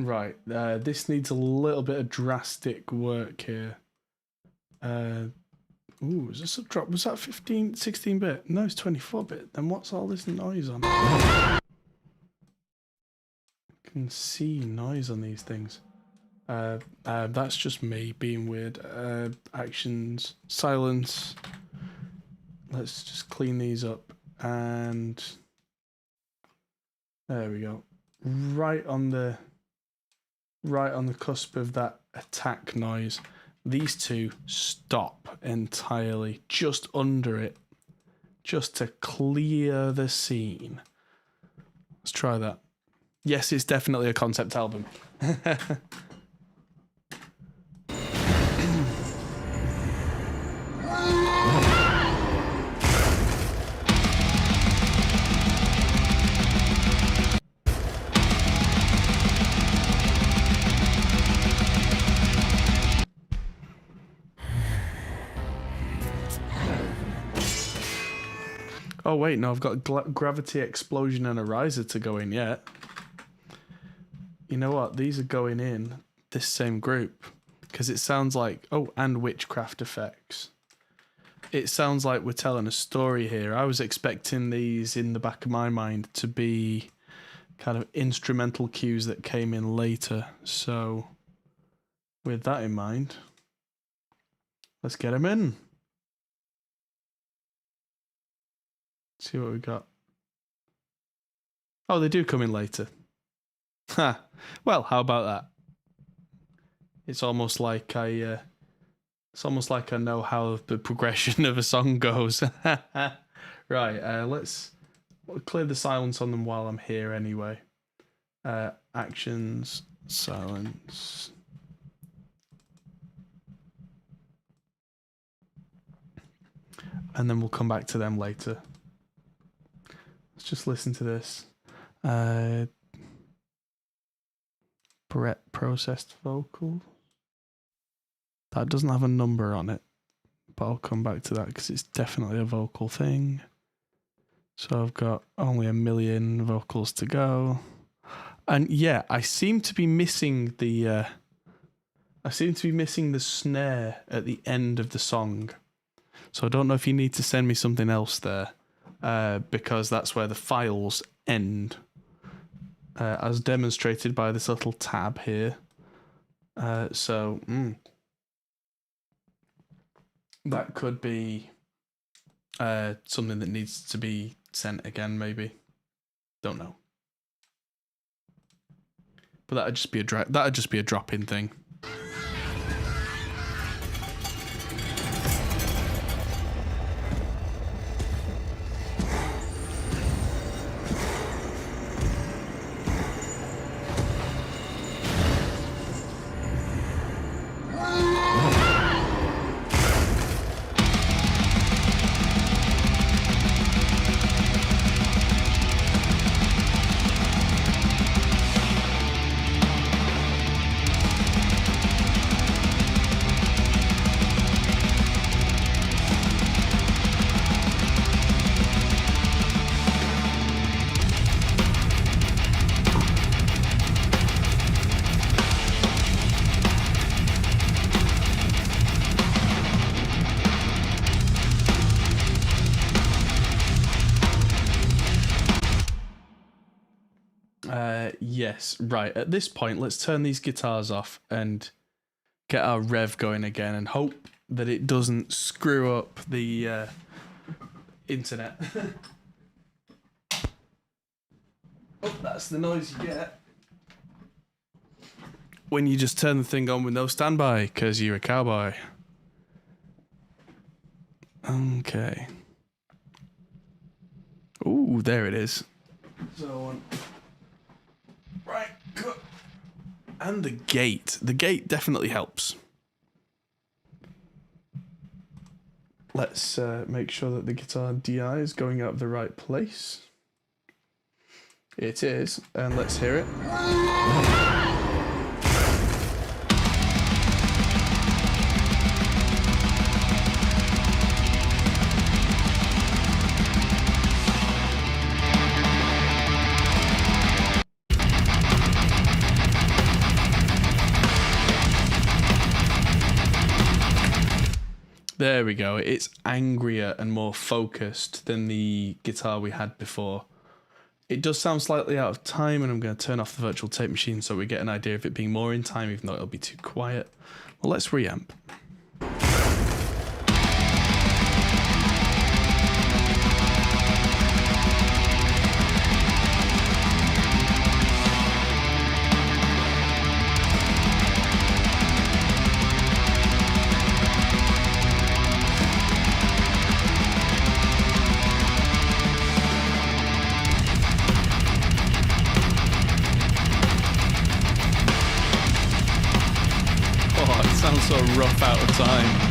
Right, this needs a little bit of drastic work here. Ooh, is this a drop? Was that 16-bit? No, it's 24-bit. Then what's all this noise on? I can see noise on these things. That's just me being weird. Actions, silence. Let's just clean these up, and there we go. Right on the cusp of that attack noise. These two stop entirely just under it, just to clear the scene. Let's try that. Yes, it's definitely a concept album. Oh wait, no, I've got Gravity Explosion and a Riser to go in yet. You know what? These are going in this same group because it sounds like, oh, and Witchcraft Effects. It sounds like we're telling a story here. I was expecting these in the back of my mind to be kind of instrumental cues that came in later. So with that in mind, let's get them in. See what we got. Oh, they do come in later. Ha. Well, how about that? It's almost like I know how the progression of a song goes. Right, let's clear the silence on them while I'm here anyway. Actions, silence. And then we'll come back to them later. Let's just listen to this. Brett processed vocal. That doesn't have a number on it, but I'll come back to that because it's definitely a vocal thing. So I've got only 1 million vocals to go. And yeah, I seem to be missing the snare at the end of the song. So I don't know if you need to send me something else there. Because that's where the files end, as demonstrated by this little tab here. So that could be something that needs to be sent again, maybe. Don't know. But that'd just be a drop-in thing. Yes, right. At this point, let's turn these guitars off and get our rev going again and hope that it doesn't screw up the internet. Oh, that's the noise you get when you just turn the thing on with no standby because you're a cowboy. Okay. Ooh, there it is. So, right, good. And the gate. The gate definitely helps. Let's make sure that the guitar DI is going out of the right place. It is, and let's hear it. There we go. It's angrier and more focused than the guitar we had before. It does sound slightly out of time, and I'm going to turn off the virtual tape machine so we get an idea of it being more in time, even though it'll be too quiet. Well, let's reamp. Sounds so rough out of time.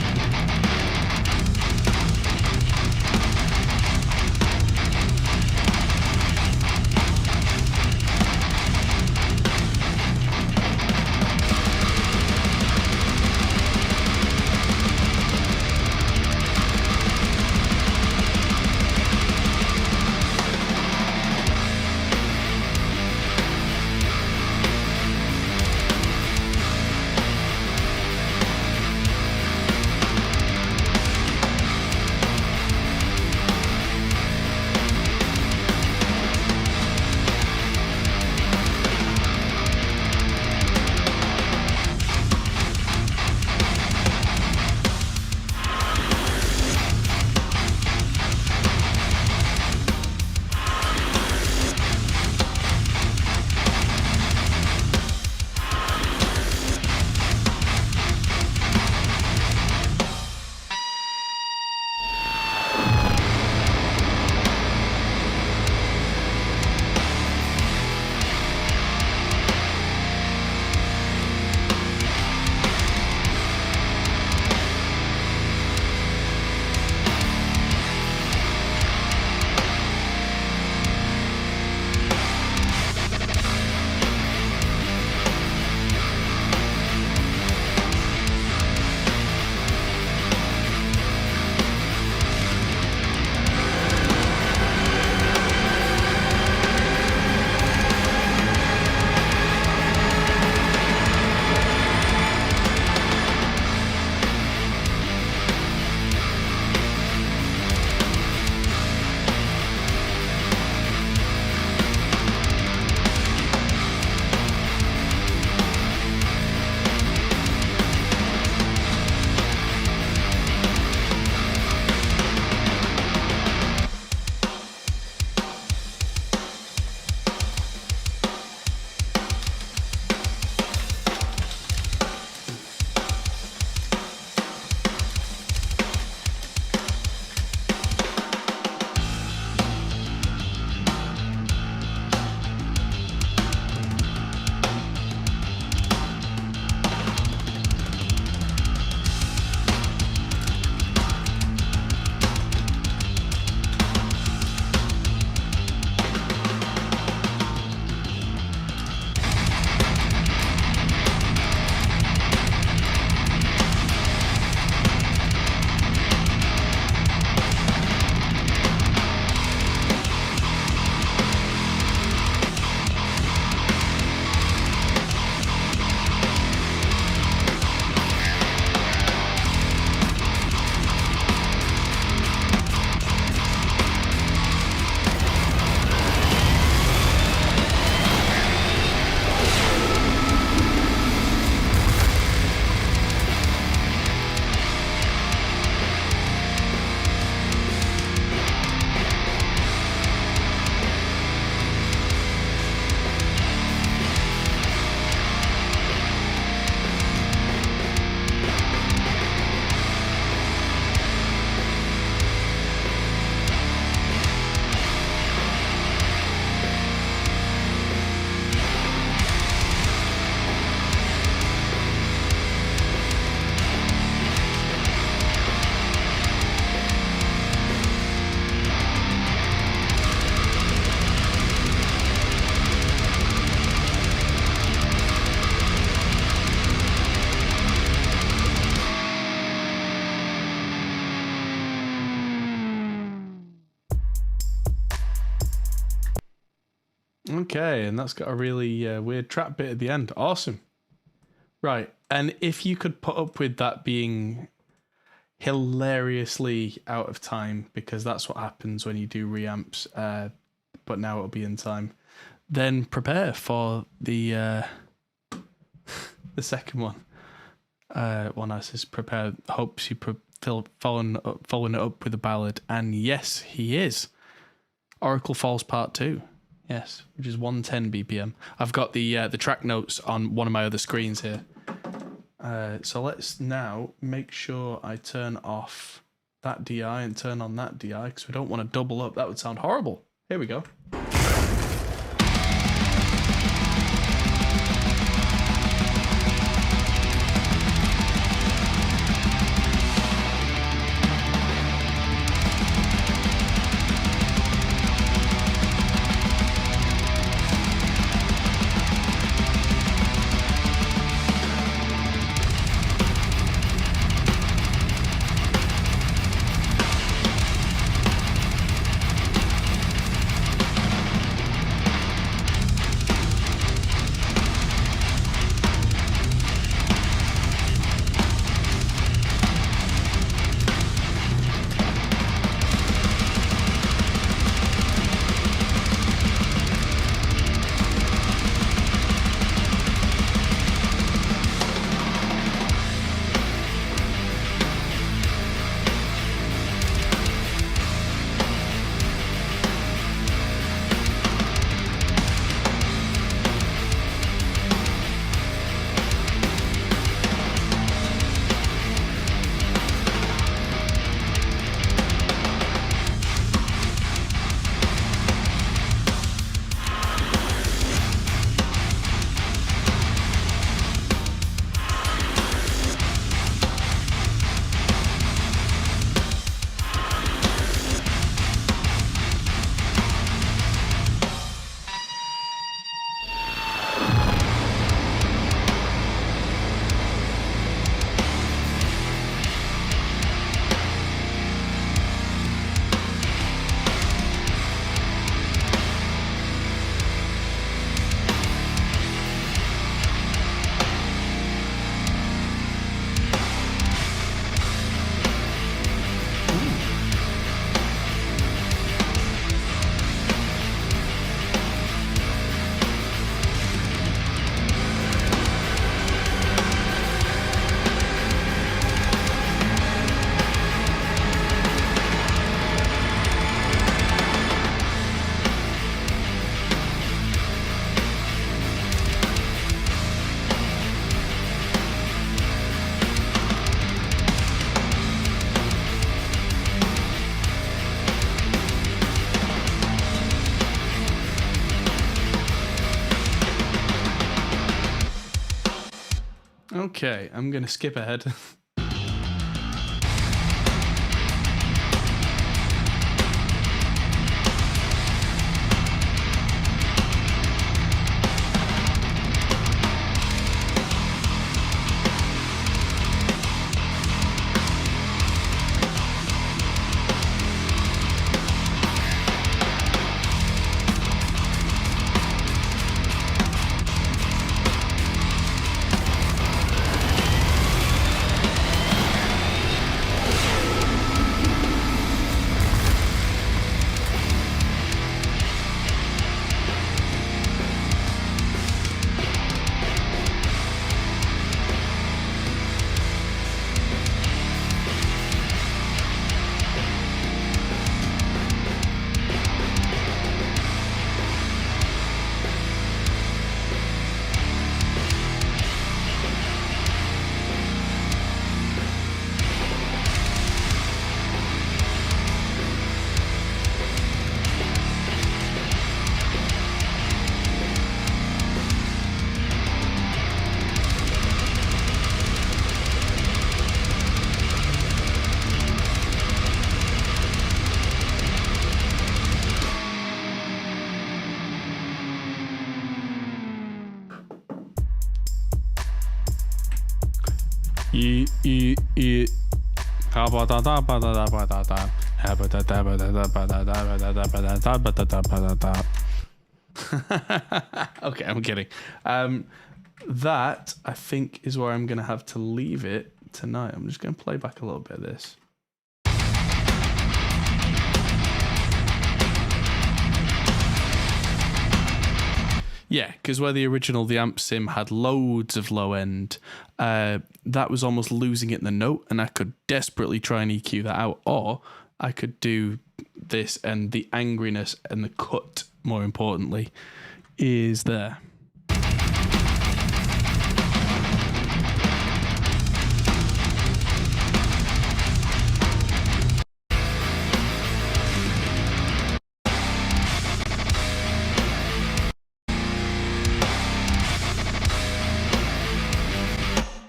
Okay, and that's got a really weird trap bit at the end. Awesome. Right, and if you could put up with that being hilariously out of time, because that's what happens when you do reamps, but now it'll be in time, then prepare for the the second one. One I says prepare, hopes you following it up with a ballad, and yes, he is. Oracle Falls Part 2. Yes, which is 110 BPM. I've got the track notes on one of my other screens here. So let's now make sure I turn off that DI and turn on that DI, because we don't want to double up. That would sound horrible. Here we go. Okay, I'm going to skip ahead. Okay, I'm kidding. That, I think, is where I'm going to have to leave it tonight. I'm just going to play back a little bit of this. Yeah, because where the original, the amp sim had loads of low end, that was almost losing it in the note, and I could desperately try and EQ that out, or I could do this, and the angriness and the cut, more importantly, is there.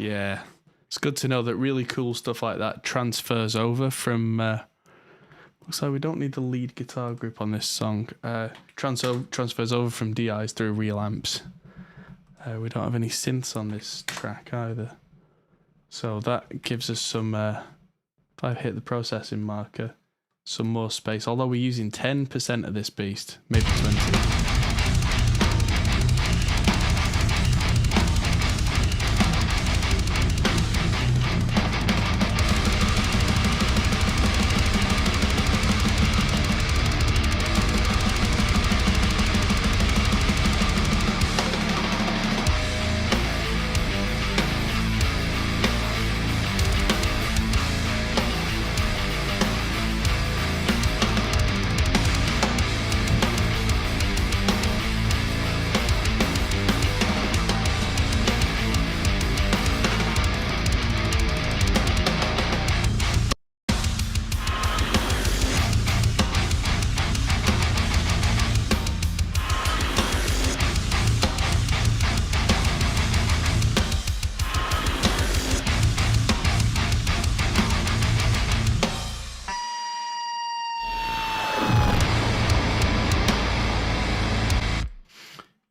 Yeah, it's good to know that really cool stuff like that transfers over from. Looks like we don't need the lead guitar group on this song. Transfers over from DIs through real amps. We don't have any synths on this track either, so that gives us some. If I hit the processing marker, some more space. Although we're using 10% of this beast, maybe 20.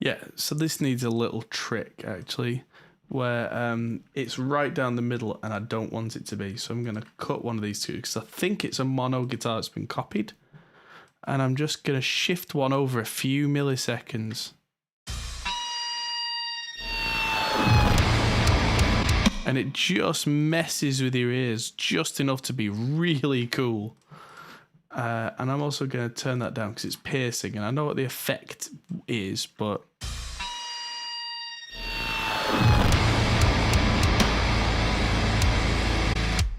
Yeah, so this needs a little trick actually, where it's right down the middle and I don't want it to be. So I'm going to cut one of these two because I think it's a mono guitar that's been copied. And I'm just going to shift one over a few milliseconds. And it just messes with your ears just enough to be really cool. And I'm also going to turn that down because it's piercing and I know what the effect is, but...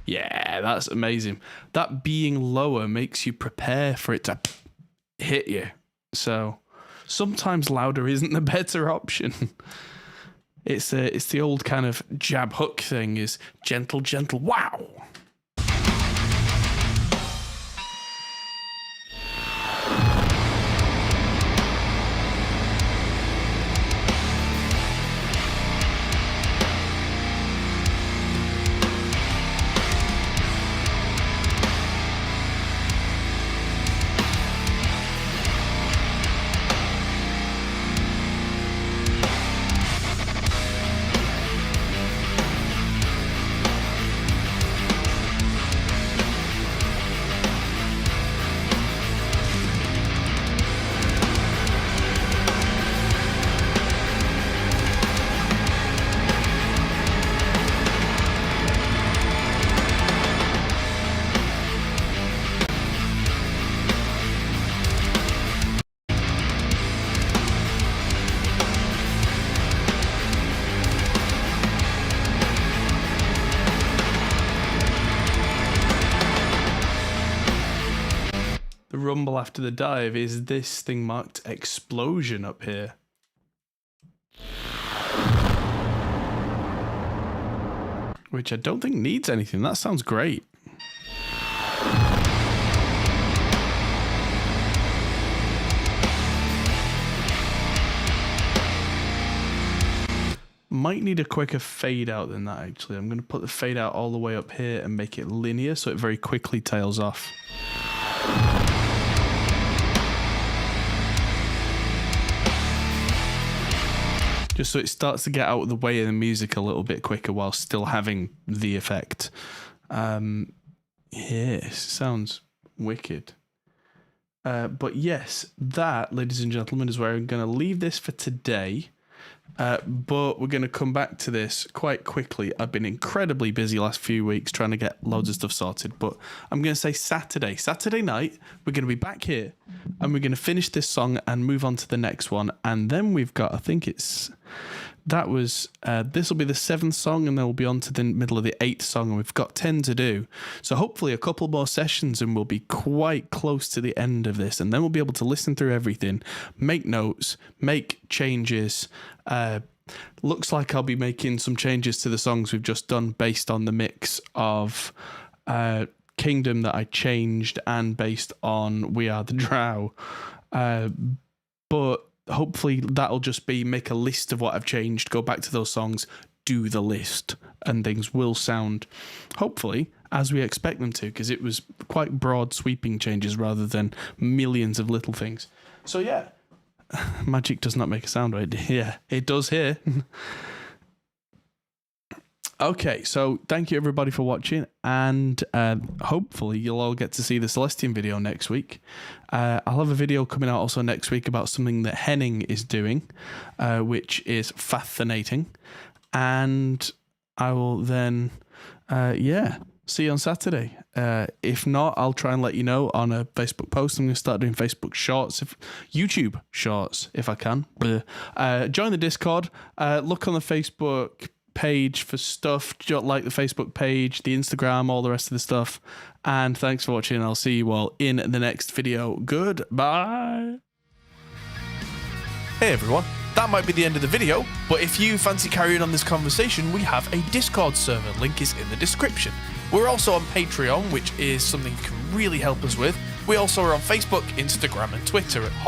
Yeah, that's amazing. That being lower makes you prepare for it to hit you. So sometimes louder isn't the better option. It's the old kind of jab hook thing, is gentle, gentle, wow. The rumble after the dive is this thing marked explosion up here. Which I don't think needs anything. That sounds great. Might need a quicker fade out than that actually. I'm going to put the fade out all the way up here and make it linear so it very quickly tails off. Just so it starts to get out of the way of the music a little bit quicker while still having the effect. Yes, sounds wicked. But yes, that, ladies and gentlemen, is where I'm going to leave this for today. But we're going to come back to this quite quickly. I've been incredibly busy last few weeks trying to get loads of stuff sorted. But I'm going to say Saturday night, we're going to be back here and we're going to finish this song and move on to the next one. And then we've got, I think this will be the 7th song, and then we'll be on to the middle of the 8th song, and we've got 10 to do. So hopefully a couple more sessions and we'll be quite close to the end of this, and then we'll be able to listen through everything, make notes, make changes. Looks like I'll be making some changes to the songs we've just done based on the mix of Kingdom that I changed and based on We Are the Drow. But hopefully that'll just be make a list of what I've changed, go back to those songs, do the list, and things will sound, hopefully, as we expect them to, because it was quite broad sweeping changes rather than millions of little things. So yeah, magic does not make a sound, right? Yeah, it does here. Okay, so thank you everybody for watching, and hopefully you'll all get to see the Celestian video next week. I'll have a video coming out also next week about something that Henning is doing, which is fascinating, and I will then, see you on Saturday. If not, I'll try and let you know on a Facebook post. I'm going to start doing Facebook shorts, YouTube shorts, if I can. Join the Discord, look on the Facebook page for stuff, like the Facebook page, the Instagram, all the rest of the stuff. And thanks for watching. I'll see you all in the next video. Goodbye. Hey everyone, that might be the end of the video, but if you fancy carrying on this conversation, we have a Discord server, link is in the description. We're also on Patreon, which is something you can really help us with. We also are on Facebook, Instagram and Twitter at